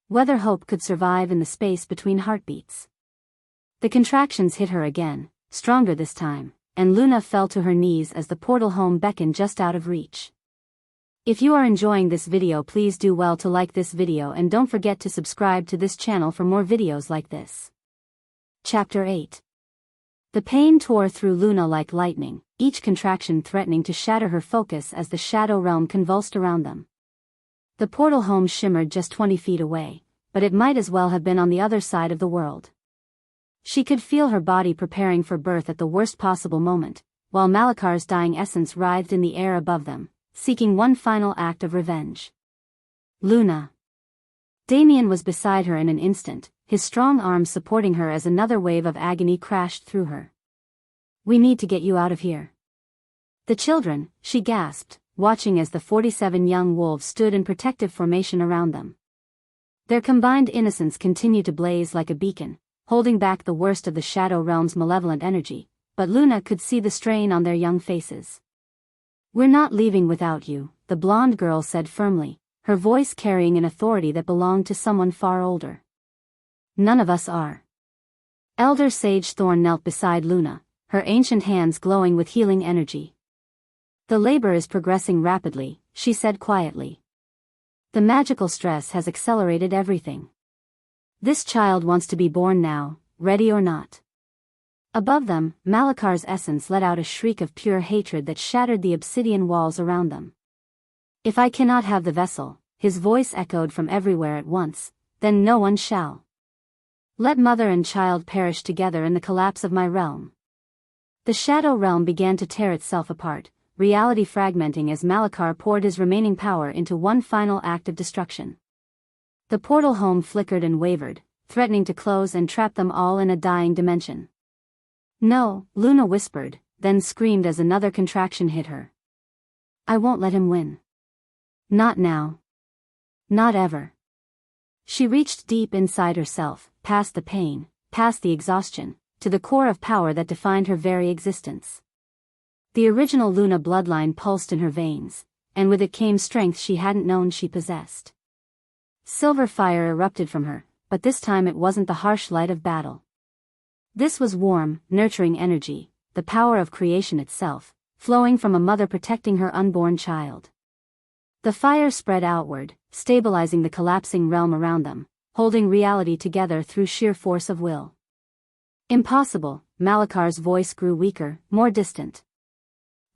Whether hope could survive in the space between heartbeats. The contractions hit her again, stronger this time, and Luna fell to her knees as the portal home beckoned just out of reach. If you are enjoying this video, please do well to like this video and don't forget to subscribe to this channel for more videos like this. Chapter 8. The pain tore through Luna like lightning, each contraction threatening to shatter her focus as the shadow realm convulsed around them. The portal home shimmered just 20 feet away, but it might as well have been on the other side of the world. She could feel her body preparing for birth at the worst possible moment, while Malakar's dying essence writhed in the air above them, seeking one final act of revenge. Luna. Damien was beside her in an instant, his strong arms supporting her as another wave of agony crashed through her. "We need to get you out of here." "The children," she gasped, watching as the 47 young wolves stood in protective formation around them. Their combined innocence continued to blaze like a beacon, holding back the worst of the Shadow Realm's malevolent energy, but Luna could see the strain on their young faces. "We're not leaving without you," the blonde girl said firmly, her voice carrying an authority that belonged to someone far older. "None of us are." Elder Sage Thorn knelt beside Luna, her ancient hands glowing with healing energy. "The labor is progressing rapidly," she said quietly. "The magical stress has accelerated everything. This child wants to be born now, ready or not." Above them, Malakar's essence let out a shriek of pure hatred that shattered the obsidian walls around them. "If I cannot have the vessel," his voice echoed from everywhere at once, "then no one shall. Let mother and child perish together in the collapse of my realm." The Shadow Realm began to tear itself apart, reality fragmenting as Malakar poured his remaining power into one final act of destruction. The portal home flickered and wavered, threatening to close and trap them all in a dying dimension. "No," Luna whispered, then screamed as another contraction hit her. "I won't let him win. Not now. Not ever." She reached deep inside herself, past the pain, past the exhaustion, to the core of power that defined her very existence. The original Luna bloodline pulsed in her veins, and with it came strength she hadn't known she possessed. Silver fire erupted from her, but this time it wasn't the harsh light of battle. This was warm, nurturing energy, the power of creation itself, flowing from a mother protecting her unborn child. The fire spread outward, stabilizing the collapsing realm around them, holding reality together through sheer force of will. "Impossible," Malakar's voice grew weaker, more distant.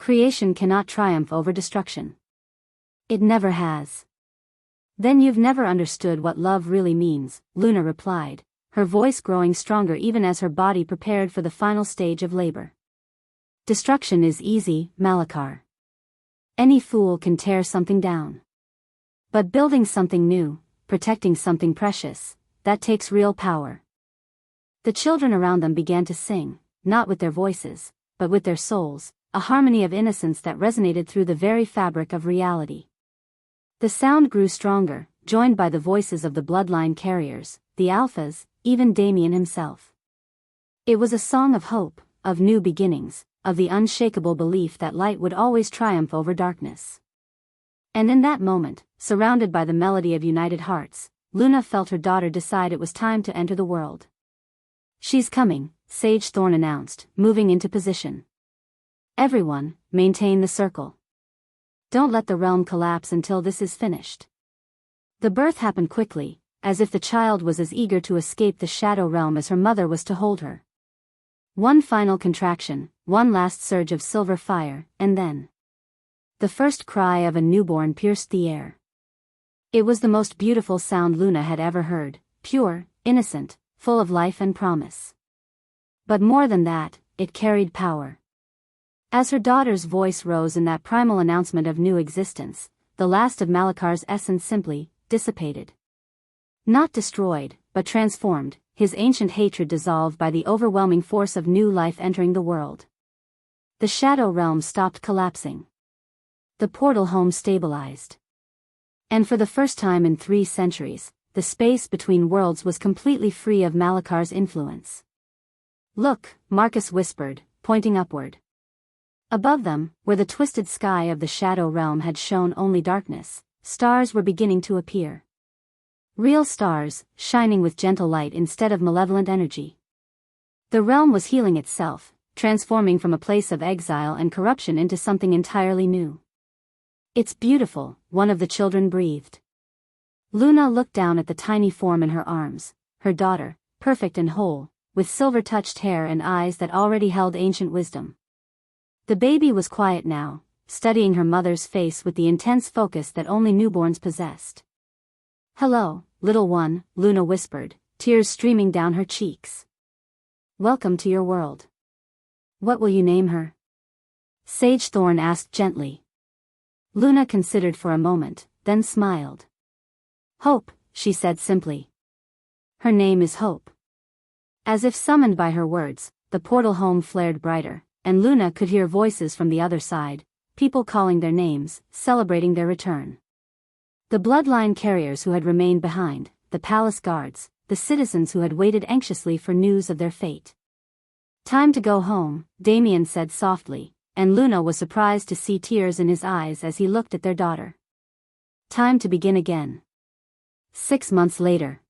"Creation cannot triumph over destruction. It never has." "Then you've never understood what love really means," Luna replied, her voice growing stronger even as her body prepared for the final stage of labor. "Destruction is easy, Malakar. Any fool can tear something down. But building something new, protecting something precious, that takes real power." The children around them began to sing, not with their voices, but with their souls, a harmony of innocence that resonated through the very fabric of reality. The sound grew stronger, joined by the voices of the bloodline carriers, the Alphas, even Damien himself. It was a song of hope, of new beginnings, of the unshakable belief that light would always triumph over darkness. And in that moment, surrounded by the melody of united hearts, Luna felt her daughter decide it was time to enter the world. "She's coming," Sage Thorn announced, moving into position. "Everyone, maintain the circle. Don't let the realm collapse until this is finished." The birth happened quickly, as if the child was as eager to escape the Shadow Realm as her mother was to hold her. One final contraction, one last surge of silver fire, and then the first cry of a newborn pierced the air. It was the most beautiful sound Luna had ever heard, pure, innocent, full of life and promise. But more than that, it carried power. As her daughter's voice rose in that primal announcement of new existence, the last of Malakar's essence simply dissipated. Not destroyed, but transformed, his ancient hatred dissolved by the overwhelming force of new life entering the world. The Shadow Realm stopped collapsing. The portal home stabilized. And for the first time in 3 centuries, the space between worlds was completely free of Malakar's influence. "Look," Marcus whispered, pointing upward. Above them, where the twisted sky of the Shadow Realm had shown only darkness, stars were beginning to appear. Real stars, shining with gentle light instead of malevolent energy. The realm was healing itself, transforming from a place of exile and corruption into something entirely new. It's beautiful, one of the children breathed. Luna looked down at the tiny form in her arms, her daughter, perfect and whole, with silver-touched hair and eyes that already held ancient wisdom. The baby was quiet now, studying her mother's face with the intense focus that only newborns possessed. "Hello, little one," Luna whispered, tears streaming down her cheeks. "Welcome to your world. What will you name her?" Sage Thorn asked gently. Luna considered for a moment, then smiled. "Hope," she said simply. "Her name is Hope." As if summoned by her words, the portal home flared brighter, and Luna could hear voices from the other side, people calling their names, celebrating their return. The bloodline carriers who had remained behind, the palace guards, the citizens who had waited anxiously for news of their fate. "Time to go home," Damien said softly, and Luna was surprised to see tears in his eyes as he looked at their daughter. Time to begin again. 6 months later.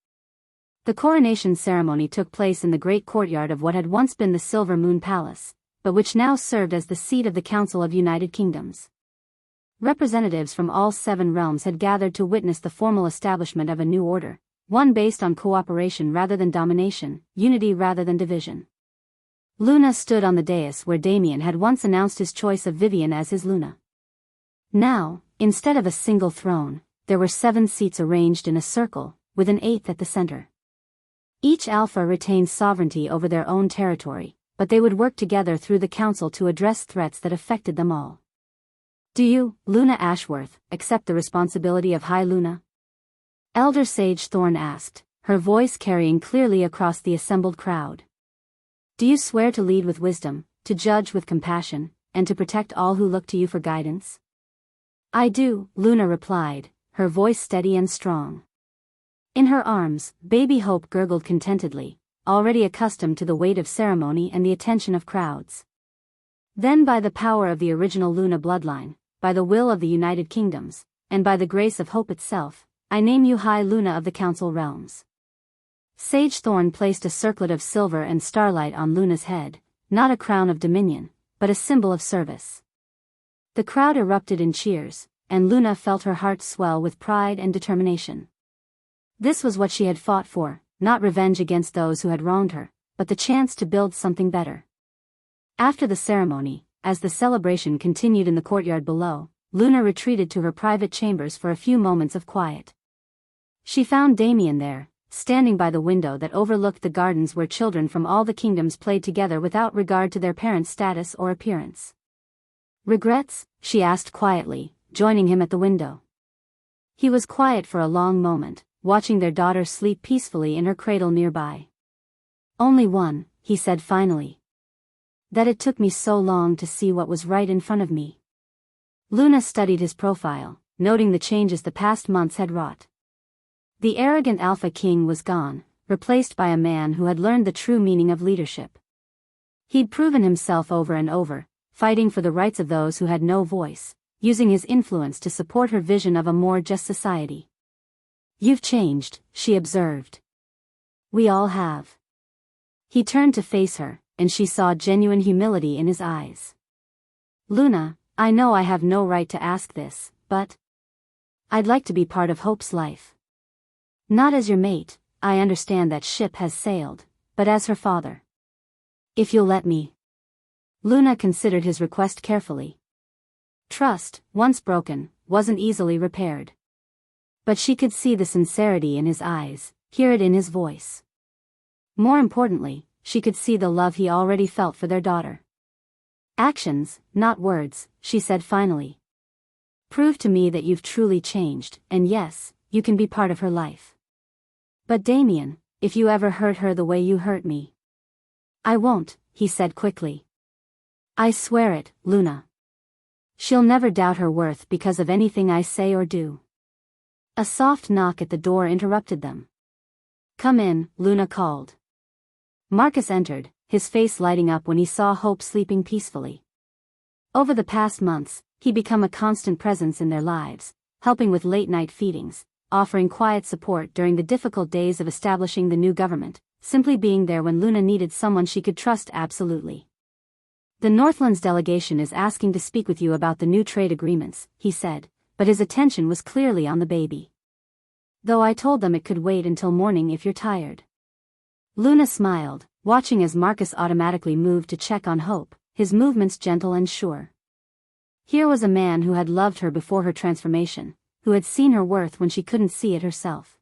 The coronation ceremony took place in the great courtyard of what had once been the Silver Moon Palace, but which now served as the seat of the Council of United Kingdoms. Representatives from all 7 realms had gathered to witness the formal establishment of a new order, one based on cooperation rather than domination, unity rather than division. Luna stood on the dais where Damien had once announced his choice of Vivian as his Luna. Now, instead of a single throne, there were 7 seats arranged in a circle, with an 8th at the center. Each Alpha retained sovereignty over their own territory, but they would work together through the council to address threats that affected them all. "Do you, Luna Ashworth, accept the responsibility of High Luna?" Elder Sage Thorn asked, her voice carrying clearly across the assembled crowd. "Do you swear to lead with wisdom, to judge with compassion, and to protect all who look to you for guidance?" "I do," Luna replied, her voice steady and strong. In her arms, baby Hope gurgled contentedly, already accustomed to the weight of ceremony and the attention of crowds. "Then by the power of the original Luna bloodline, by the will of the United Kingdoms, and by the grace of Hope itself, I name you High Luna of the Council Realms." Sage Thorn placed a circlet of silver and starlight on Luna's head, not a crown of dominion, but a symbol of service. The crowd erupted in cheers, and Luna felt her heart swell with pride and determination. This was what she had fought for, not revenge against those who had wronged her, but the chance to build something better. After the ceremony, as the celebration continued in the courtyard below, Luna retreated to her private chambers for a few moments of quiet. She found Damien there, standing by the window that overlooked the gardens where children from all the kingdoms played together without regard to their parents' status or appearance. "Regrets?" she asked quietly, joining him at the window. He was quiet for a long moment, watching their daughter sleep peacefully in her cradle nearby. "Only one," he said finally. "That it took me so long to see what was right in front of me." Luna studied his profile, noting the changes the past months had wrought. The arrogant Alpha King was gone, replaced by a man who had learned the true meaning of leadership. He'd proven himself over and over, fighting for the rights of those who had no voice, using his influence to support her vision of a more just society. "You've changed," she observed. "We all have." He turned to face her, and she saw genuine humility in his eyes. "Luna, I know I have no right to ask this, but I'd like to be part of Hope's life. Not as your mate, I understand that ship has sailed, but as her father. If you'll let me." Luna considered his request carefully. Trust, once broken, wasn't easily repaired. But she could see the sincerity in his eyes, hear it in his voice. More importantly, she could see the love he already felt for their daughter. "Actions, not words," she said finally. "Prove to me that you've truly changed, and yes, you can be part of her life. But Damien, if you ever hurt her the way you hurt me." "I won't," he said quickly. "I swear it, Luna. She'll never doubt her worth because of anything I say or do." A soft knock at the door interrupted them. "Come in," Luna called. Marcus entered, his face lighting up when he saw Hope sleeping peacefully. Over the past months, he'd become a constant presence in their lives, helping with late-night feedings, offering quiet support during the difficult days of establishing the new government, simply being there when Luna needed someone she could trust absolutely. "The Northlands delegation is asking to speak with you about the new trade agreements," he said, but his attention was clearly on the baby. Though I told them it could wait until morning if you're tired. Luna smiled, watching as Marcus automatically moved to check on Hope, his movements gentle and sure. Here was a man who had loved her before her transformation, who had seen her worth when she couldn't see it herself.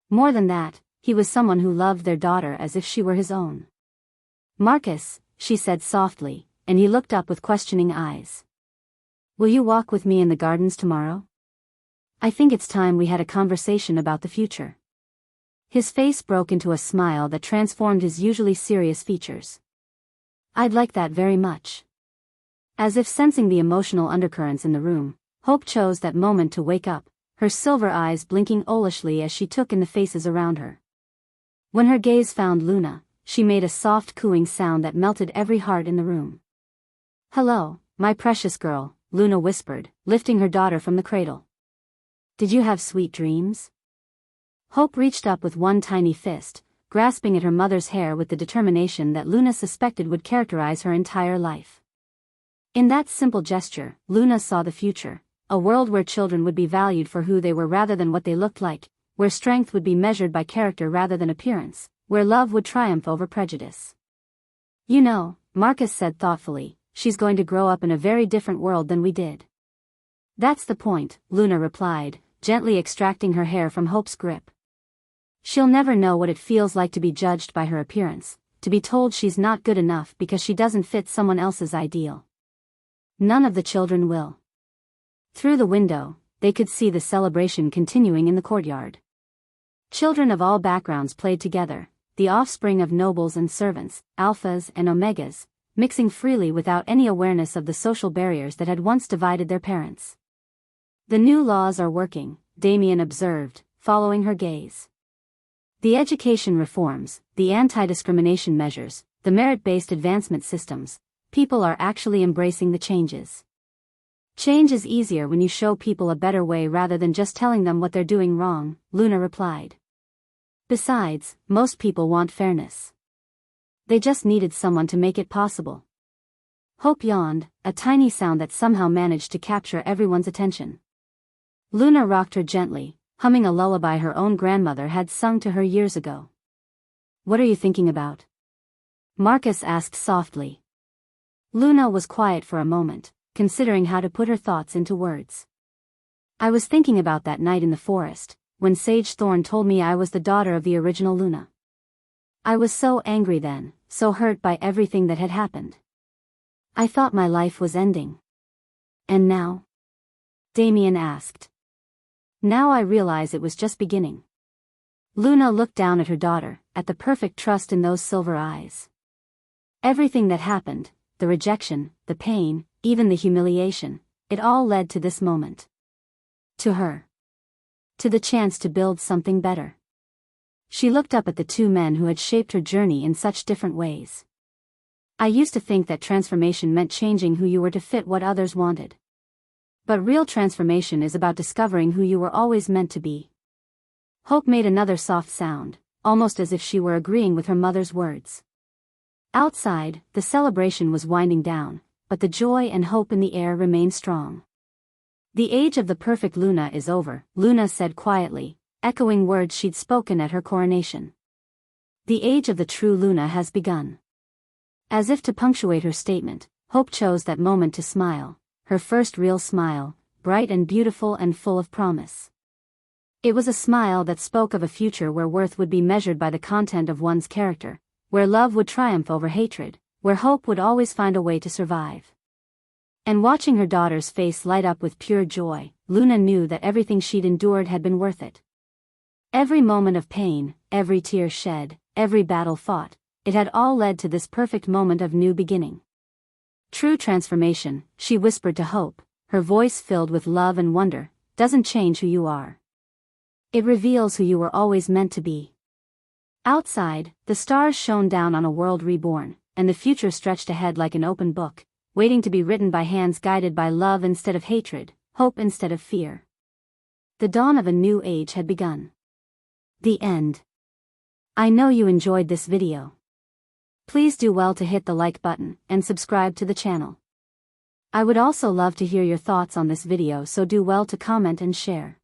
More than that, he was someone who loved their daughter as if she were his own. "Marcus," she said softly, and he looked up with questioning eyes. "Will you walk with me in the gardens tomorrow? I think it's time we had a conversation about the future." His face broke into a smile that transformed his usually serious features. "I'd like that very much." As if sensing the emotional undercurrents in the room, Hope chose that moment to wake up, her silver eyes blinking owlishly as she took in the faces around her. When her gaze found Luna, she made a soft cooing sound that melted every heart in the room. "Hello, my precious girl," Luna whispered, lifting her daughter from the cradle. "Did you have sweet dreams?" Hope reached up with one tiny fist, grasping at her mother's hair with the determination that Luna suspected would characterize her entire life. In that simple gesture, Luna saw the future, a world where children would be valued for who they were rather than what they looked like, where strength would be measured by character rather than appearance, where love would triumph over prejudice. "You know," Marcus said thoughtfully, "she's going to grow up in a very different world than we did." "That's the point," Luna replied, gently extracting her hair from Hope's grip. "She'll never know what it feels like to be judged by her appearance, to be told she's not good enough because she doesn't fit someone else's ideal. None of the children will." Through the window, they could see the celebration continuing in the courtyard. Children of all backgrounds played together, the offspring of nobles and servants, alphas and omegas, mixing freely without any awareness of the social barriers that had once divided their parents. "The new laws are working," Damien observed, following her gaze. "The education reforms, the anti-discrimination measures, the merit-based advancement systems, people are actually embracing the changes. Change is easier when you show people a better way rather than just telling them what they're doing wrong," Luna replied. "Besides, most people want fairness. They just needed someone to make it possible." Hope yawned, a tiny sound that somehow managed to capture everyone's attention. Luna rocked her gently, humming a lullaby her own grandmother had sung to her years ago. "What are you thinking about?" Marcus asked softly. Luna was quiet for a moment, considering how to put her thoughts into words. "I was thinking about that night in the forest, when Sage Thorn told me I was the daughter of the original Luna. I was so angry then, so hurt by everything that had happened. I thought my life was ending." "And now?" Damien asked. "Now I realize it was just beginning." Luna looked down at her daughter, at the perfect trust in those silver eyes. Everything that happened, the rejection, the pain, even the humiliation, it all led to this moment. To her. To the chance to build something better. She looked up at the two men who had shaped her journey in such different ways. "I used to think that transformation meant changing who you were to fit what others wanted. But real transformation is about discovering who you were always meant to be." Hope made another soft sound, almost as if she were agreeing with her mother's words. Outside, the celebration was winding down, but the joy and hope in the air remained strong. "The age of the perfect Luna is over," Luna said quietly, echoing words she'd spoken at her coronation. "The age of the true Luna has begun." As if to punctuate her statement, Hope chose that moment to smile, her first real smile, bright and beautiful and full of promise. It was a smile that spoke of a future where worth would be measured by the content of one's character, where love would triumph over hatred, where hope would always find a way to survive. And watching her daughter's face light up with pure joy, Luna knew that everything she'd endured had been worth it. Every moment of pain, every tear shed, every battle fought, it had all led to this perfect moment of new beginning. True transformation, she whispered to Hope, her voice filled with love and wonder, doesn't change who you are. It reveals who you were always meant to be. Outside, the stars shone down on a world reborn, and the future stretched ahead like an open book, waiting to be written by hands guided by love instead of hatred, hope instead of fear. The dawn of a new age had begun. The end. I know you enjoyed this video. Please do well to hit the like button and subscribe to the channel. I would also love to hear your thoughts on this video, so do well to comment and share.